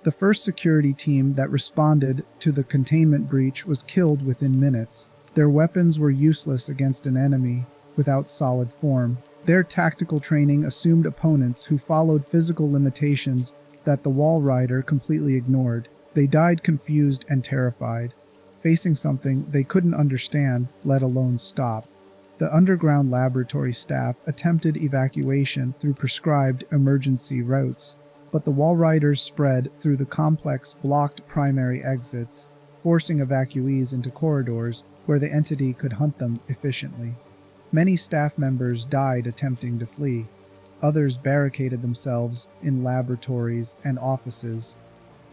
The first security team that responded to the containment breach was killed within minutes. Their weapons were useless against an enemy without solid form. Their tactical training assumed opponents who followed physical limitations that the Walrider completely ignored. They died confused and terrified, facing something they couldn't understand, let alone stop. The underground laboratory staff attempted evacuation through prescribed emergency routes, but the Walriders spread through the complex blocked primary exits, forcing evacuees into corridors where the entity could hunt them efficiently. Many staff members died attempting to flee. Others barricaded themselves in laboratories and offices,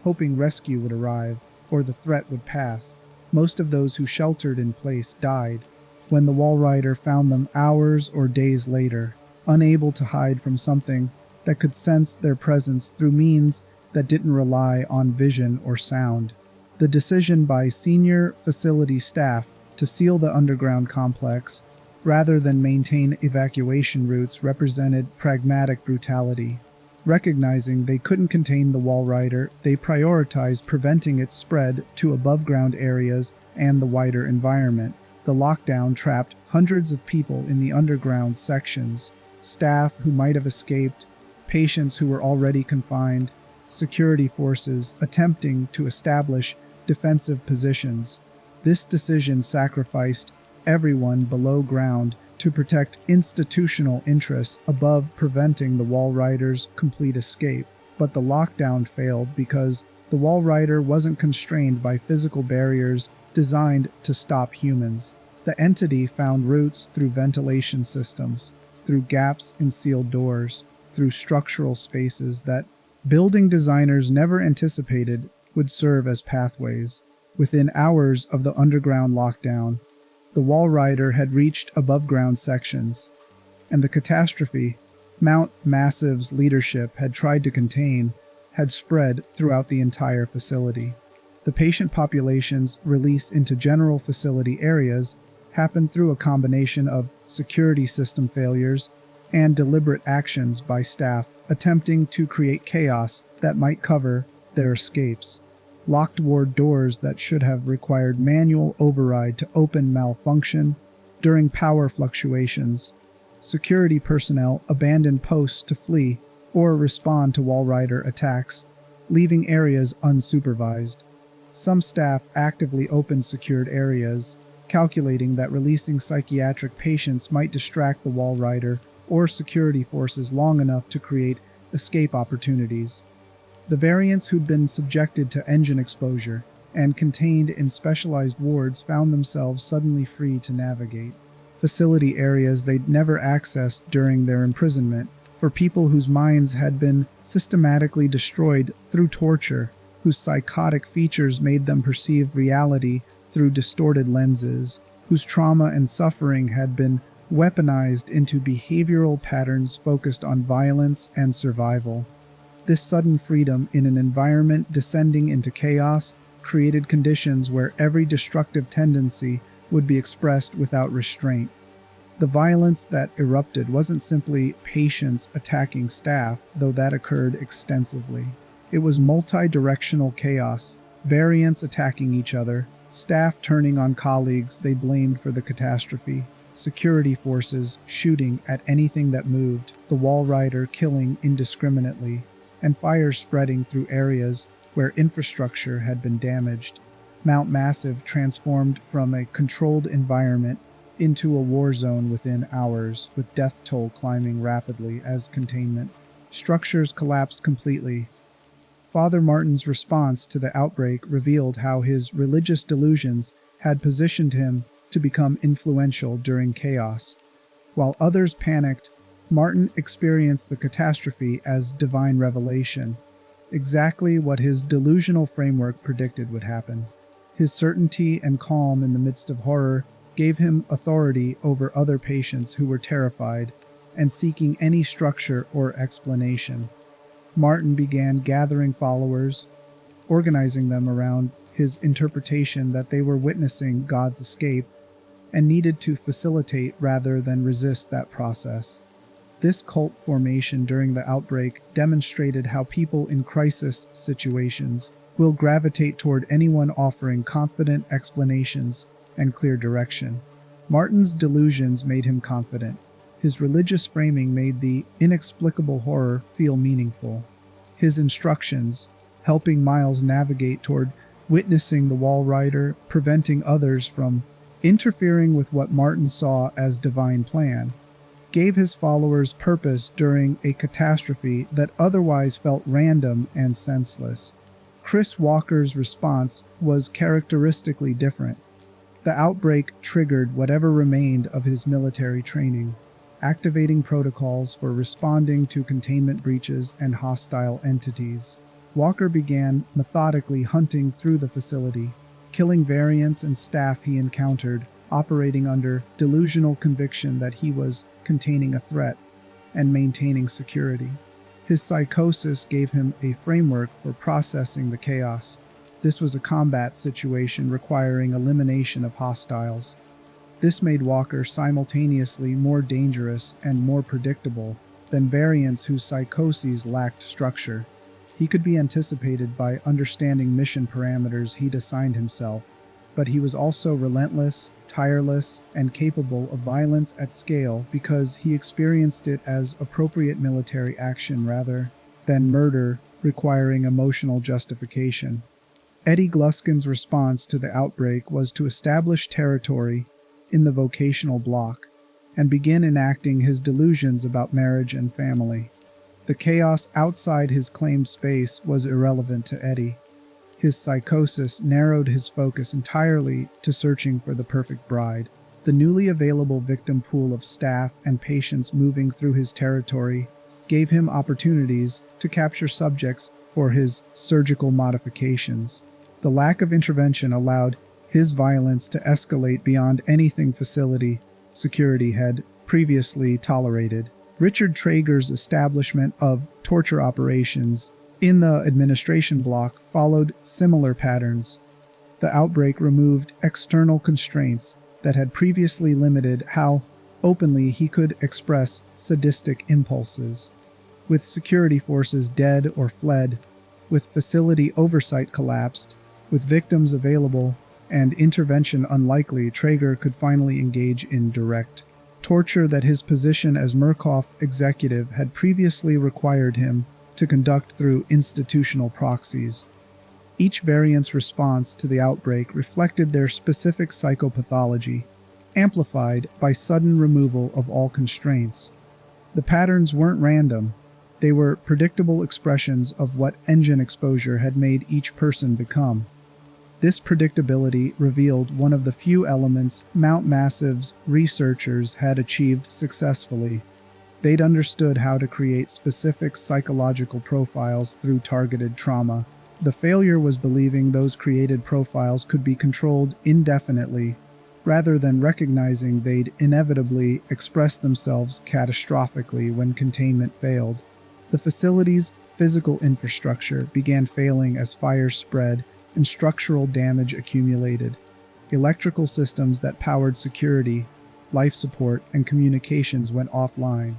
hoping rescue would arrive or the threat would pass. Most of those who sheltered in place died when the Walrider found them hours or days later, unable to hide from something that could sense their presence through means that didn't rely on vision or sound. The decision by senior facility staff to seal the underground complex rather than maintain evacuation routes represented pragmatic brutality. Recognizing they couldn't contain the Walrider, they prioritized preventing its spread to above-ground areas and the wider environment. The lockdown trapped hundreds of people in the underground sections, staff who might have escaped, patients who were already confined, security forces attempting to establish defensive positions. This decision sacrificed everyone below ground to protect institutional interests above preventing the Walrider's complete escape. But the lockdown failed because the Walrider wasn't constrained by physical barriers designed to stop humans. The entity found routes through ventilation systems, through gaps in sealed doors, through structural spaces that building designers never anticipated would serve as pathways. Within hours of the underground lockdown, the Walrider had reached above-ground sections, and the catastrophe Mount Massive's leadership had tried to contain had spread throughout the entire facility. The patient population's release into general facility areas happened through a combination of security system failures and deliberate actions by staff attempting to create chaos that might cover their escapes. Locked ward doors that should have required manual override to open malfunction during power fluctuations. Security personnel abandoned posts to flee or respond to Walrider attacks, leaving areas unsupervised. Some staff actively opened secured areas, calculating that releasing psychiatric patients might distract the Walrider or security forces long enough to create escape opportunities. The variants who'd been subjected to engine exposure and contained in specialized wards found themselves suddenly free to navigate facility areas they'd never accessed during their imprisonment, for people whose minds had been systematically destroyed through torture, whose psychotic features made them perceive reality through distorted lenses, whose trauma and suffering had been weaponized into behavioral patterns focused on violence and survival. This sudden freedom in an environment descending into chaos created conditions where every destructive tendency would be expressed without restraint. The violence that erupted wasn't simply patients attacking staff, though that occurred extensively. It was multi-directional chaos, variants attacking each other, staff turning on colleagues they blamed for the catastrophe, security forces shooting at anything that moved, the Walrider killing indiscriminately, and fires spreading through areas where infrastructure had been damaged. Mount Massive transformed from a controlled environment into a war zone within hours, with death toll climbing rapidly as containment structures collapsed completely. Father Martin's response to the outbreak revealed how his religious delusions had positioned him to become influential during chaos. While others panicked, Martin experienced the catastrophe as divine revelation, exactly what his delusional framework predicted would happen. His certainty and calm in the midst of horror gave him authority over other patients who were terrified and seeking any structure or explanation. Martin began gathering followers, organizing them around his interpretation that they were witnessing God's escape and needed to facilitate rather than resist that process. This cult formation during the outbreak demonstrated how people in crisis situations will gravitate toward anyone offering confident explanations and clear direction. Martin's delusions made him confident. His religious framing made the inexplicable horror feel meaningful. His instructions, helping Miles navigate toward witnessing the Walrider, preventing others from interfering with what Martin saw as divine plan, gave his followers purpose during a catastrophe that otherwise felt random and senseless. Chris Walker's response was characteristically different. The outbreak triggered whatever remained of his military training, activating protocols for responding to containment breaches and hostile entities. Walker began methodically hunting through the facility, killing variants and staff he encountered, operating under delusional conviction that he was containing a threat and maintaining security. His psychosis gave him a framework for processing the chaos. This was a combat situation requiring elimination of hostiles. This made Walker simultaneously more dangerous and more predictable than variants whose psychoses lacked structure. He could be anticipated by understanding mission parameters he'd assigned himself, but he was also relentless, tireless, and capable of violence at scale because he experienced it as appropriate military action rather than murder requiring emotional justification. Eddie Gluskin's response to the outbreak was to establish territory in the vocational block and begin enacting his delusions about marriage and family. The chaos outside his claimed space was irrelevant to Eddie. His psychosis narrowed his focus entirely to searching for the perfect bride. The newly available victim pool of staff and patients moving through his territory gave him opportunities to capture subjects for his surgical modifications. The lack of intervention allowed his violence to escalate beyond anything facility security had previously tolerated. Richard Traeger's establishment of torture operations in the administration block followed similar patterns. The outbreak removed external constraints that had previously limited how openly he could express sadistic impulses. With security forces dead or fled, with facility oversight collapsed, with victims available and intervention unlikely, Traeger could finally engage in direct torture that his position as Murkoff executive had previously required him to conduct through institutional proxies. Each variant's response to the outbreak reflected their specific psychopathology, amplified by sudden removal of all constraints. The patterns weren't random. They were predictable expressions of what engine exposure had made each person become. This predictability revealed one of the few elements Mount Massive's researchers had achieved successfully. They'd understood how to create specific psychological profiles through targeted trauma. The failure was believing those created profiles could be controlled indefinitely, rather than recognizing they'd inevitably express themselves catastrophically when containment failed. The facility's physical infrastructure began failing as fires spread and structural damage accumulated. Electrical systems that powered security, life support, and communications went offline.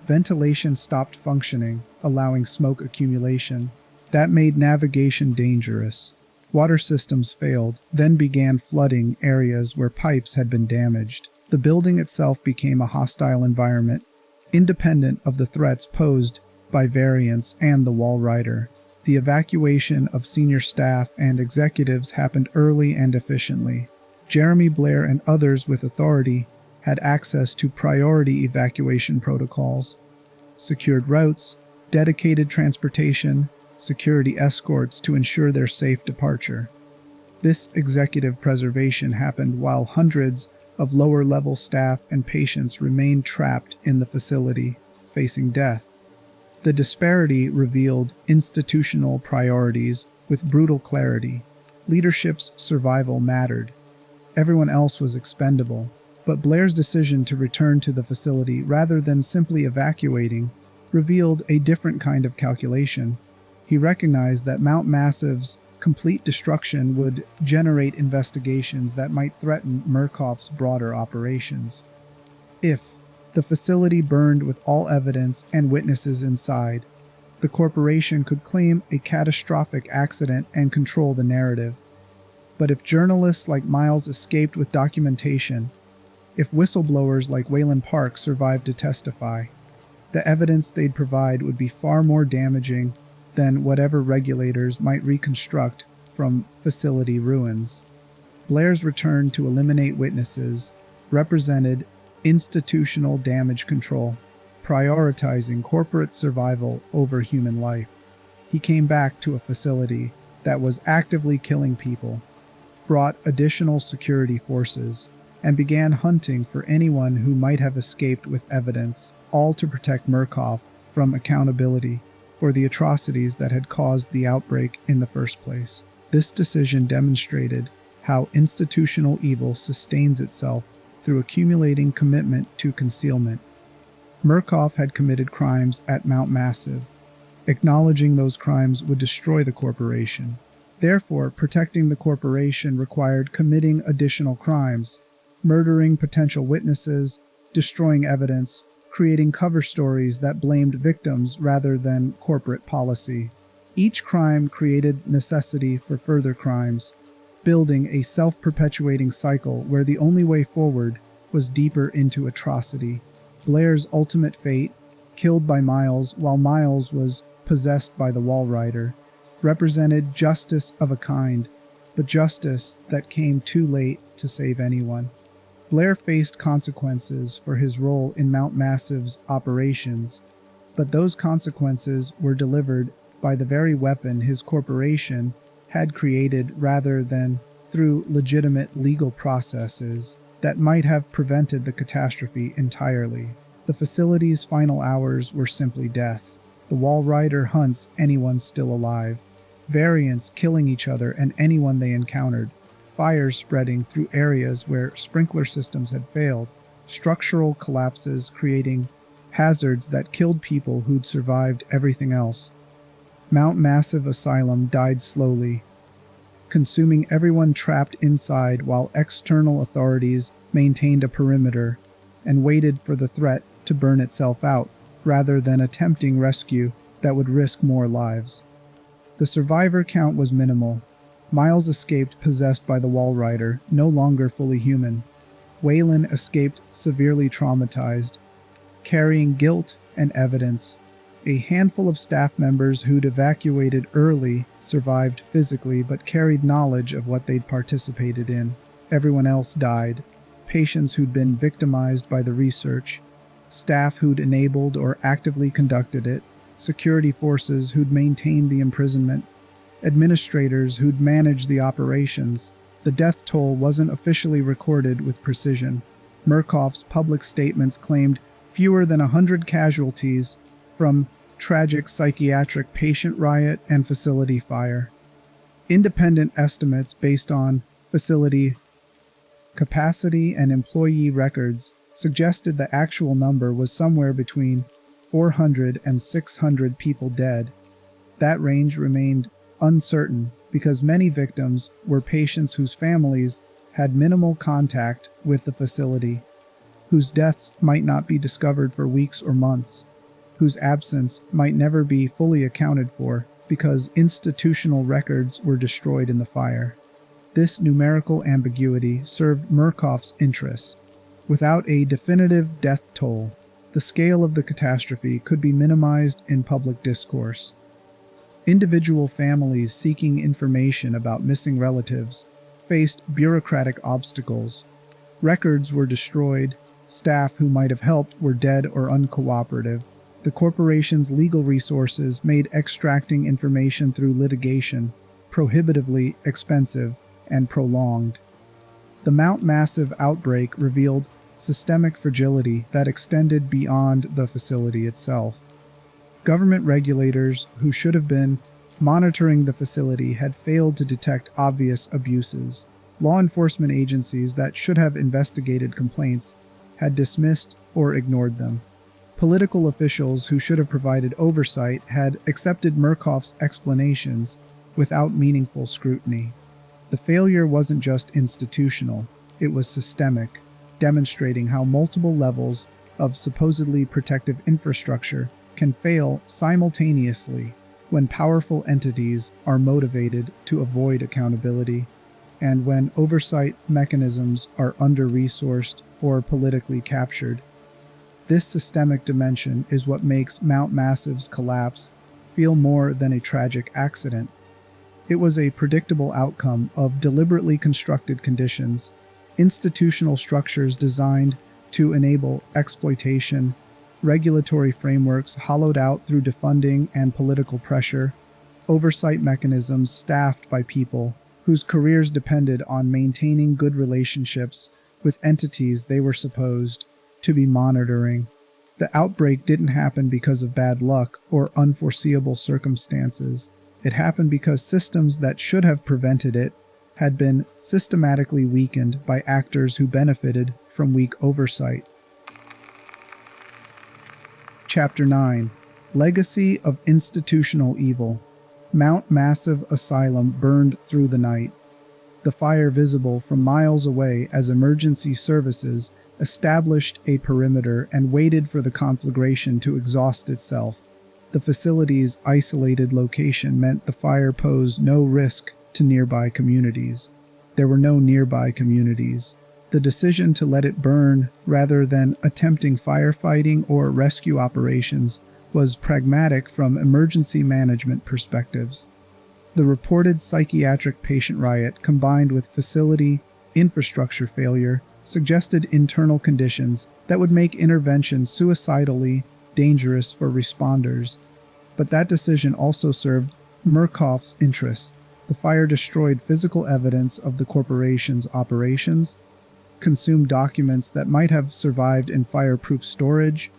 Ventilation stopped functioning, allowing smoke accumulation. That made navigation dangerous. Water systems failed, then began flooding areas where pipes had been damaged. The building itself became a hostile environment, independent of the threats posed by variants and the Walrider. The evacuation of senior staff and executives happened early and efficiently. Jeremy Blair and others with authority had access to priority evacuation protocols, secured routes, dedicated transportation, security escorts to ensure their safe departure. This executive preservation happened while hundreds of lower-level staff and patients remained trapped in the facility, facing death. The disparity revealed institutional priorities with brutal clarity. Leadership's survival mattered. Everyone else was expendable. But Blair's decision to return to the facility rather than simply evacuating revealed a different kind of calculation. He recognized that Mount Massive's complete destruction would generate investigations that might threaten Murkoff's broader operations. If the facility burned with all evidence and witnesses inside, the corporation could claim a catastrophic accident and control the narrative. But if journalists like Miles escaped with documentation, if whistleblowers like Wayland Park survived to testify, the evidence they'd provide would be far more damaging than whatever regulators might reconstruct from facility ruins. Blair's return to eliminate witnesses represented institutional damage control, prioritizing corporate survival over human life. He came back to a facility that was actively killing people, brought additional security forces, and began hunting for anyone who might have escaped with evidence, all to protect Murkoff from accountability for the atrocities that had caused the outbreak in the first place. This decision demonstrated how institutional evil sustains itself through accumulating commitment to concealment. Murkoff had committed crimes at Mount Massive. Acknowledging those crimes would destroy the corporation. Therefore, protecting the corporation required committing additional crimes, murdering potential witnesses, destroying evidence, creating cover stories that blamed victims rather than corporate policy. Each crime created necessity for further crimes, building a self-perpetuating cycle where the only way forward was deeper into atrocity. Blair's ultimate fate, killed by Miles while Miles was possessed by the Walrider, represented justice of a kind, but justice that came too late to save anyone. Blair faced consequences for his role in Mount Massive's operations, but those consequences were delivered by the very weapon his corporation had created rather than through legitimate legal processes that might have prevented the catastrophe entirely. The facility's final hours were simply death. The Walrider hunts anyone still alive, variants killing each other and anyone they encountered, fires spreading through areas where sprinkler systems had failed, structural collapses creating hazards that killed people who'd survived everything else. Mount Massive Asylum died slowly, consuming everyone trapped inside while external authorities maintained a perimeter and waited for the threat to burn itself out rather than attempting rescue that would risk more lives. The survivor count was minimal. Miles escaped possessed by the Walrider, no longer fully human. Wayland escaped severely traumatized, carrying guilt and evidence. A handful of staff members who'd evacuated early survived physically but carried knowledge of what they'd participated in. Everyone else died. Patients who'd been victimized by the research, staff who'd enabled or actively conducted it, security forces who'd maintained the imprisonment, administrators who'd managed the operations. The death toll wasn't officially recorded with precision. Murkoff's public statements claimed fewer than 100 casualties from tragic psychiatric patient riot and facility fire. Independent estimates based on facility capacity and employee records suggested the actual number was somewhere between 400 and 600 people dead. That range remained uncertain because many victims were patients whose families had minimal contact with the facility, whose deaths might not be discovered for weeks or months, whose absence might never be fully accounted for because institutional records were destroyed in the fire. This numerical ambiguity served Murkoff's interests. Without a definitive death toll, the scale of the catastrophe could be minimized in public discourse. Individual families seeking information about missing relatives faced bureaucratic obstacles. Records were destroyed, staff who might have helped were dead or uncooperative. The corporation's legal resources made extracting information through litigation prohibitively expensive and prolonged. The Mount Massive outbreak revealed systemic fragility that extended beyond the facility itself. Government regulators who should have been monitoring the facility had failed to detect obvious abuses. Law enforcement agencies that should have investigated complaints had dismissed or ignored them. Political officials who should have provided oversight had accepted Murkoff's explanations without meaningful scrutiny. The failure wasn't just institutional, it was systemic, demonstrating how multiple levels of supposedly protective infrastructure can fail simultaneously when powerful entities are motivated to avoid accountability, and when oversight mechanisms are under-resourced or politically captured. This systemic dimension is what makes Mount Massive's collapse feel more than a tragic accident. It was a predictable outcome of deliberately constructed conditions, institutional structures designed to enable exploitation, regulatory frameworks hollowed out through defunding and political pressure, oversight mechanisms staffed by people whose careers depended on maintaining good relationships with entities they were supposed to be monitoring. The outbreak didn't happen because of bad luck or unforeseeable circumstances. It happened because systems that should have prevented it had been systematically weakened by actors who benefited from weak oversight. Chapter 9. Legacy of Institutional Evil. Mount Massive Asylum burned through the night. The fire visible from miles away as emergency services established a perimeter and waited for the conflagration to exhaust itself. The facility's isolated location meant the fire posed no risk to nearby communities. There were no nearby communities. The decision to let it burn rather than attempting firefighting or rescue operations was pragmatic from emergency management perspectives. The reported psychiatric patient riot combined with facility infrastructure failure suggested internal conditions that would make intervention suicidally dangerous for responders. But that decision also served Murkoff's interests. The fire destroyed physical evidence of the corporation's operations, consumed documents that might have survived in fireproof storage,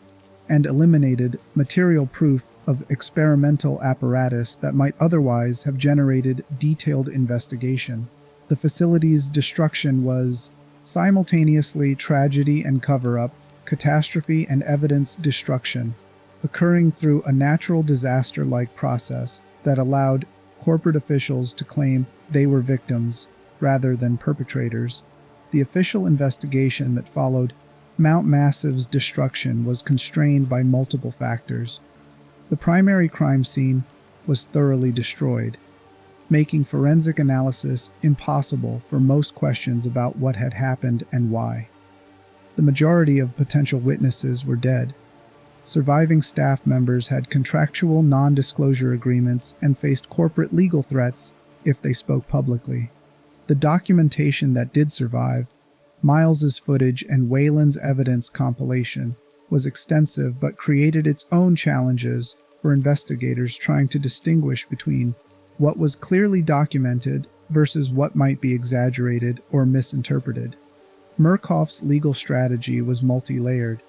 and eliminated material proof of experimental apparatus that might otherwise have generated detailed investigation. The facility's destruction was simultaneously tragedy and cover-up, catastrophe and evidence destruction, occurring through a natural disaster-like process that allowed corporate officials to claim they were victims rather than perpetrators. The official investigation that followed Mount Massive's destruction was constrained by multiple factors. The primary crime scene was thoroughly destroyed, making forensic analysis impossible for most questions about what had happened and why. The majority of potential witnesses were dead. Surviving staff members had contractual non-disclosure agreements and faced corporate legal threats if they spoke publicly. The documentation that did survive, Miles's footage and Wayland's evidence compilation, was extensive but created its own challenges for investigators trying to distinguish between what was clearly documented versus what might be exaggerated or misinterpreted. Murkoff's legal strategy was multi-layered.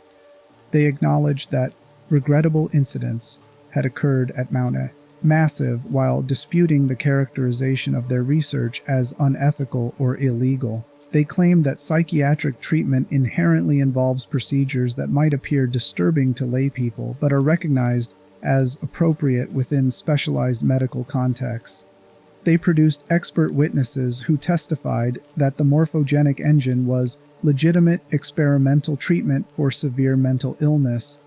They acknowledged that regrettable incidents had occurred at Mount Massive while disputing the characterization of their research as unethical or illegal. They claimed that psychiatric treatment inherently involves procedures that might appear disturbing to laypeople but are recognized as appropriate within specialized medical contexts. They produced expert witnesses who testified that the Morphogenic Engine was legitimate experimental treatment for severe mental illness,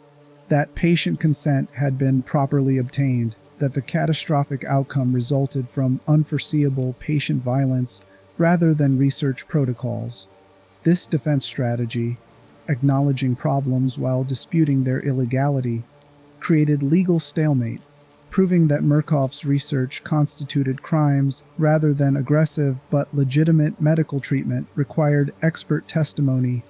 that patient consent had been properly obtained, that the catastrophic outcome resulted from unforeseeable patient violence rather than research protocols. This defense strategy, acknowledging problems while disputing their illegality, created legal stalemate, proving that Murkoff's research constituted crimes rather than aggressive but legitimate medical treatment required expert testimony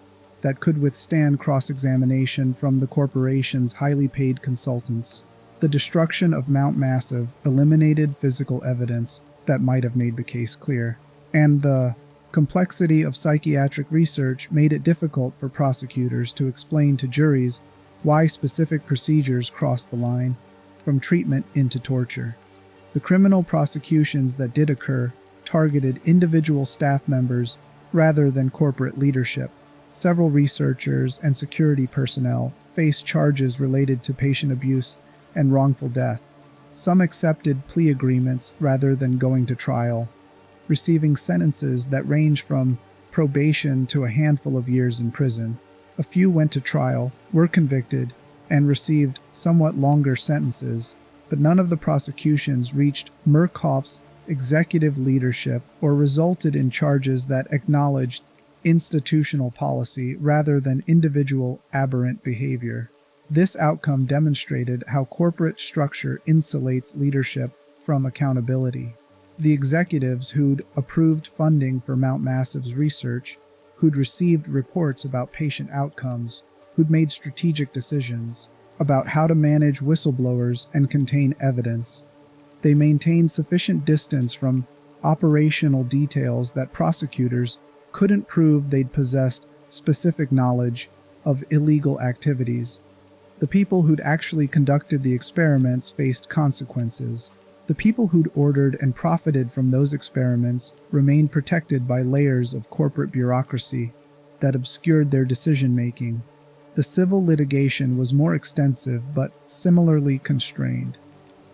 that could withstand cross-examination from the corporation's highly paid consultants. The destruction of Mount Massive eliminated physical evidence that might have made the case clear, and the complexity of psychiatric research made it difficult for prosecutors to explain to juries why specific procedures crossed the line from treatment into torture. The criminal prosecutions that did occur targeted individual staff members rather than corporate leadership. Several researchers and security personnel faced charges related to patient abuse and wrongful death. Some accepted plea agreements rather than going to trial, receiving sentences that range from probation to a handful of years in prison. A few went to trial, were convicted, and received somewhat longer sentences, but none of the prosecutions reached Murkoff's executive leadership or resulted in charges that acknowledged institutional policy rather than individual aberrant behavior. This outcome demonstrated how corporate structure insulates leadership from accountability. The executives who'd approved funding for Mount Massive's research, who'd received reports about patient outcomes, who'd made strategic decisions about how to manage whistleblowers and contain evidence. They maintained sufficient distance from operational details that prosecutors couldn't prove they'd possessed specific knowledge of illegal activities. The people who'd actually conducted the experiments faced consequences. The people who'd ordered and profited from those experiments remained protected by layers of corporate bureaucracy that obscured their decision-making. The civil litigation was more extensive but similarly constrained.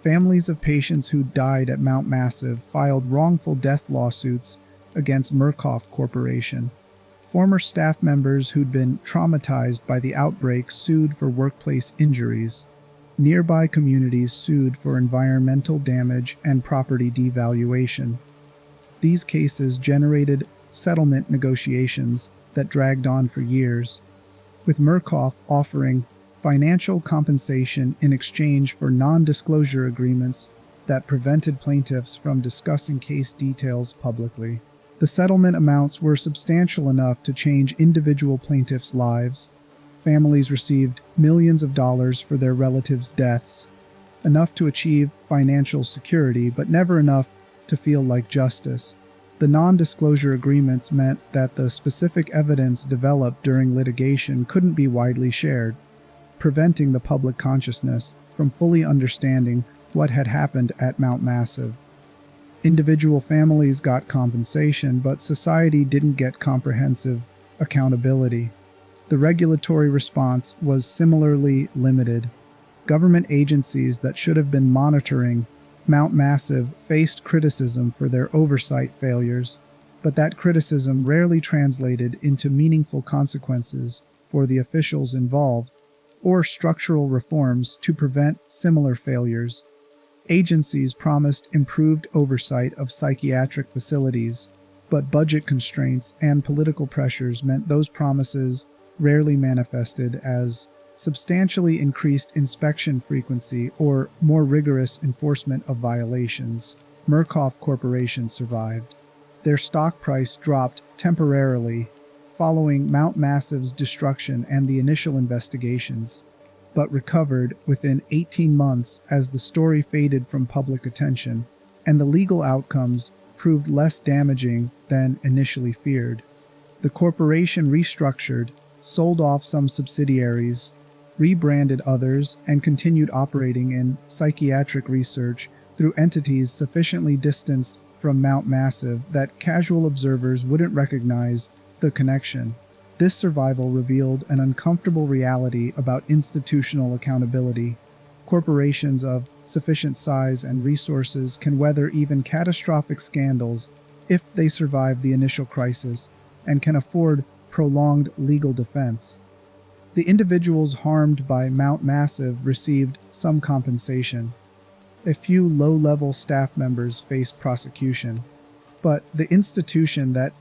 Families of patients who died at Mount Massive filed wrongful death lawsuits against Murkoff Corporation. Former staff members who'd been traumatized by the outbreak sued for workplace injuries. Nearby communities sued for environmental damage and property devaluation. These cases generated settlement negotiations that dragged on for years, with Murkoff offering financial compensation in exchange for non-disclosure agreements that prevented plaintiffs from discussing case details publicly. The settlement amounts were substantial enough to change individual plaintiffs' lives. Families received millions of dollars for their relatives' deaths, enough to achieve financial security, but never enough to feel like justice. The non-disclosure agreements meant that the specific evidence developed during litigation couldn't be widely shared, preventing the public consciousness from fully understanding what had happened at Mount Massive. Individual families got compensation, but society didn't get comprehensive accountability. The regulatory response was similarly limited. Government agencies that should have been monitoring Mount Massive faced criticism for their oversight failures, but that criticism rarely translated into meaningful consequences for the officials involved or structural reforms to prevent similar failures. Agencies promised improved oversight of psychiatric facilities, but budget constraints and political pressures meant those promises rarely manifested as substantially increased inspection frequency, or more rigorous enforcement of violations, Murkoff Corporation survived. Their stock price dropped temporarily following Mount Massive's destruction and the initial investigations, but recovered within 18 months as the story faded from public attention, and the legal outcomes proved less damaging than initially feared. The corporation restructured, sold off some subsidiaries, rebranded others, and continued operating in psychiatric research through entities sufficiently distanced from Mount Massive that casual observers wouldn't recognize the connection. This survival revealed an uncomfortable reality about institutional accountability. Corporations of sufficient size and resources can weather even catastrophic scandals if they survive the initial crisis and can afford prolonged legal defense. The individuals harmed by Mount Massive received some compensation. A few low-level staff members faced prosecution, but the institution that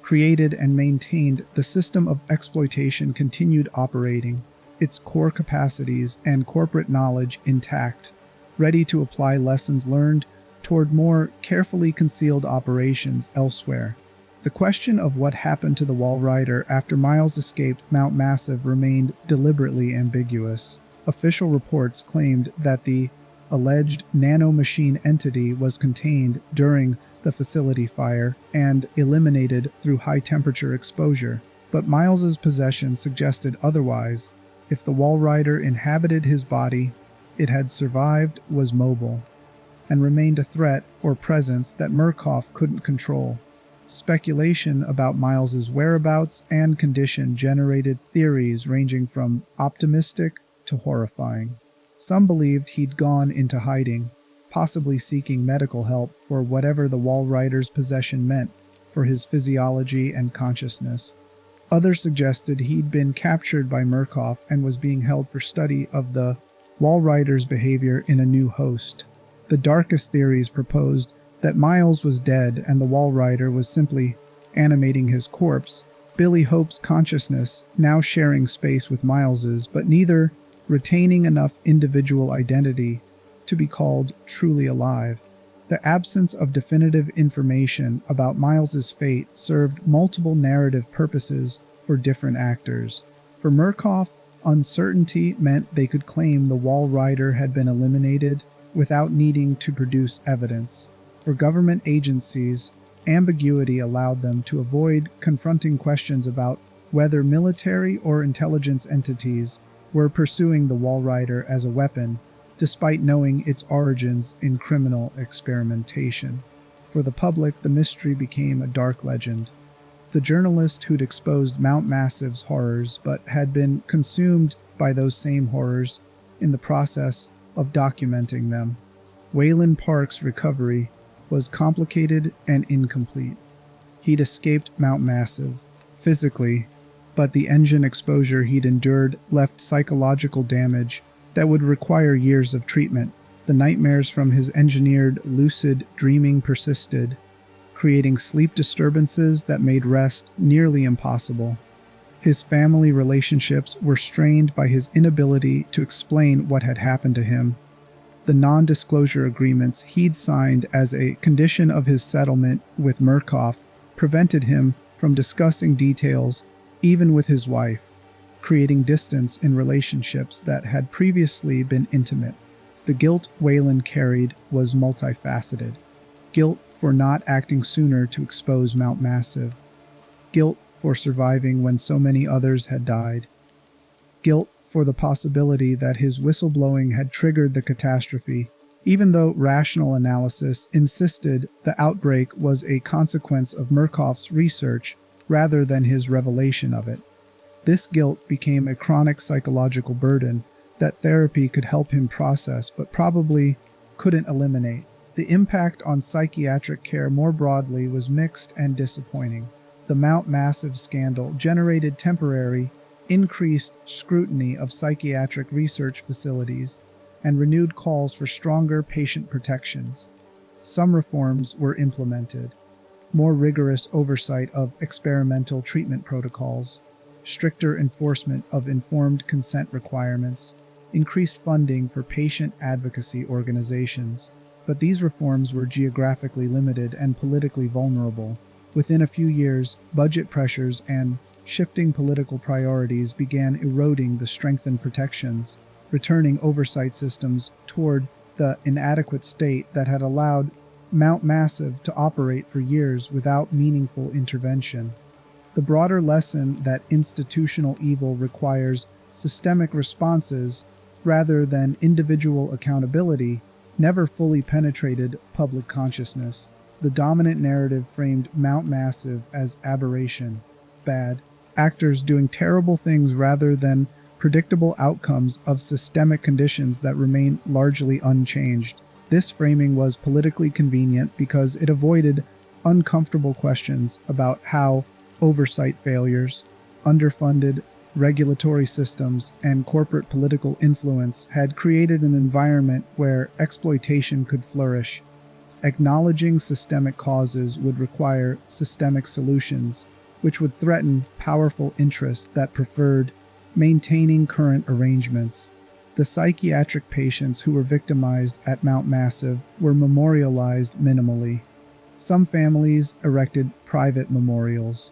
created and maintained the system of exploitation continued operating, its core capacities and corporate knowledge intact, ready to apply lessons learned toward more carefully concealed operations elsewhere. The question of what happened to the Walrider after Miles escaped Mount Massive remained deliberately ambiguous. Official reports claimed that the alleged nanomachine entity was contained during the facility fire and eliminated through high-temperature exposure, but Miles's possession suggested otherwise. If the Walrider inhabited his body, it had survived, was mobile, and remained a threat or presence that Murkoff couldn't control. Speculation about Miles's whereabouts and condition generated theories ranging from optimistic to horrifying. Some believed he'd gone into hiding, possibly seeking medical help for whatever the Walrider's possession meant for his physiology and consciousness. Others suggested he'd been captured by Murkoff and was being held for study of the Walrider's behavior in a new host. The darkest theories proposed that Miles was dead and the Walrider was simply animating his corpse, Billy Hope's consciousness now sharing space with Miles's, but neither retaining enough individual identity to be called truly alive. The absence of definitive information about Miles's fate served multiple narrative purposes for different actors. For Murkoff, uncertainty meant they could claim the Walrider had been eliminated without needing to produce evidence. For government agencies, ambiguity allowed them to avoid confronting questions about whether military or intelligence entities were pursuing the Walrider as a weapon, despite knowing its origins in criminal experimentation. For the public, the mystery became a dark legend. The journalist who'd exposed Mount Massive's horrors but had been consumed by those same horrors in the process of documenting them. Waylon Park's recovery was complicated and incomplete. He'd escaped Mount Massive, physically, but the engine exposure he'd endured left psychological damage that would require years of treatment. The nightmares from his engineered lucid dreaming persisted, creating sleep disturbances that made rest nearly impossible. His family relationships were strained by his inability to explain what had happened to him. The non-disclosure agreements he'd signed as a condition of his settlement with Murkoff prevented him from discussing details even with his wife, creating distance in relationships that had previously been intimate. The guilt Waylon carried was multifaceted. Guilt for not acting sooner to expose Mount Massive. Guilt for surviving when so many others had died. Guilt for the possibility that his whistleblowing had triggered the catastrophe, even though rational analysis insisted the outbreak was a consequence of Murkoff's research rather than his revelation of it. This guilt became a chronic psychological burden that therapy could help him process but probably couldn't eliminate. The impact on psychiatric care more broadly was mixed and disappointing. The Mount Massive scandal generated temporary, increased scrutiny of psychiatric research facilities and renewed calls for stronger patient protections. Some reforms were implemented. More rigorous oversight of experimental treatment protocols, stricter enforcement of informed consent requirements, increased funding for patient advocacy organizations. But these reforms were geographically limited and politically vulnerable. Within a few years, budget pressures and shifting political priorities began eroding the strengthened protections, returning oversight systems toward the inadequate state that had allowed Mount Massive to operate for years without meaningful intervention. The broader lesson that institutional evil requires systemic responses rather than individual accountability never fully penetrated public consciousness. The dominant narrative framed Mount Massive as aberration, bad, actors doing terrible things rather than predictable outcomes of systemic conditions that remain largely unchanged. This framing was politically convenient because it avoided uncomfortable questions about how oversight failures, underfunded regulatory systems, and corporate political influence had created an environment where exploitation could flourish. Acknowledging systemic causes would require systemic solutions, which would threaten powerful interests that preferred maintaining current arrangements. The psychiatric patients who were victimized at Mount Massive were memorialized minimally. Some families erected private memorials,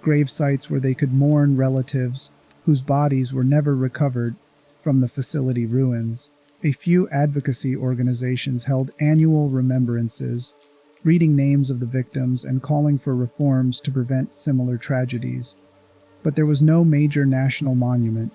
grave sites where they could mourn relatives whose bodies were never recovered from the facility ruins. A few advocacy organizations held annual remembrances, reading names of the victims and calling for reforms to prevent similar tragedies. But there was no major national monument,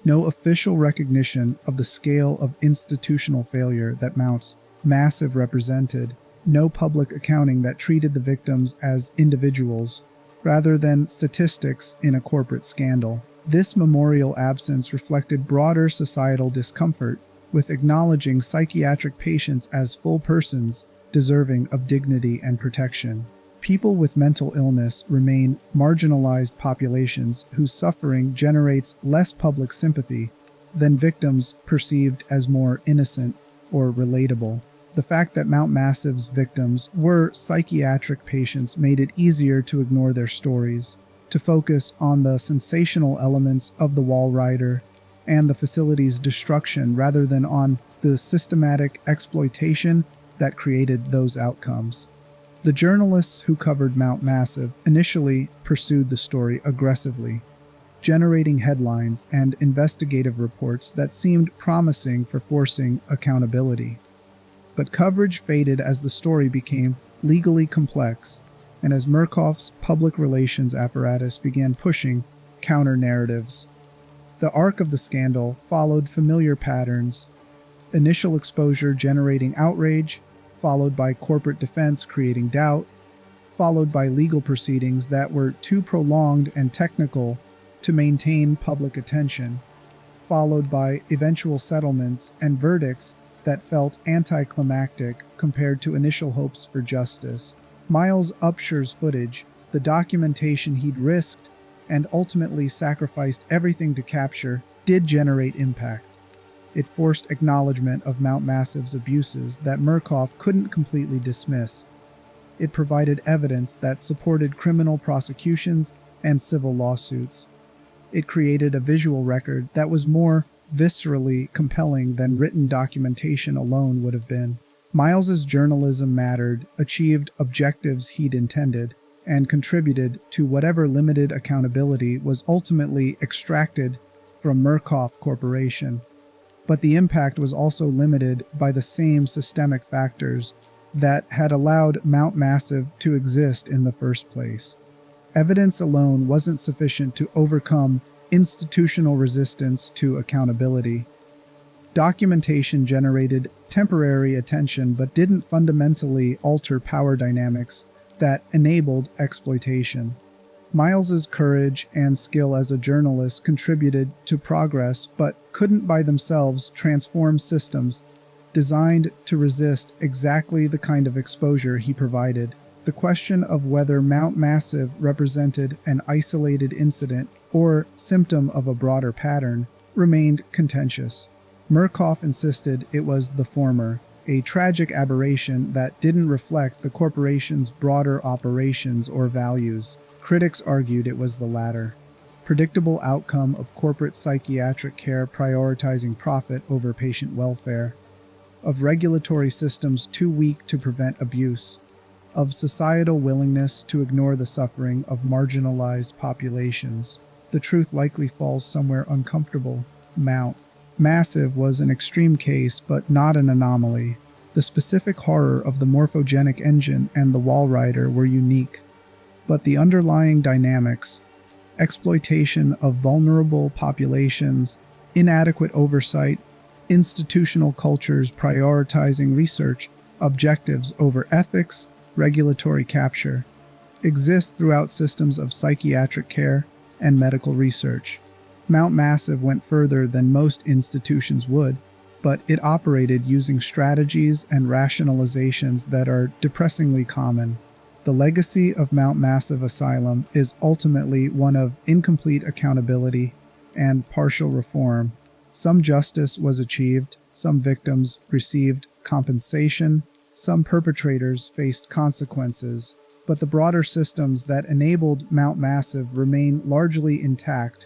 no official recognition of the scale of institutional failure that Mount Massive represented, no public accounting that treated the victims as individuals rather than statistics in a corporate scandal. This memorial absence reflected broader societal discomfort with acknowledging psychiatric patients as full persons deserving of dignity and protection. People with mental illness remain marginalized populations whose suffering generates less public sympathy than victims perceived as more innocent or relatable. The fact that Mount Massive's victims were psychiatric patients made it easier to ignore their stories, to focus on the sensational elements of the Walrider and the facility's destruction rather than on the systematic exploitation that created those outcomes. The journalists who covered Mount Massive initially pursued the story aggressively, generating headlines and investigative reports that seemed promising for forcing accountability. But coverage faded as the story became legally complex, and as Murkoff's public relations apparatus began pushing counter-narratives. The arc of the scandal followed familiar patterns: initial exposure generating outrage, followed by corporate defense creating doubt, followed by legal proceedings that were too prolonged and technical to maintain public attention, followed by eventual settlements and verdicts that felt anticlimactic compared to initial hopes for justice. Miles Upsher's footage, the documentation he'd risked and ultimately sacrificed everything to capture, did generate impact. It forced acknowledgement of Mount Massive's abuses that Murkoff couldn't completely dismiss. It provided evidence that supported criminal prosecutions and civil lawsuits. It created a visual record that was more viscerally compelling than written documentation alone would have been. Miles's journalism mattered, achieved objectives he'd intended, and contributed to whatever limited accountability was ultimately extracted from Murkoff Corporation. But the impact was also limited by the same systemic factors that had allowed Mount Massive to exist in the first place. Evidence alone wasn't sufficient to overcome institutional resistance to accountability. Documentation generated temporary attention but didn't fundamentally alter power dynamics that enabled exploitation. Miles's courage and skill as a journalist contributed to progress but couldn't by themselves transform systems designed to resist exactly the kind of exposure he provided. The question of whether Mount Massive represented an isolated incident or symptom of a broader pattern remained contentious. Murkoff insisted it was the former, a tragic aberration that didn't reflect the corporation's broader operations or values. Critics argued it was the latter, predictable outcome of corporate psychiatric care prioritizing profit over patient welfare, of regulatory systems too weak to prevent abuse, of societal willingness to ignore the suffering of marginalized populations. The truth likely falls somewhere uncomfortable. Mount Massive was an extreme case, but not an anomaly. The specific horror of the Morphogenic Engine and the Walrider were unique, but the underlying dynamics, exploitation of vulnerable populations, inadequate oversight, institutional cultures prioritizing research objectives over ethics, regulatory capture, exist throughout systems of psychiatric care and medical research. Mount Massive went further than most institutions would, but it operated using strategies and rationalizations that are depressingly common. The legacy of Mount Massive Asylum is ultimately one of incomplete accountability and partial reform. Some justice was achieved, some victims received compensation, some perpetrators faced consequences, but the broader systems that enabled Mount Massive remain largely intact,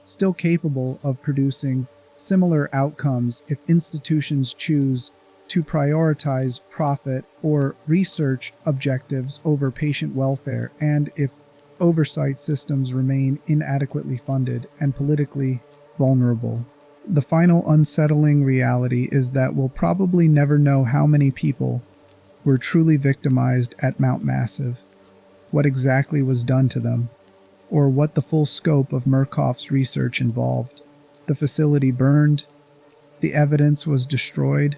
still capable of producing similar outcomes if institutions choose to prioritize profit or research objectives over patient welfare, and if oversight systems remain inadequately funded and politically vulnerable. The final unsettling reality is that we'll probably never know how many people were truly victimized at Mount Massive, what exactly was done to them, or what the full scope of Murkoff's research involved. The facility burned, the evidence was destroyed,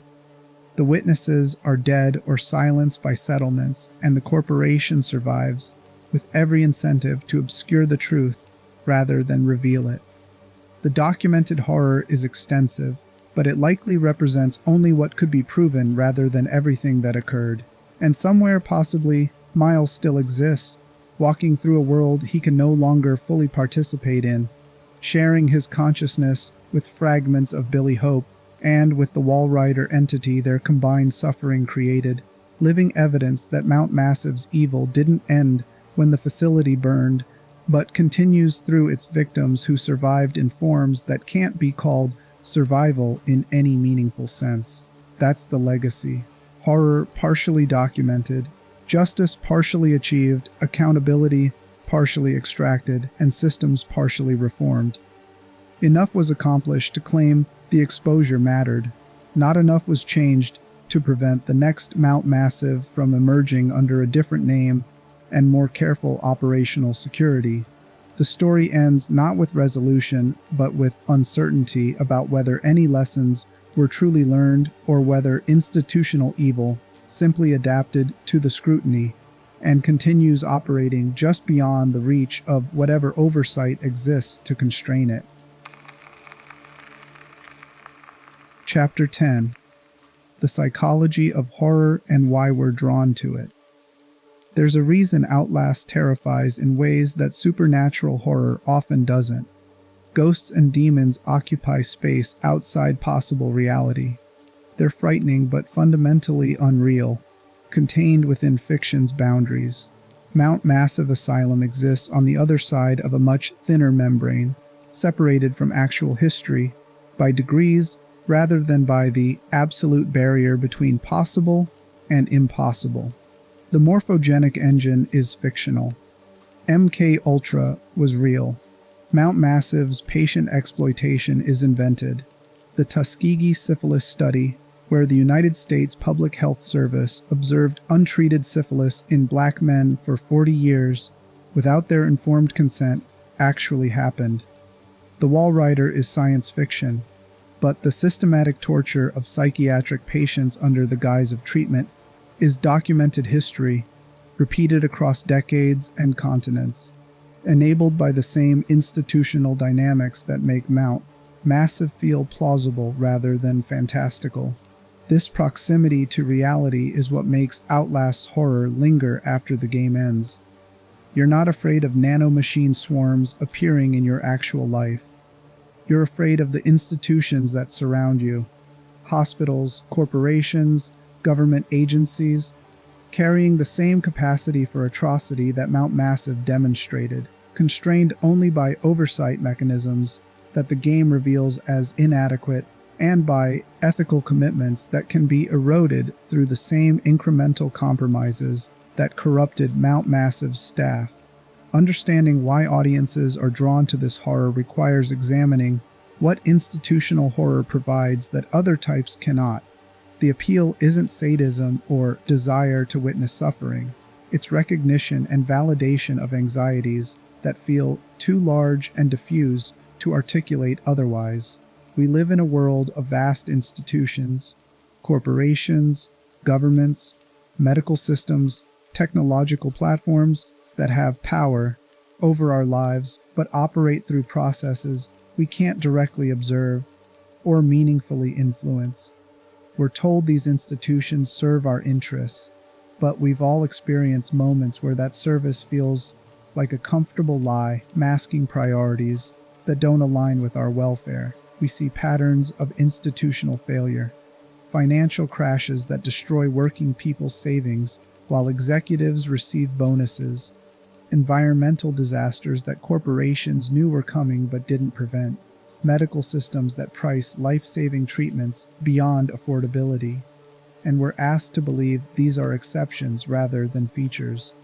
the witnesses are dead or silenced by settlements, and the corporation survives, with every incentive to obscure the truth rather than reveal it. The documented horror is extensive, but it likely represents only what could be proven rather than everything that occurred. And somewhere, possibly, Miles still exists, walking through a world he can no longer fully participate in, sharing his consciousness with fragments of Billy Hope, and with the Walrider entity their combined suffering created, living evidence that Mount Massive's evil didn't end when the facility burned, but continues through its victims who survived in forms that can't be called survival in any meaningful sense. That's the legacy. Horror partially documented, justice partially achieved, accountability partially extracted, and systems partially reformed. Enough was accomplished to claim the exposure mattered. Not enough was changed to prevent the next Mount Massive from emerging under a different name and more careful operational security. The story ends not with resolution, but with uncertainty about whether any lessons were truly learned or whether institutional evil simply adapted to the scrutiny and continues operating just beyond the reach of whatever oversight exists to constrain it. Chapter 10. The Psychology of Horror and Why We're Drawn to It. There's a reason Outlast terrifies in ways that supernatural horror often doesn't. Ghosts and demons occupy space outside possible reality. They're frightening but fundamentally unreal, contained within fiction's boundaries. Mount Massive Asylum exists on the other side of a much thinner membrane, separated from actual history by degrees rather than by the absolute barrier between possible and impossible. The Morphogenic Engine is fictional. MK Ultra was real. Mount Massive's patient exploitation is invented. The Tuskegee syphilis study, where the United States Public Health Service observed untreated syphilis in black men for 40 years without their informed consent, actually happened. The Walrider is science fiction, but the systematic torture of psychiatric patients under the guise of treatment is documented history, repeated across decades and continents, enabled by the same institutional dynamics that make Mount Massive feel plausible rather than fantastical. This proximity to reality is what makes Outlast's horror linger after the game ends. You're not afraid of nanomachine swarms appearing in your actual life. You're afraid of the institutions that surround you. Hospitals, corporations, government agencies, carrying the same capacity for atrocity that Mount Massive demonstrated, constrained only by oversight mechanisms that the game reveals as inadequate and by ethical commitments that can be eroded through the same incremental compromises that corrupted Mount Massive's staff. Understanding why audiences are drawn to this horror requires examining what institutional horror provides that other types cannot. The appeal isn't sadism or desire to witness suffering. It's recognition and validation of anxieties that feel too large and diffuse to articulate otherwise. We live in a world of vast institutions, corporations, governments, medical systems, technological platforms that have power over our lives but operate through processes we can't directly observe or meaningfully influence. We're told these institutions serve our interests, but we've all experienced moments where that service feels like a comfortable lie masking priorities that don't align with our welfare. We see patterns of institutional failure, financial crashes that destroy working people's savings while executives receive bonuses, environmental disasters that corporations knew were coming but didn't prevent, medical systems that price life-saving treatments beyond affordability, and we're asked to believe these are exceptions rather than features.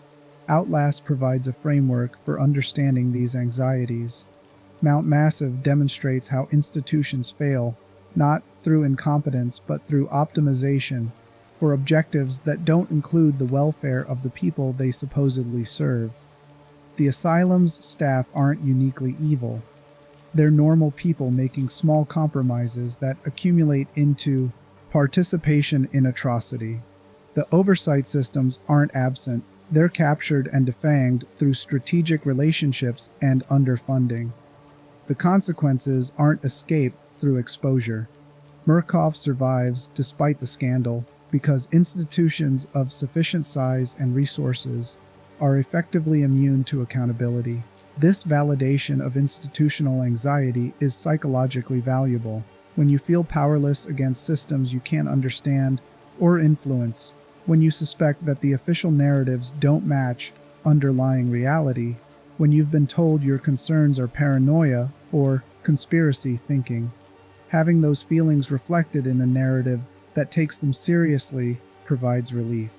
Outlast provides a framework for understanding these anxieties. Mount Massive demonstrates how institutions fail, not through incompetence but through optimization, for objectives that don't include the welfare of the people they supposedly serve. The asylum's staff aren't uniquely evil. They're normal people making small compromises that accumulate into participation in atrocity. The oversight systems aren't absent. They're captured and defanged through strategic relationships and underfunding. The consequences aren't escaped through exposure. Murkoff survives despite the scandal because institutions of sufficient size and resources are effectively immune to accountability. This validation of institutional anxiety is psychologically valuable. When you feel powerless against systems you can't understand or influence, when you suspect that the official narratives don't match underlying reality, when you've been told your concerns are paranoia or conspiracy thinking, having those feelings reflected in a narrative that takes them seriously provides relief.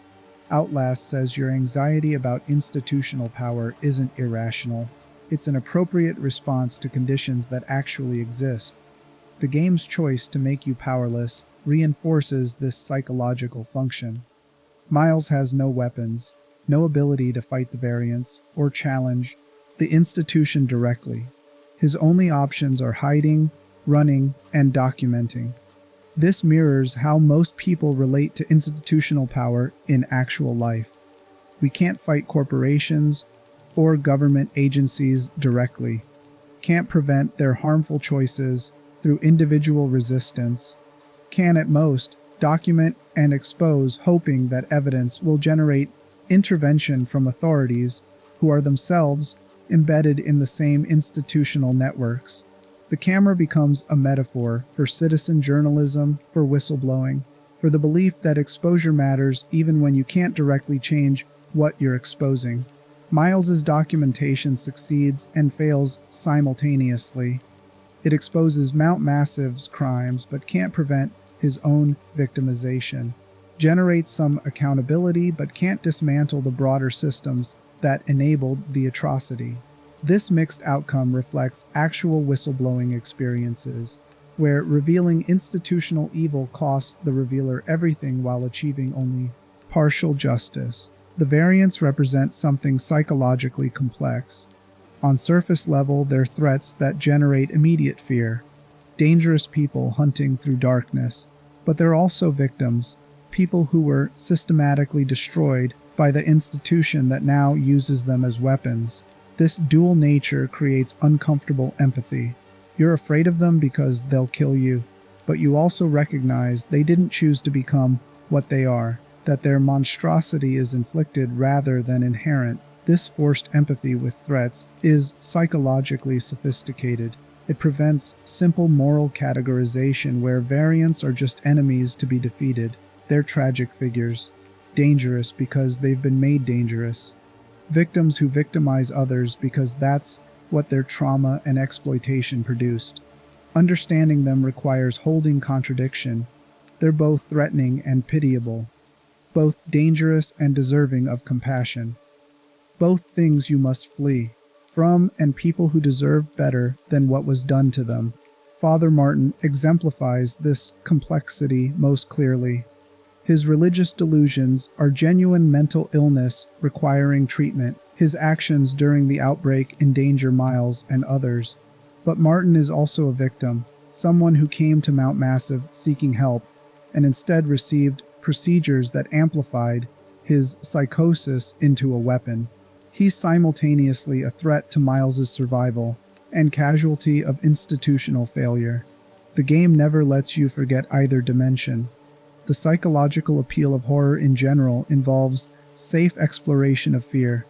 Outlast says your anxiety about institutional power isn't irrational. It's an appropriate response to conditions that actually exist. The game's choice to make you powerless reinforces this psychological function. Miles has no weapons, no ability to fight the variants or challenge the institution directly. His only options are hiding, running, and documenting. This mirrors how most people relate to institutional power in actual life. We can't fight corporations or government agencies directly, can't prevent their harmful choices through individual resistance, can at most document and expose, hoping that evidence will generate intervention from authorities who are themselves embedded in the same institutional networks. The camera becomes a metaphor for citizen journalism, for whistleblowing, for the belief that exposure matters even when you can't directly change what you're exposing. Miles's documentation succeeds and fails simultaneously. It exposes Mount Massive's crimes but can't prevent his own victimization, generates some accountability but can't dismantle the broader systems that enabled the atrocity. This mixed outcome reflects actual whistleblowing experiences, where revealing institutional evil costs the revealer everything while achieving only partial justice. The variants represent something psychologically complex. On surface level, they're threats that generate immediate fear, dangerous people hunting through darkness, but they're also victims, people who were systematically destroyed by the institution that now uses them as weapons. This dual nature creates uncomfortable empathy. You're afraid of them because they'll kill you, but you also recognize they didn't choose to become what they are, that their monstrosity is inflicted rather than inherent. This forced empathy with threats is psychologically sophisticated. It prevents simple moral categorization where variants are just enemies to be defeated. They're tragic figures, dangerous because they've been made dangerous. Victims who victimize others because that's what their trauma and exploitation produced. Understanding them requires holding contradiction. They're both threatening and pitiable, both dangerous and deserving of compassion. Both things you must flee from, and people who deserve better than what was done to them. Father Martin exemplifies this complexity most clearly. His religious delusions are genuine mental illness requiring treatment. His actions during the outbreak endanger Miles and others. But Martin is also a victim, someone who came to Mount Massive seeking help, and instead received procedures that amplified his psychosis into a weapon. He's simultaneously a threat to Miles's survival and casualty of institutional failure. The game never lets you forget either dimension. The psychological appeal of horror in general involves safe exploration of fear,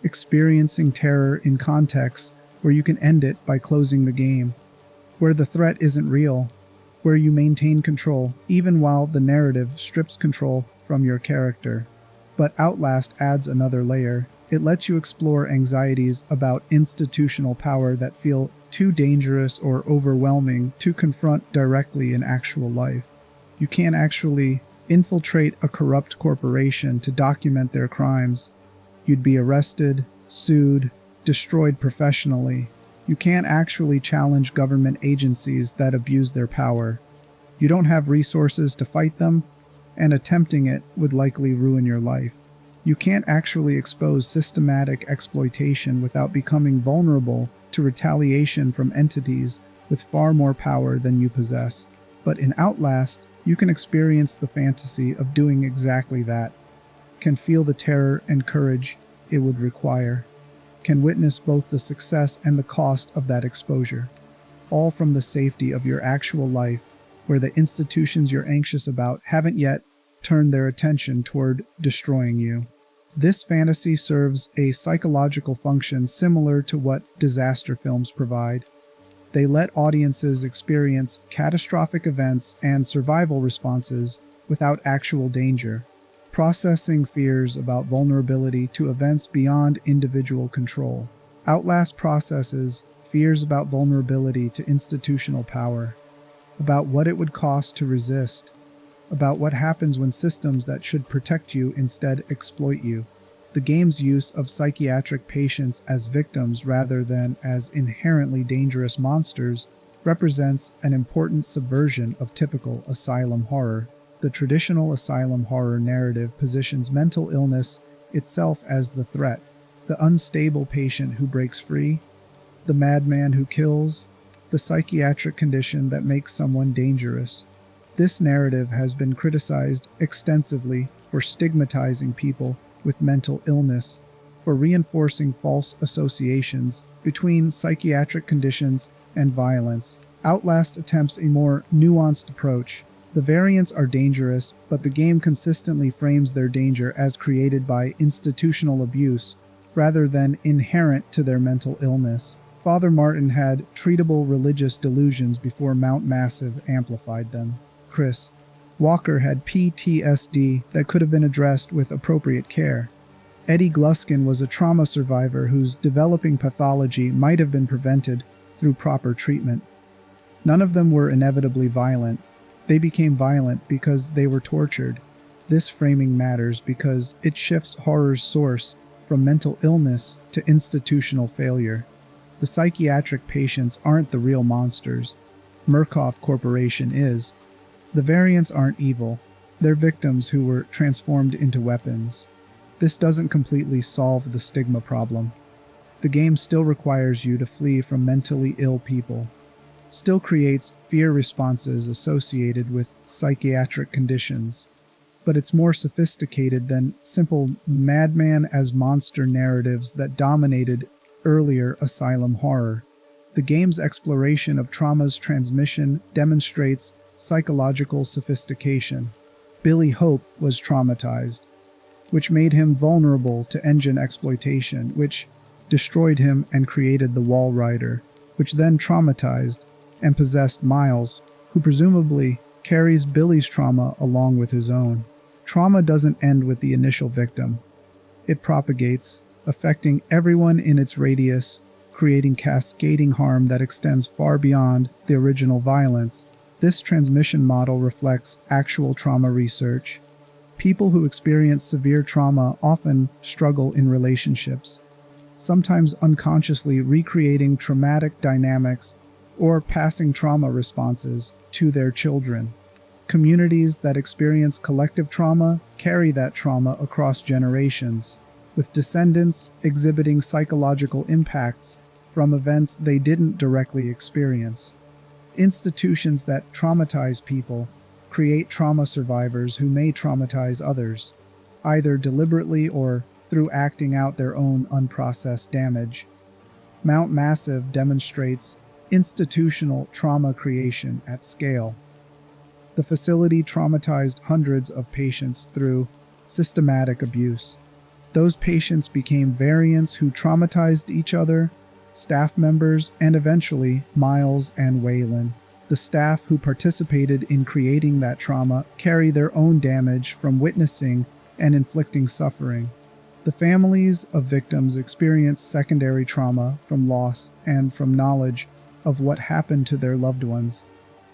experiencing terror in contexts where you can end it by closing the game, where the threat isn't real, where you maintain control even while the narrative strips control from your character. But Outlast adds another layer. It lets you explore anxieties about institutional power that feel too dangerous or overwhelming to confront directly in actual life. You can't actually infiltrate a corrupt corporation to document their crimes. You'd be arrested, sued, destroyed professionally. You can't actually challenge government agencies that abuse their power. You don't have resources to fight them, and attempting it would likely ruin your life. You can't actually expose systematic exploitation without becoming vulnerable to retaliation from entities with far more power than you possess. But in Outlast, you can experience the fantasy of doing exactly that, can feel the terror and courage it would require, can witness both the success and the cost of that exposure, all from the safety of your actual life, where the institutions you're anxious about haven't yet turned their attention toward destroying you. This fantasy serves a psychological function similar to what disaster films provide. They let audiences experience catastrophic events and survival responses without actual danger, processing fears about vulnerability to events beyond individual control. Outlast processes fears about vulnerability to institutional power, about what it would cost to resist, about what happens when systems that should protect you instead exploit you. The game's use of psychiatric patients as victims rather than as inherently dangerous monsters represents an important subversion of typical asylum horror. The traditional asylum horror narrative positions mental illness itself as the threat, the unstable patient who breaks free, the madman who kills, the psychiatric condition that makes someone dangerous. This narrative has been criticized extensively for stigmatizing people with mental illness, for reinforcing false associations between psychiatric conditions and violence. Outlast attempts a more nuanced approach. The variants are dangerous, but the game consistently frames their danger as created by institutional abuse rather than inherent to their mental illness. Father Martin had treatable religious delusions before Mount Massive amplified them. Chris Walker had PTSD that could have been addressed with appropriate care. Eddie Gluskin was a trauma survivor whose developing pathology might have been prevented through proper treatment. None of them were inevitably violent. They became violent because they were tortured. This framing matters because it shifts horror's source from mental illness to institutional failure. The psychiatric patients aren't the real monsters. Murkoff Corporation is. The variants aren't evil. They're victims who were transformed into weapons. This doesn't completely solve the stigma problem. The game still requires you to flee from mentally ill people, still creates fear responses associated with psychiatric conditions, but it's more sophisticated than simple madman as monster narratives that dominated earlier asylum horror. The game's exploration of trauma's transmission demonstrates psychological sophistication. Billy Hope was traumatized, which made him vulnerable to engine exploitation, which destroyed him and created the Walrider, which then traumatized and possessed Miles, who presumably carries Billy's trauma along with his own. Trauma doesn't end with the initial victim. It propagates, affecting everyone in its radius, creating cascading harm that extends far beyond the original violence. This transmission model reflects actual trauma research. People who experience severe trauma often struggle in relationships, sometimes unconsciously recreating traumatic dynamics or passing trauma responses to their children. Communities that experience collective trauma carry that trauma across generations, with descendants exhibiting psychological impacts from events they didn't directly experience. Institutions that traumatize people create trauma survivors who may traumatize others, either deliberately or through acting out their own unprocessed damage. Mount Massive demonstrates institutional trauma creation at scale. The facility traumatized hundreds of patients through systematic abuse. Those patients became variants who traumatized each other, staff members, and eventually Miles and Waylon. The staff who participated in creating that trauma carry their own damage from witnessing and inflicting suffering. The families of victims experience secondary trauma from loss and from knowledge of what happened to their loved ones.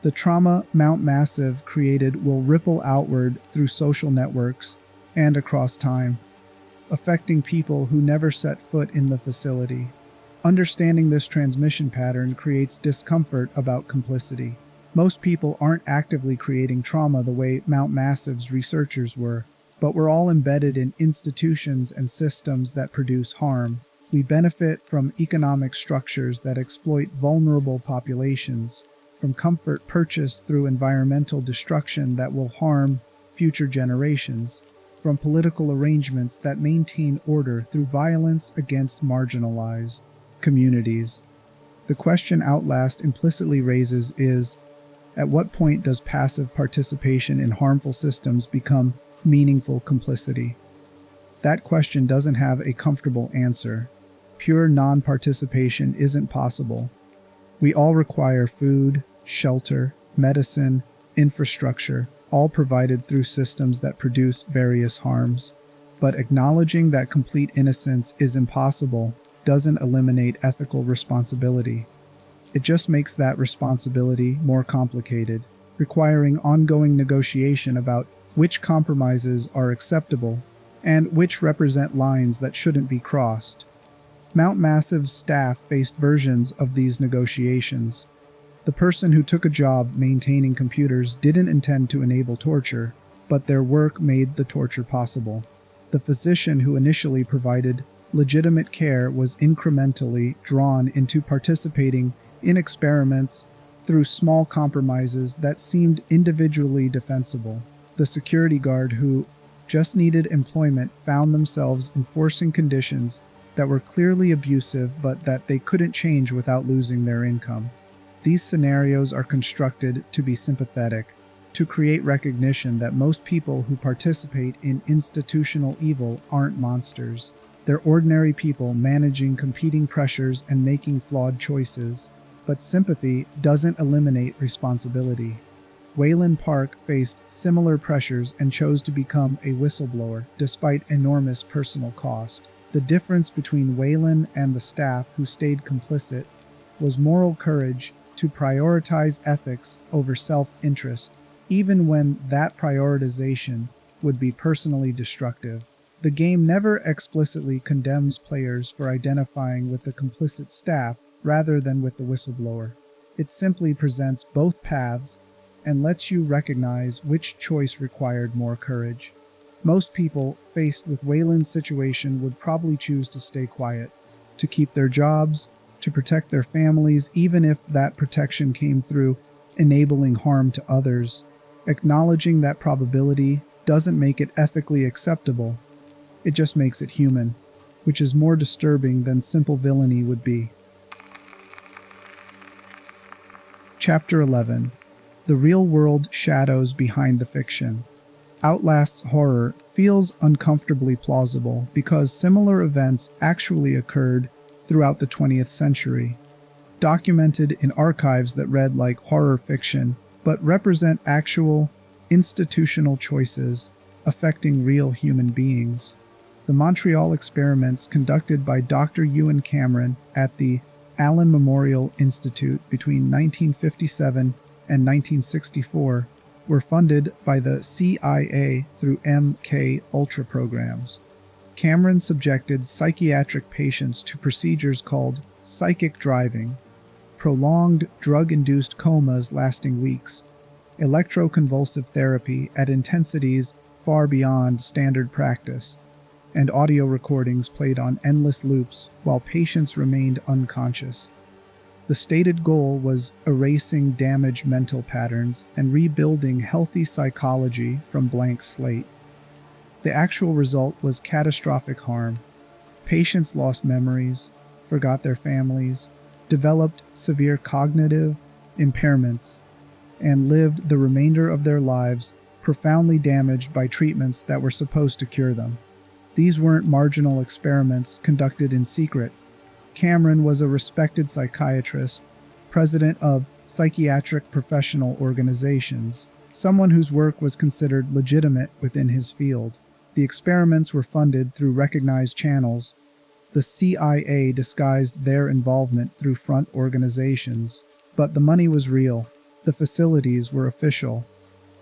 The trauma Mount Massive created will ripple outward through social networks and across time, affecting people who never set foot in the facility. Understanding this transmission pattern creates discomfort about complicity. Most people aren't actively creating trauma the way Mount Massive's researchers were, but we're all embedded in institutions and systems that produce harm. We benefit from economic structures that exploit vulnerable populations, from comfort purchased through environmental destruction that will harm future generations, from political arrangements that maintain order through violence against marginalized communities. The question Outlast implicitly raises is, at what point does passive participation in harmful systems become meaningful complicity? That question doesn't have a comfortable answer. Pure non-participation isn't possible. We all require food, shelter, medicine, infrastructure, all provided through systems that produce various harms. But acknowledging that complete innocence is impossible doesn't eliminate ethical responsibility. It just makes that responsibility more complicated, requiring ongoing negotiation about which compromises are acceptable and which represent lines that shouldn't be crossed. Mount Massive's staff faced versions of these negotiations. The person who took a job maintaining computers didn't intend to enable torture, but their work made the torture possible. The physician who initially provided legitimate care was incrementally drawn into participating in experiments through small compromises that seemed individually defensible. The security guard who just needed employment found themselves enforcing conditions that were clearly abusive but that they couldn't change without losing their income. These scenarios are constructed to be sympathetic, to create recognition that most people who participate in institutional evil aren't monsters. They're ordinary people managing competing pressures and making flawed choices. But sympathy doesn't eliminate responsibility. Waylon Park faced similar pressures and chose to become a whistleblower, despite enormous personal cost. The difference between Waylon and the staff who stayed complicit was moral courage to prioritize ethics over self-interest, even when that prioritization would be personally destructive. The game never explicitly condemns players for identifying with the complicit staff rather than with the whistleblower. It simply presents both paths and lets you recognize which choice required more courage. Most people faced with Waylon's situation would probably choose to stay quiet, to keep their jobs, to protect their families, even if that protection came through enabling harm to others. Acknowledging that probability doesn't make it ethically acceptable. It just makes it human, which is more disturbing than simple villainy would be. Chapter 11. The Real-World Shadows Behind the Fiction. Outlast's horror feels uncomfortably plausible because similar events actually occurred throughout the 20th century, documented in archives that read like horror fiction but represent actual institutional choices affecting real human beings. The Montreal experiments conducted by Dr. Ewan Cameron at the Allen Memorial Institute between 1957 and 1964 were funded by the CIA through MK Ultra programs. Cameron subjected psychiatric patients to procedures called psychic driving, prolonged drug-induced comas lasting weeks, electroconvulsive therapy at intensities far beyond standard practice, and audio recordings played on endless loops while patients remained unconscious. The stated goal was erasing damaged mental patterns and rebuilding healthy psychology from blank slate. The actual result was catastrophic harm. Patients lost memories, forgot their families, developed severe cognitive impairments, and lived the remainder of their lives profoundly damaged by treatments that were supposed to cure them. These weren't marginal experiments conducted in secret. Cameron was a respected psychiatrist, president of psychiatric professional organizations, someone whose work was considered legitimate within his field. The experiments were funded through recognized channels. The CIA disguised their involvement through front organizations, but the money was real, the facilities were official,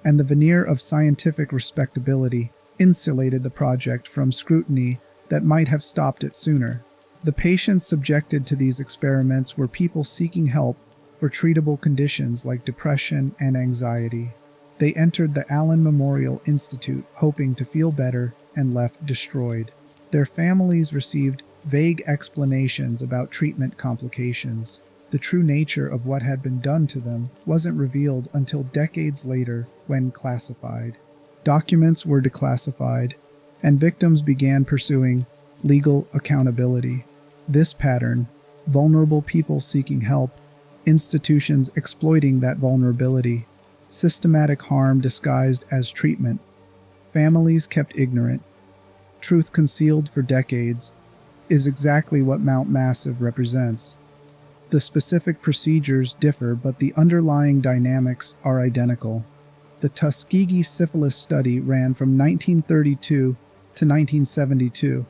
and the veneer of scientific respectability insulated the project from scrutiny that might have stopped it sooner. The patients subjected to these experiments were people seeking help for treatable conditions like depression and anxiety. They entered the Allen Memorial Institute hoping to feel better and left destroyed. Their families received vague explanations about treatment complications. The true nature of what had been done to them wasn't revealed until decades later when classified. Documents were declassified, and victims began pursuing legal accountability. This pattern, vulnerable people seeking help, institutions exploiting that vulnerability, systematic harm disguised as treatment, families kept ignorant, truth concealed for decades, is exactly what Mount Massive represents. The specific procedures differ, but the underlying dynamics are identical. The Tuskegee syphilis study ran from 1932 to 1972,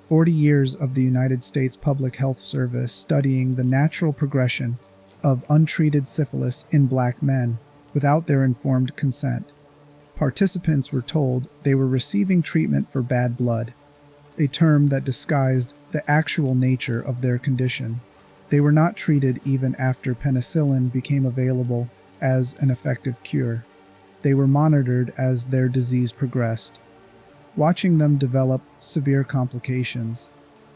40 years of the United States Public Health Service studying the natural progression of untreated syphilis in black men without their informed consent. Participants were told they were receiving treatment for bad blood, a term that disguised the actual nature of their condition. They were not treated even after penicillin became available as an effective cure. They were monitored as their disease progressed, watching them develop severe complications,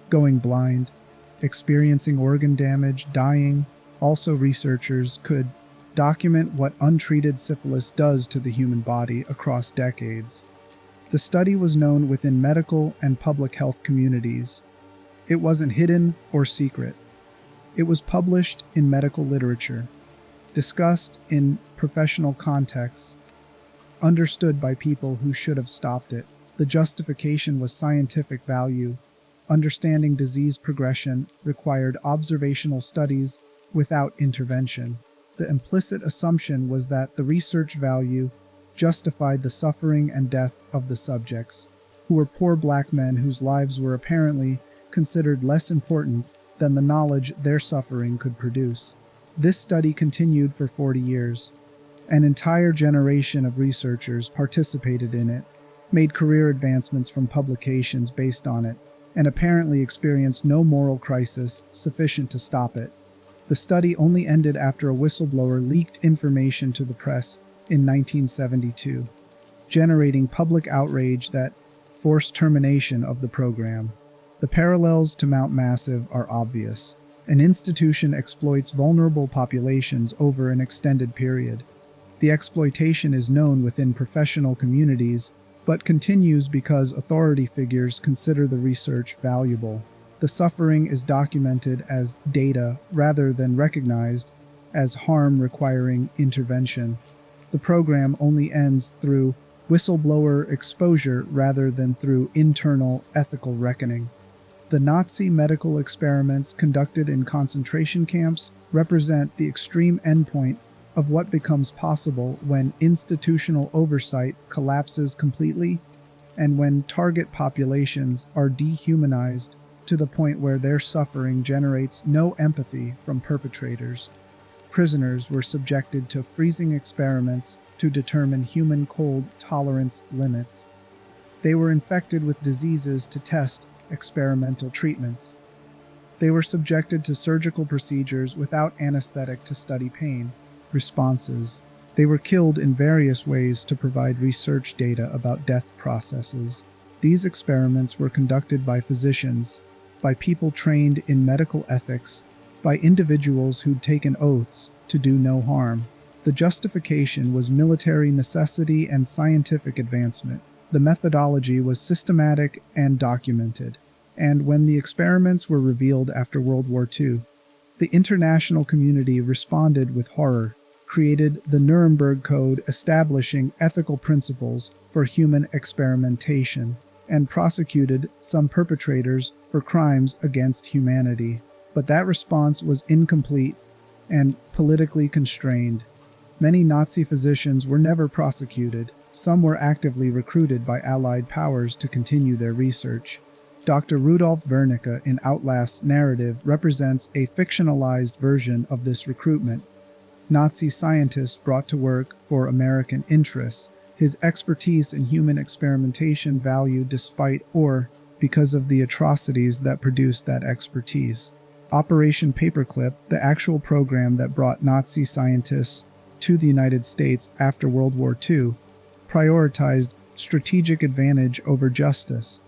going blind, experiencing organ damage, dying. Also, researchers could document what untreated syphilis does to the human body across decades. The study was known within medical and public health communities. It wasn't hidden or secret. It was published in medical literature, discussed in professional contexts, understood by people who should have stopped it. The justification was scientific value. Understanding disease progression required observational studies without intervention. The implicit assumption was that the research value justified the suffering and death of the subjects, who were poor black men whose lives were apparently considered less important than the knowledge their suffering could produce. This study continued for 40 years. An entire generation of researchers participated in it, made career advancements from publications based on it, and apparently experienced no moral crisis sufficient to stop it. The study only ended after a whistleblower leaked information to the press in 1972, generating public outrage that forced termination of the program. The parallels to Mount Massive are obvious. An institution exploits vulnerable populations over an extended period. The exploitation is known within professional communities, but continues because authority figures consider the research valuable. The suffering is documented as data rather than recognized as harm requiring intervention. The program only ends through whistleblower exposure rather than through internal ethical reckoning. The Nazi medical experiments conducted in concentration camps represent the extreme endpoint of what becomes possible when institutional oversight collapses completely And when target populations are dehumanized to the point where their suffering generates no empathy from perpetrators, prisoners were subjected to freezing experiments to determine human cold tolerance limits. They were infected with diseases to test experimental treatments. They were subjected to surgical procedures without anesthetic to study pain responses. They were killed in various ways to provide research data about death processes. These experiments were conducted by physicians, by people trained in medical ethics, by individuals who'd taken oaths to do no harm. The justification was military necessity and scientific advancement. The methodology was systematic and documented. And when the experiments were revealed after World War II, the international community responded with horror, created the Nuremberg Code establishing ethical principles for human experimentation, and prosecuted some perpetrators for crimes against humanity. But that response was incomplete and politically constrained. Many Nazi physicians were never prosecuted. Some were actively recruited by Allied powers to continue their research. Dr. Rudolf Wernicke in OUTLAST'S narrative represents a fictionalized version of this recruitment. Nazi scientist brought to work for American interests, his expertise in human experimentation valued despite or because of the atrocities that produced that expertise. Operation Paperclip, the actual program that brought Nazi scientists to the United States after World War II, prioritized strategic advantage over justice.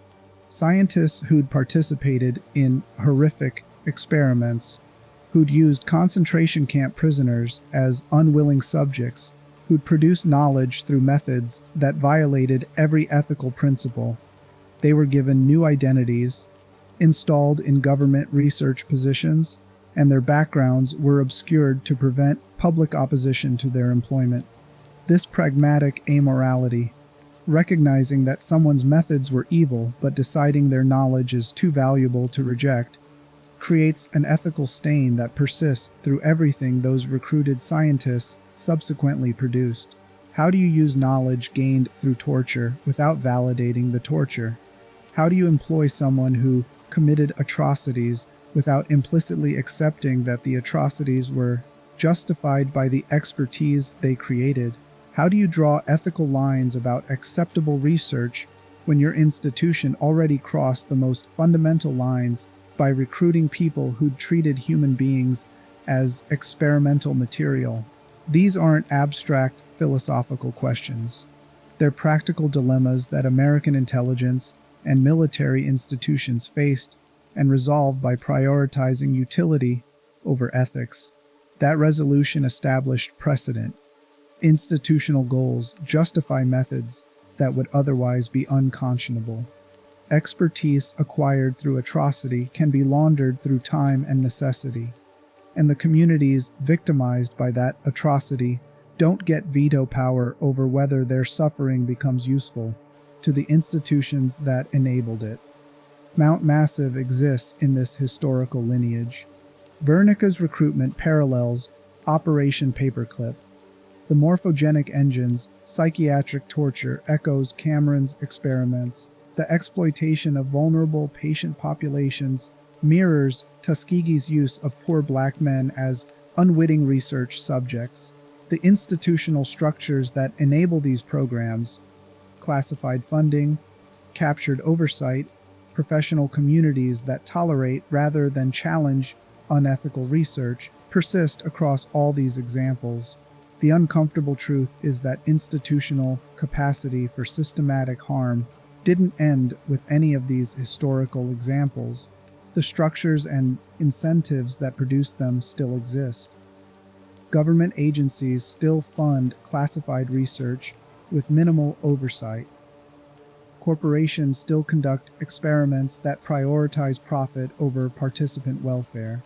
Scientists who'd participated in horrific experiments, who'd used concentration camp prisoners as unwilling subjects, who'd produced knowledge through methods that violated every ethical principle. They were given new identities, installed in government research positions, and their backgrounds were obscured to prevent public opposition to their employment. This pragmatic amorality, recognizing that someone's methods were evil but deciding their knowledge is too valuable to reject, creates an ethical stain that persists through everything those recruited scientists subsequently produced. How do you use knowledge gained through torture without validating the torture? How do you employ someone who committed atrocities without implicitly accepting that the atrocities were justified by the expertise they created? How do you draw ethical lines about acceptable research when your institution already crossed the most fundamental lines by recruiting people who'd treated human beings as experimental material? These aren't abstract philosophical questions. They're practical dilemmas that American intelligence and military institutions faced and resolved by prioritizing utility over ethics. That resolution established precedent. Institutional goals justify methods that would otherwise be unconscionable. Expertise acquired through atrocity can be laundered through time and necessity, and the communities victimized by that atrocity don't get veto power over whether their suffering becomes useful to the institutions that enabled it. Mount Massive exists in this historical lineage. Wernicke's recruitment parallels Operation Paperclip. The Morphogenic Engine's psychiatric torture echoes Cameron's experiments. The exploitation of vulnerable patient populations mirrors Tuskegee's use of poor black men as unwitting research subjects. The institutional structures that enable these programs, classified funding, captured oversight, professional communities that tolerate rather than challenge unethical research, persist across all these examples. The uncomfortable truth is that institutional capacity for systematic harm didn't end with any of these historical examples. The structures and incentives that produced them still exist. Government agencies still fund classified research with minimal oversight. Corporations still conduct experiments that prioritize profit over participant welfare.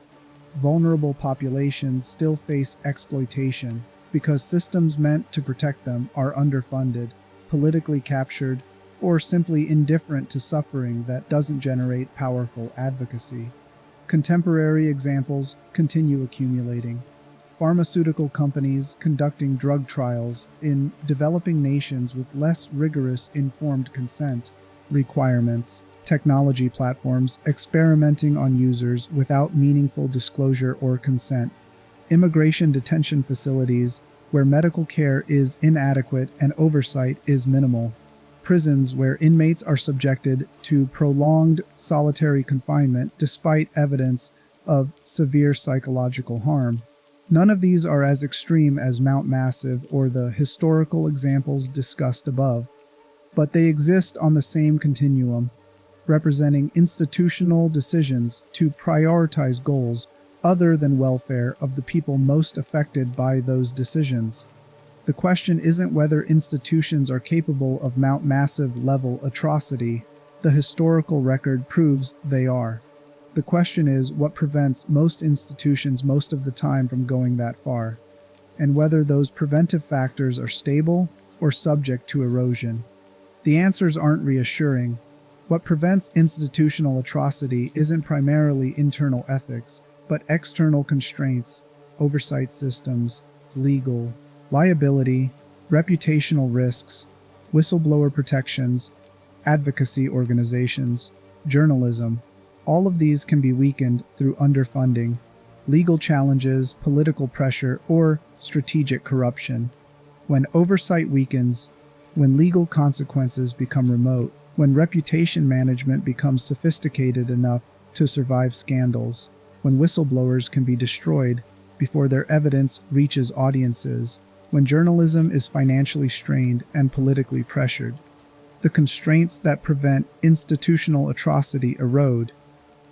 Vulnerable populations still face exploitation because systems meant to protect them are underfunded, politically captured, or simply indifferent to suffering that doesn't generate powerful advocacy. Contemporary examples continue accumulating. pharmaceutical companies conducting drug trials in developing nations with less rigorous informed consent requirements, technology platforms experimenting on users without meaningful disclosure or consent, immigration detention facilities where medical care is inadequate and oversight is minimal, prisons where inmates are subjected to prolonged solitary confinement despite evidence of severe psychological harm. None of these are as extreme as Mount Massive or the historical examples discussed above, but they exist on the same continuum, representing institutional decisions to prioritize goals other than welfare of the people most affected by those decisions. The question isn't whether institutions are capable of Mount Massive level atrocity. The historical record proves they are. The question is what prevents most institutions most of the time from going that far, and whether those preventive factors are stable or subject to erosion. The answers aren't reassuring. What prevents institutional atrocity isn't primarily internal ethics, but external constraints, oversight systems, legal, liability, reputational risks, whistleblower protections, advocacy organizations, journalism. All of these can be weakened through underfunding, legal challenges, political pressure, or strategic corruption. When oversight weakens, when legal consequences become remote, when reputation management becomes sophisticated enough to survive scandals, when whistleblowers can be destroyed before their evidence reaches audiences, when journalism is financially strained and politically pressured, the constraints that prevent institutional atrocity erode,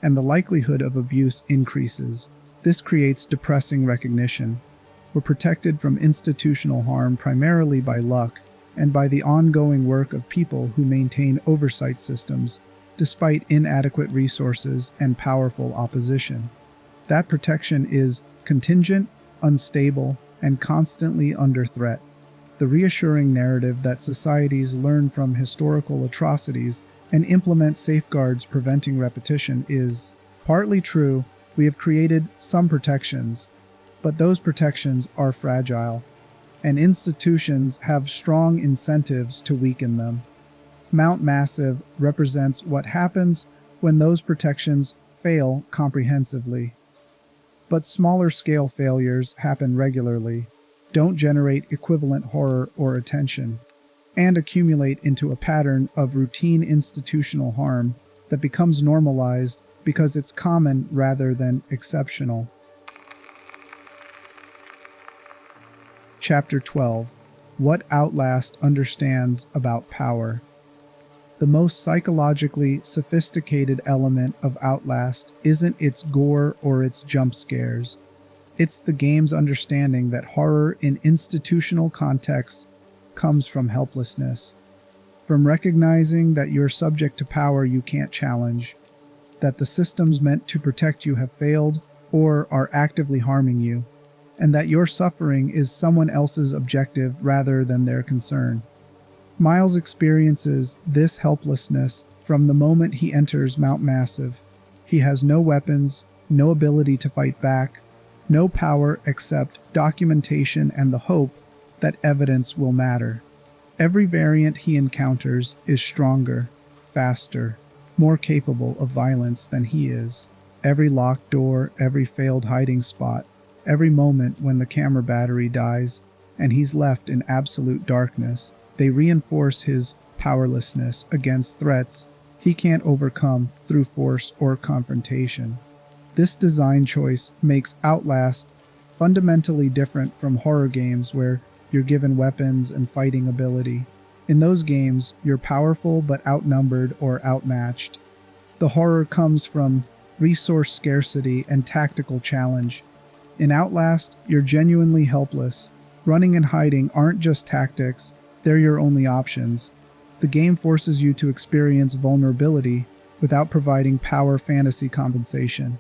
and the likelihood of abuse increases. This creates depressing recognition. We're protected from institutional harm primarily by luck and by the ongoing work of people who maintain oversight systems, despite inadequate resources and powerful opposition. That protection is contingent, unstable, and constantly under threat. The reassuring narrative that societies learn from historical atrocities and implement safeguards preventing repetition is partly true. We have created some protections, but those protections are fragile, and institutions have strong incentives to weaken them. Mount Massive represents what happens when those protections fail comprehensively. But smaller-scale failures happen regularly, don't generate equivalent horror or attention, and accumulate into a pattern of routine institutional harm that becomes normalized because it's common rather than exceptional. Chapter 12. What Outlast Understands About Power. The most psychologically sophisticated element of Outlast isn't its gore or its jump scares. It's the game's understanding that horror in institutional contexts comes from helplessness, from recognizing that you're subject to power you can't challenge, that the systems meant to protect you have failed or are actively harming you, and that your suffering is someone else's objective rather than their concern. Miles experiences this helplessness from the moment he enters Mount Massive. He has no weapons, no ability to fight back, no power except documentation and the hope that evidence will matter. Every variant he encounters is stronger, faster, more capable of violence than he is. Every locked door, every failed hiding spot, every moment when the camera battery dies and he's left in absolute darkness, they reinforce his powerlessness against threats he can't overcome through force or confrontation. This design choice makes Outlast fundamentally different from horror games where you're given weapons and fighting ability. In those games, you're powerful but outnumbered or outmatched. The horror comes from resource scarcity and tactical challenge. In Outlast, you're genuinely helpless. Running and hiding aren't just tactics, they're your only options. The game forces you to experience vulnerability without providing power fantasy compensation.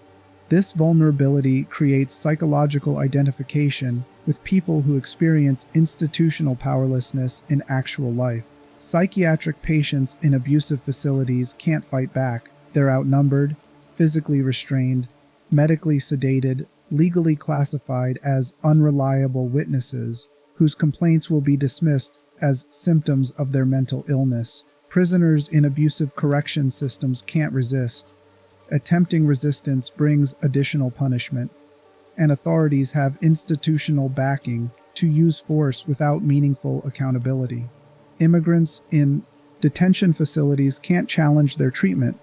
This vulnerability creates psychological identification with people who experience institutional powerlessness in actual life. Psychiatric patients in abusive facilities can't fight back. They're outnumbered, physically restrained, medically sedated, legally classified as unreliable witnesses, whose complaints will be dismissed as symptoms of their mental illness. Prisoners in abusive correction systems can't resist. Attempting resistance brings additional punishment, and authorities have institutional backing to use force without meaningful accountability. Immigrants in detention facilities can't challenge their treatment.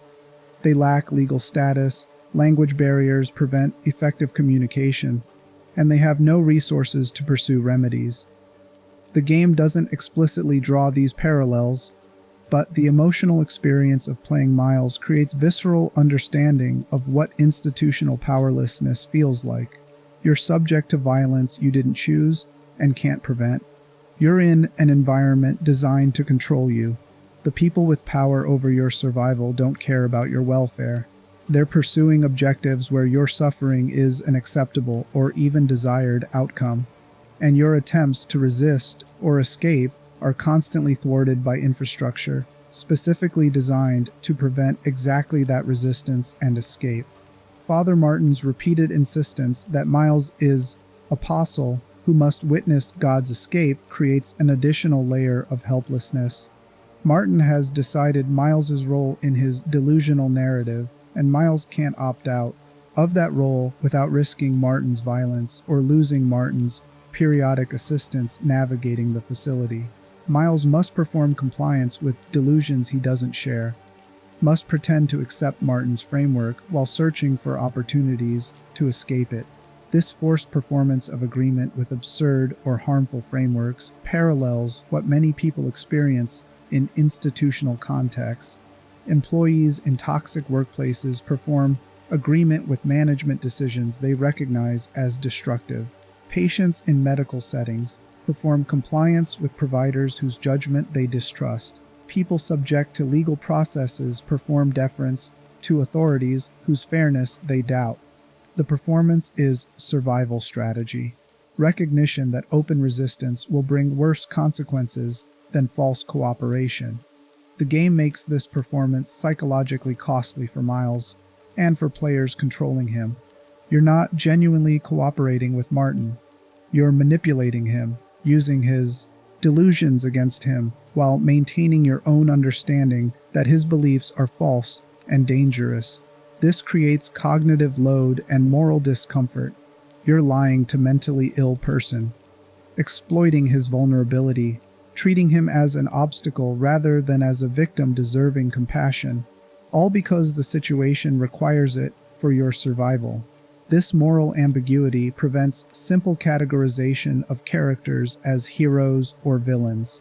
They lack legal status, language barriers prevent effective communication, and they have no resources to pursue remedies. The game doesn't explicitly draw these parallels, but the emotional experience of playing Miles creates visceral understanding of what institutional powerlessness feels like. You're subject to violence you didn't choose and can't prevent. You're in an environment designed to control you. The people with power over your survival don't care about your welfare. They're pursuing objectives where your suffering is an acceptable or even desired outcome, and your attempts to resist or escape are constantly thwarted by infrastructure specifically designed to prevent exactly that resistance and escape. Father Martin's repeated insistence that Miles is apostle who must witness God's escape creates an additional layer of helplessness. Martin has decided Miles's role in his delusional narrative, and Miles can't opt out of that role without risking Martin's violence or losing Martin's periodic assistance navigating the facility. Miles must perform compliance with delusions he doesn't share, must pretend to accept Martin's framework while searching for opportunities to escape it. This forced performance of agreement with absurd or harmful frameworks parallels what many people experience in institutional contexts. Employees in toxic workplaces perform agreement with management decisions they recognize as destructive. Patients in medical settings perform compliance with providers whose judgment they distrust. People subject to legal processes perform deference to authorities whose fairness they doubt. The performance is survival strategy, recognition that open resistance will bring worse consequences than false cooperation. The game makes this performance psychologically costly for Miles and for players controlling him. You're not genuinely cooperating with Martin. You're manipulating him, using his delusions against him while maintaining your own understanding that his beliefs are false and dangerous. This creates cognitive load and moral discomfort. You're lying to a mentally ill person, exploiting his vulnerability, treating him as an obstacle rather than as a victim deserving compassion, all because the situation requires it for your survival. This moral ambiguity prevents simple categorization of characters as heroes or villains.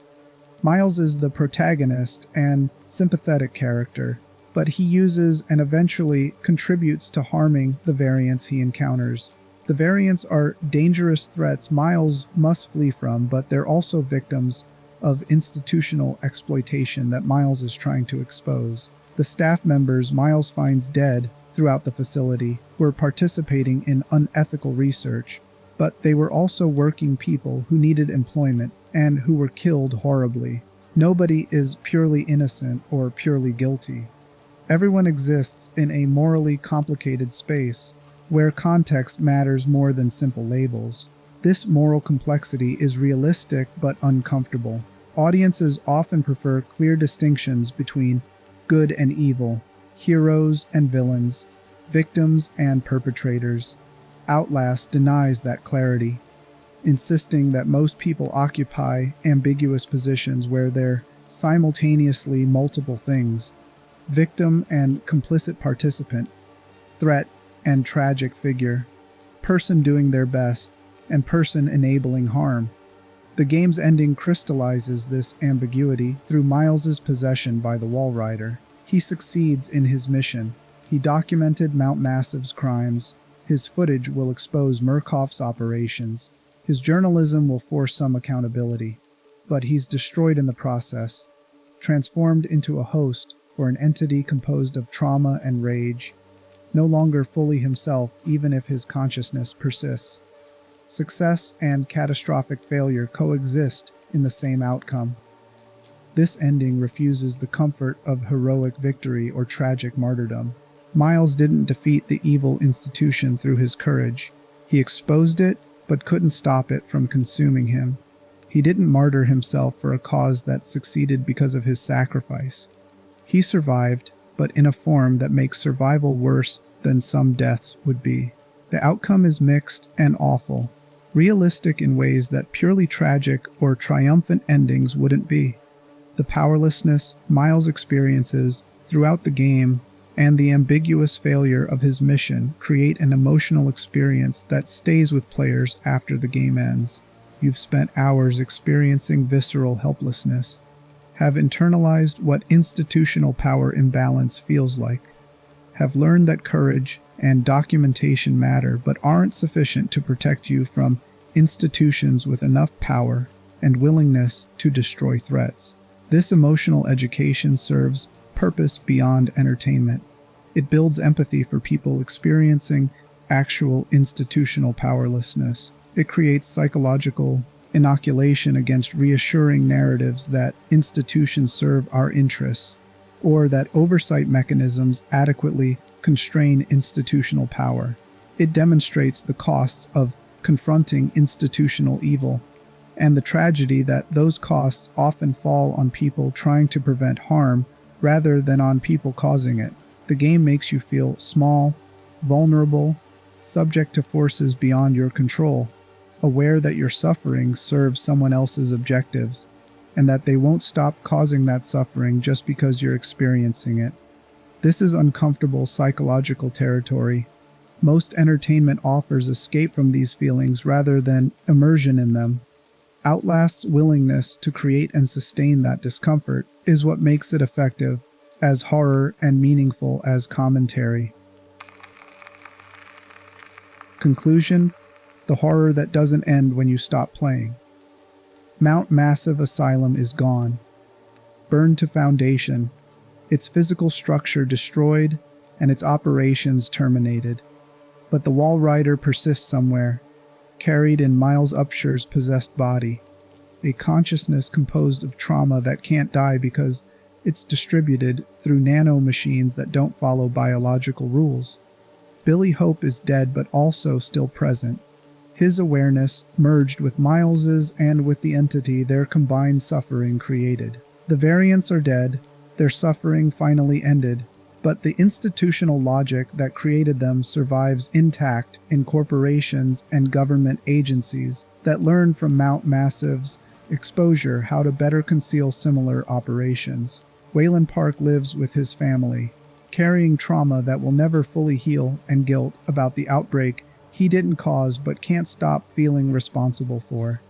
Miles is the protagonist and sympathetic character, but he uses and eventually contributes to harming the variants he encounters. The variants are dangerous threats Miles must flee from, but they're also victims of institutional exploitation that Miles is trying to expose. The staff members Miles finds dead throughout the facility were participating in unethical research, but they were also working people who needed employment and who were killed horribly. Nobody is purely innocent or purely guilty. Everyone exists in a morally complicated space where context matters more than simple labels. This moral complexity is realistic but uncomfortable. Audiences often prefer clear distinctions between good and evil, heroes and villains, victims and perpetrators. Outlast denies that clarity, insisting that most people occupy ambiguous positions where they're simultaneously multiple things: victim and complicit participant, threat and tragic figure, person doing their best, and person enabling harm. The game's ending crystallizes this ambiguity through Miles's possession by the Walrider. He succeeds in his mission. He documented Mount Massive's crimes. His footage will expose Murkoff's operations. His journalism will force some accountability. But he's destroyed in the process, transformed into a host for an entity composed of trauma and rage, no longer fully himself even if his consciousness persists. Success and catastrophic failure coexist in the same outcome. This ending refuses the comfort of heroic victory or tragic martyrdom. Miles didn't defeat the evil institution through his courage. He exposed it, but couldn't stop it from consuming him. He didn't martyr himself for a cause that succeeded because of his sacrifice. He survived, but in a form that makes survival worse than some deaths would be. The outcome is mixed and awful, realistic in ways that purely tragic or triumphant endings wouldn't be. The powerlessness Miles experiences throughout the game and the ambiguous failure of his mission create an emotional experience that stays with players after the game ends. You've spent hours experiencing visceral helplessness, have internalized what institutional power imbalance feels like, have learned that courage and documentation matter but aren't sufficient to protect you from institutions with enough power and willingness to destroy threats. This emotional education serves purpose beyond entertainment. It builds empathy for people experiencing actual institutional powerlessness. It creates psychological inoculation against reassuring narratives that institutions serve our interests, or that oversight mechanisms adequately constrain institutional power. It demonstrates the costs of confronting institutional evil, and the tragedy that those costs often fall on people trying to prevent harm rather than on people causing it. The game makes you feel small, vulnerable, subject to forces beyond your control, aware that your suffering serves someone else's objectives, and that they won't stop causing that suffering just because you're experiencing it. This is uncomfortable psychological territory. Most entertainment offers escape from these feelings rather than immersion in them. Outlast's willingness to create and sustain that discomfort is what makes it effective as horror and meaningful as commentary. Conclusion: the horror that doesn't end when you stop playing. Mount Massive Asylum is gone, burned to foundation, its physical structure destroyed, and its operations terminated. But the Walrider persists somewhere, carried in Miles Upsher's possessed body, a consciousness composed of trauma that can't die because it's distributed through nano-machines that don't follow biological rules. Billy Hope is dead but also still present. His awareness merged with Miles's and with the entity their combined suffering created. The variants are dead, their suffering finally ended, but the institutional logic that created them survives intact in corporations and government agencies that learn from Mount Massive's exposure how to better conceal similar operations. Waylon Park lives with his family, carrying trauma that will never fully heal and guilt about the outbreak he didn't cause but can't stop feeling responsible for.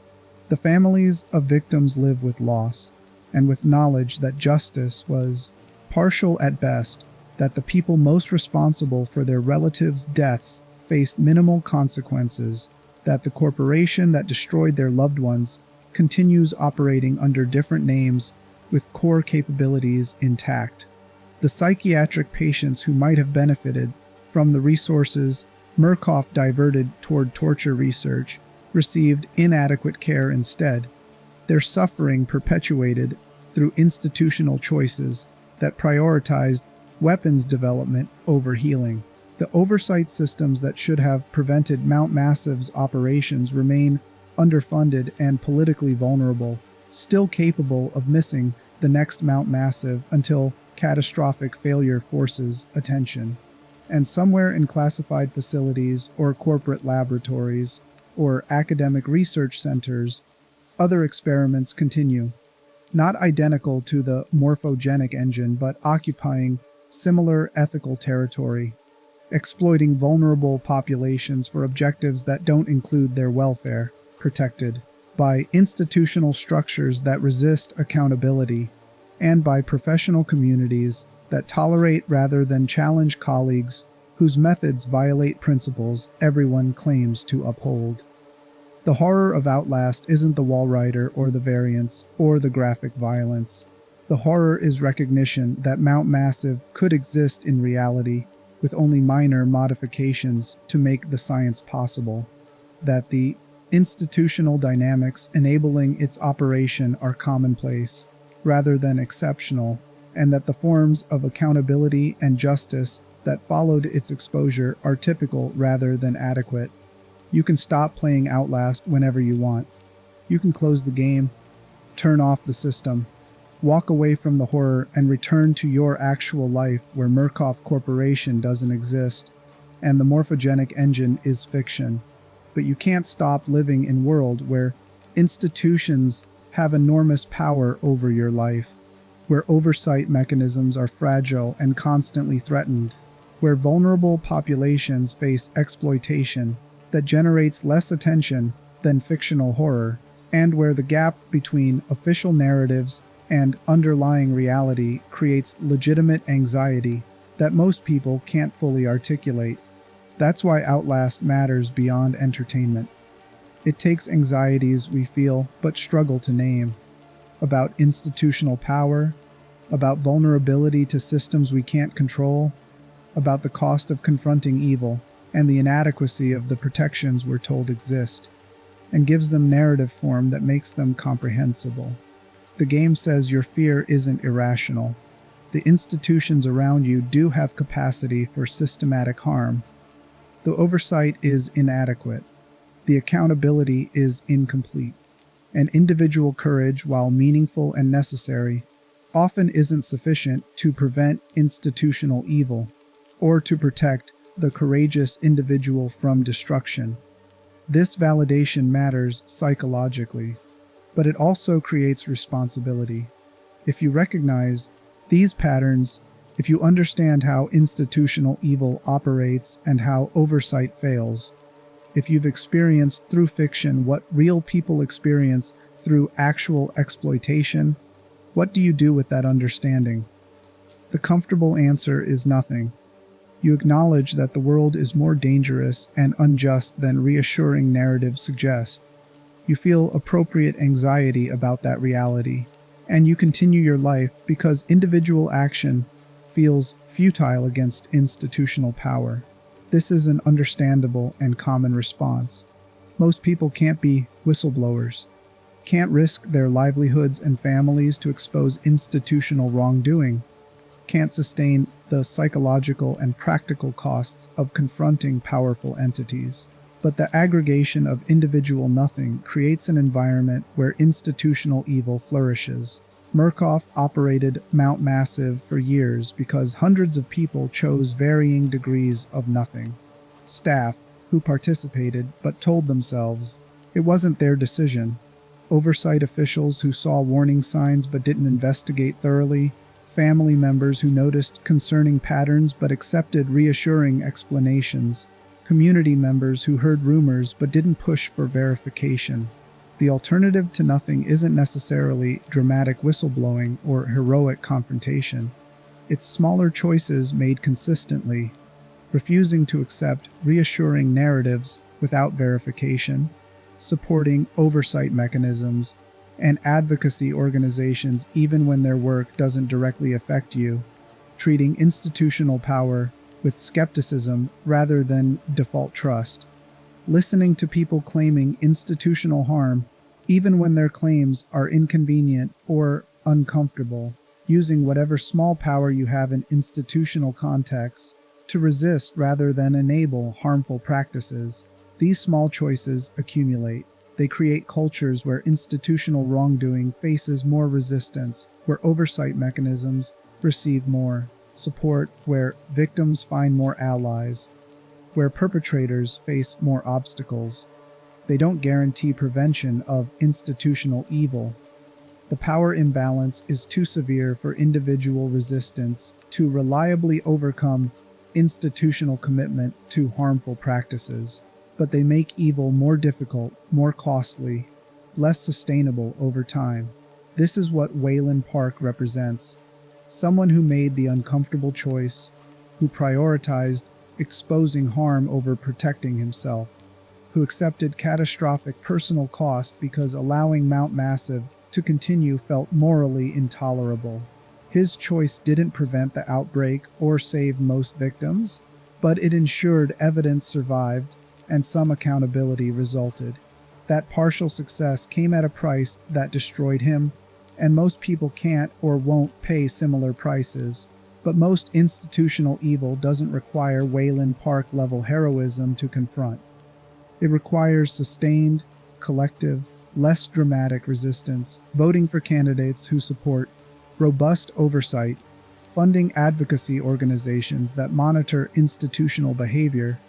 The families of victims live with loss, and with knowledge that justice was partial at best, that the people most responsible for their relatives' deaths faced minimal consequences, that the corporation that destroyed their loved ones continues operating under different names with core capabilities intact. The psychiatric patients who might have benefited from the resources Murkoff diverted toward torture research received inadequate care instead, their suffering perpetuated through institutional choices that prioritized weapons development over healing. The oversight systems that should have prevented Mount Massive's operations remain underfunded and politically vulnerable, still capable of missing the next Mount Massive until catastrophic failure forces attention. And somewhere in classified facilities or corporate laboratories or academic research centers, other experiments continue, not identical to the Morphogenic Engine, but occupying similar ethical territory, exploiting vulnerable populations for objectives that don't include their welfare, protected by institutional structures that resist accountability, and by professional communities that tolerate rather than challenge colleagues whose methods violate principles everyone claims to uphold. The horror of Outlast isn't the Walrider or the variants or the graphic violence. The horror is recognition that Mount Massive could exist in reality with only minor modifications to make the science possible, that the institutional dynamics enabling its operation are commonplace rather than exceptional, and that the forms of accountability and justice that followed its exposure are typical rather than adequate. You can stop playing Outlast whenever you want. You can close the game, turn off the system, walk away from the horror, and return to your actual life where Murkoff Corporation doesn't exist, and the Morphogenic Engine is fiction. But you can't stop living in a world where institutions have enormous power over your life, where oversight mechanisms are fragile and constantly threatened, where vulnerable populations face exploitation that generates less attention than fictional horror, and where the gap between official narratives and underlying reality creates legitimate anxiety that most people can't fully articulate. That's why Outlast matters beyond entertainment. It takes anxieties we feel but struggle to name, about institutional power, about vulnerability to systems we can't control, about the cost of confronting evil and the inadequacy of the protections we're told exist, and gives them narrative form that makes them comprehensible. The game says your fear isn't irrational. The institutions around you do have capacity for systematic harm. The oversight is inadequate. The accountability is incomplete. And individual courage, while meaningful and necessary, often isn't sufficient to prevent institutional evil or to protect the courageous individual from destruction. This validation matters psychologically, but it also creates responsibility. If you recognize these patterns, if you understand how institutional evil operates and how oversight fails, if you've experienced through fiction what real people experience through actual exploitation, what do you do with that understanding? The comfortable answer is nothing. You acknowledge that the world is more dangerous and unjust than reassuring narratives suggest. You feel appropriate anxiety about that reality, and you continue your life because individual action feels futile against institutional power. This is an understandable and common response. Most people can't be whistleblowers, can't risk their livelihoods and families to expose institutional wrongdoing, can't sustain the psychological and practical costs of confronting powerful entities. But the aggregation of individual nothing creates an environment where institutional evil flourishes. Murkoff operated Mount Massive for years because hundreds of people chose varying degrees of nothing. Staff who participated but told themselves it wasn't their decision. Oversight officials who saw warning signs but didn't investigate thoroughly. Family members who noticed concerning patterns but accepted reassuring explanations. Community members who heard rumors but didn't push for verification. The alternative to nothing isn't necessarily dramatic whistleblowing or heroic confrontation. It's smaller choices made consistently, refusing to accept reassuring narratives without verification, supporting oversight mechanisms, and advocacy organizations even when their work doesn't directly affect you, treating institutional power with skepticism rather than default trust, listening to people claiming institutional harm even when their claims are inconvenient or uncomfortable, using whatever small power you have in institutional contexts to resist rather than enable harmful practices. These small choices accumulate. They create cultures where institutional wrongdoing faces more resistance, where oversight mechanisms receive more support, where victims find more allies, where perpetrators face more obstacles. They don't guarantee prevention of institutional evil. The power imbalance is too severe for individual resistance to reliably overcome institutional commitment to harmful practices, but they make evil more difficult, more costly, less sustainable over time. This is what Wayland Park represents. Someone who made the uncomfortable choice, who prioritized exposing harm over protecting himself, who accepted catastrophic personal cost because allowing Mount Massive to continue felt morally intolerable. His choice didn't prevent the outbreak or save most victims, but it ensured evidence survived and some accountability resulted. That partial success came at a price that destroyed him, and most people can't or won't pay similar prices. But most institutional evil doesn't require Wayland Park-level heroism to confront. It requires sustained, collective, less dramatic resistance, voting for candidates who support robust oversight, funding advocacy organizations that monitor institutional behavior,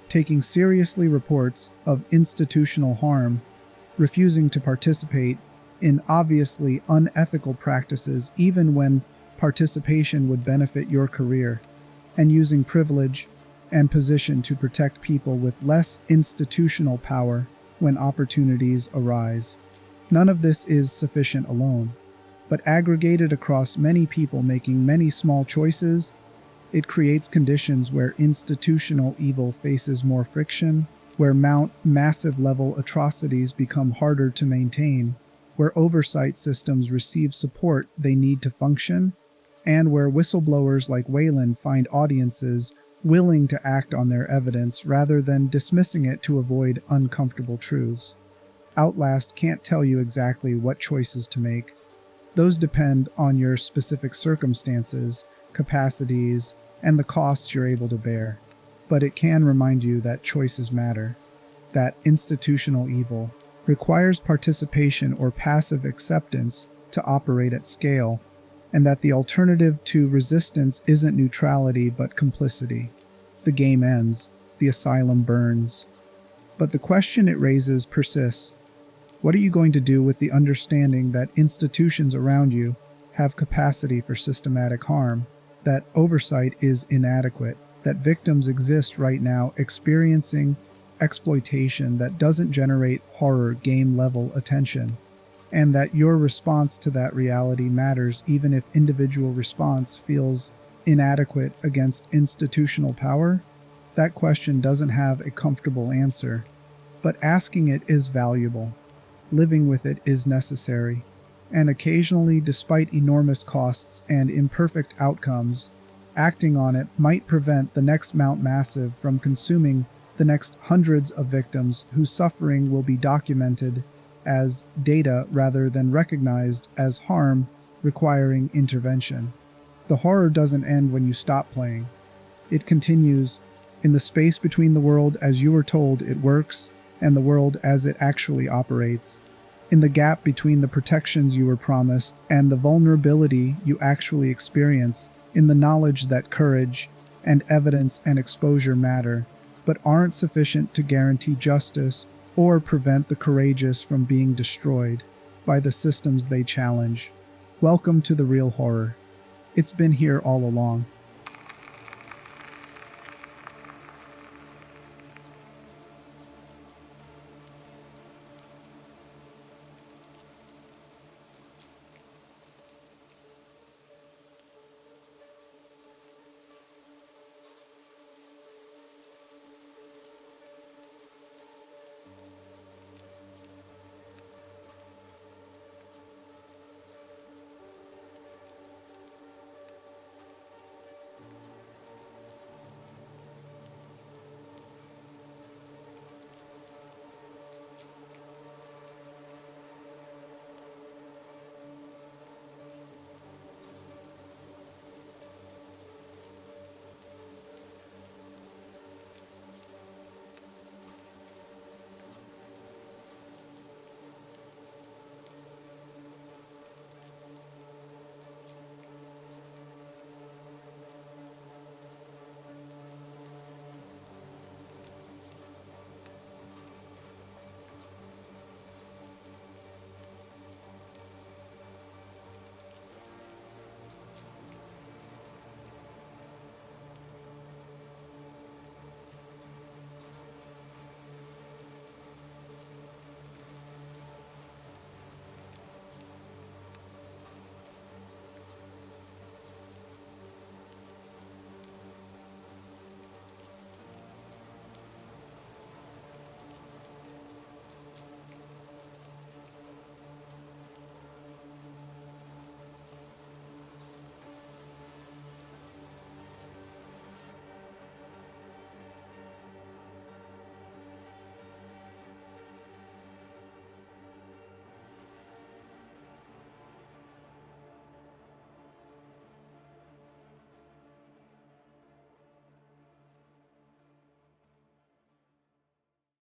taking seriously reports of institutional harm, refusing to participate in obviously unethical practices even when participation would benefit your career, and using privilege and position to protect people with less institutional power when opportunities arise. None of this is sufficient alone, but aggregated across many people making many small choices, it creates conditions where institutional evil faces more friction, where Mount Massive level atrocities become harder to maintain, where oversight systems receive support they need to function, and where whistleblowers like Wayland find audiences willing to act on their evidence rather than dismissing it to avoid uncomfortable truths. Outlast can't tell you exactly what choices to make. Those depend on your specific circumstances, capacities, and the costs you're able to bear. But it can remind you that choices matter, that institutional evil requires participation or passive acceptance to operate at scale, and that the alternative to resistance isn't neutrality but complicity. The game ends, the asylum burns. But the question it raises persists. What are you going to do with the understanding that institutions around you have capacity for systematic harm, that oversight is inadequate, that victims exist right now experiencing exploitation that doesn't generate horror game-level attention, and that your response to that reality matters even if individual response feels inadequate against institutional power? That question doesn't have a comfortable answer, but asking it is valuable. Living with it is necessary, and occasionally, despite enormous costs and imperfect outcomes, acting on it might prevent the next Mount Massive from consuming the next hundreds of victims whose suffering will be documented as data rather than recognized as harm requiring intervention. The horror doesn't end when you stop playing. It continues in the space between the world as you were told it works and the world as it actually operates, in the gap between the protections you were promised and the vulnerability you actually experience, in the knowledge that courage and evidence and exposure matter, but aren't sufficient to guarantee justice or prevent the courageous from being destroyed by the systems they challenge. Welcome to the real horror. It's been here all along.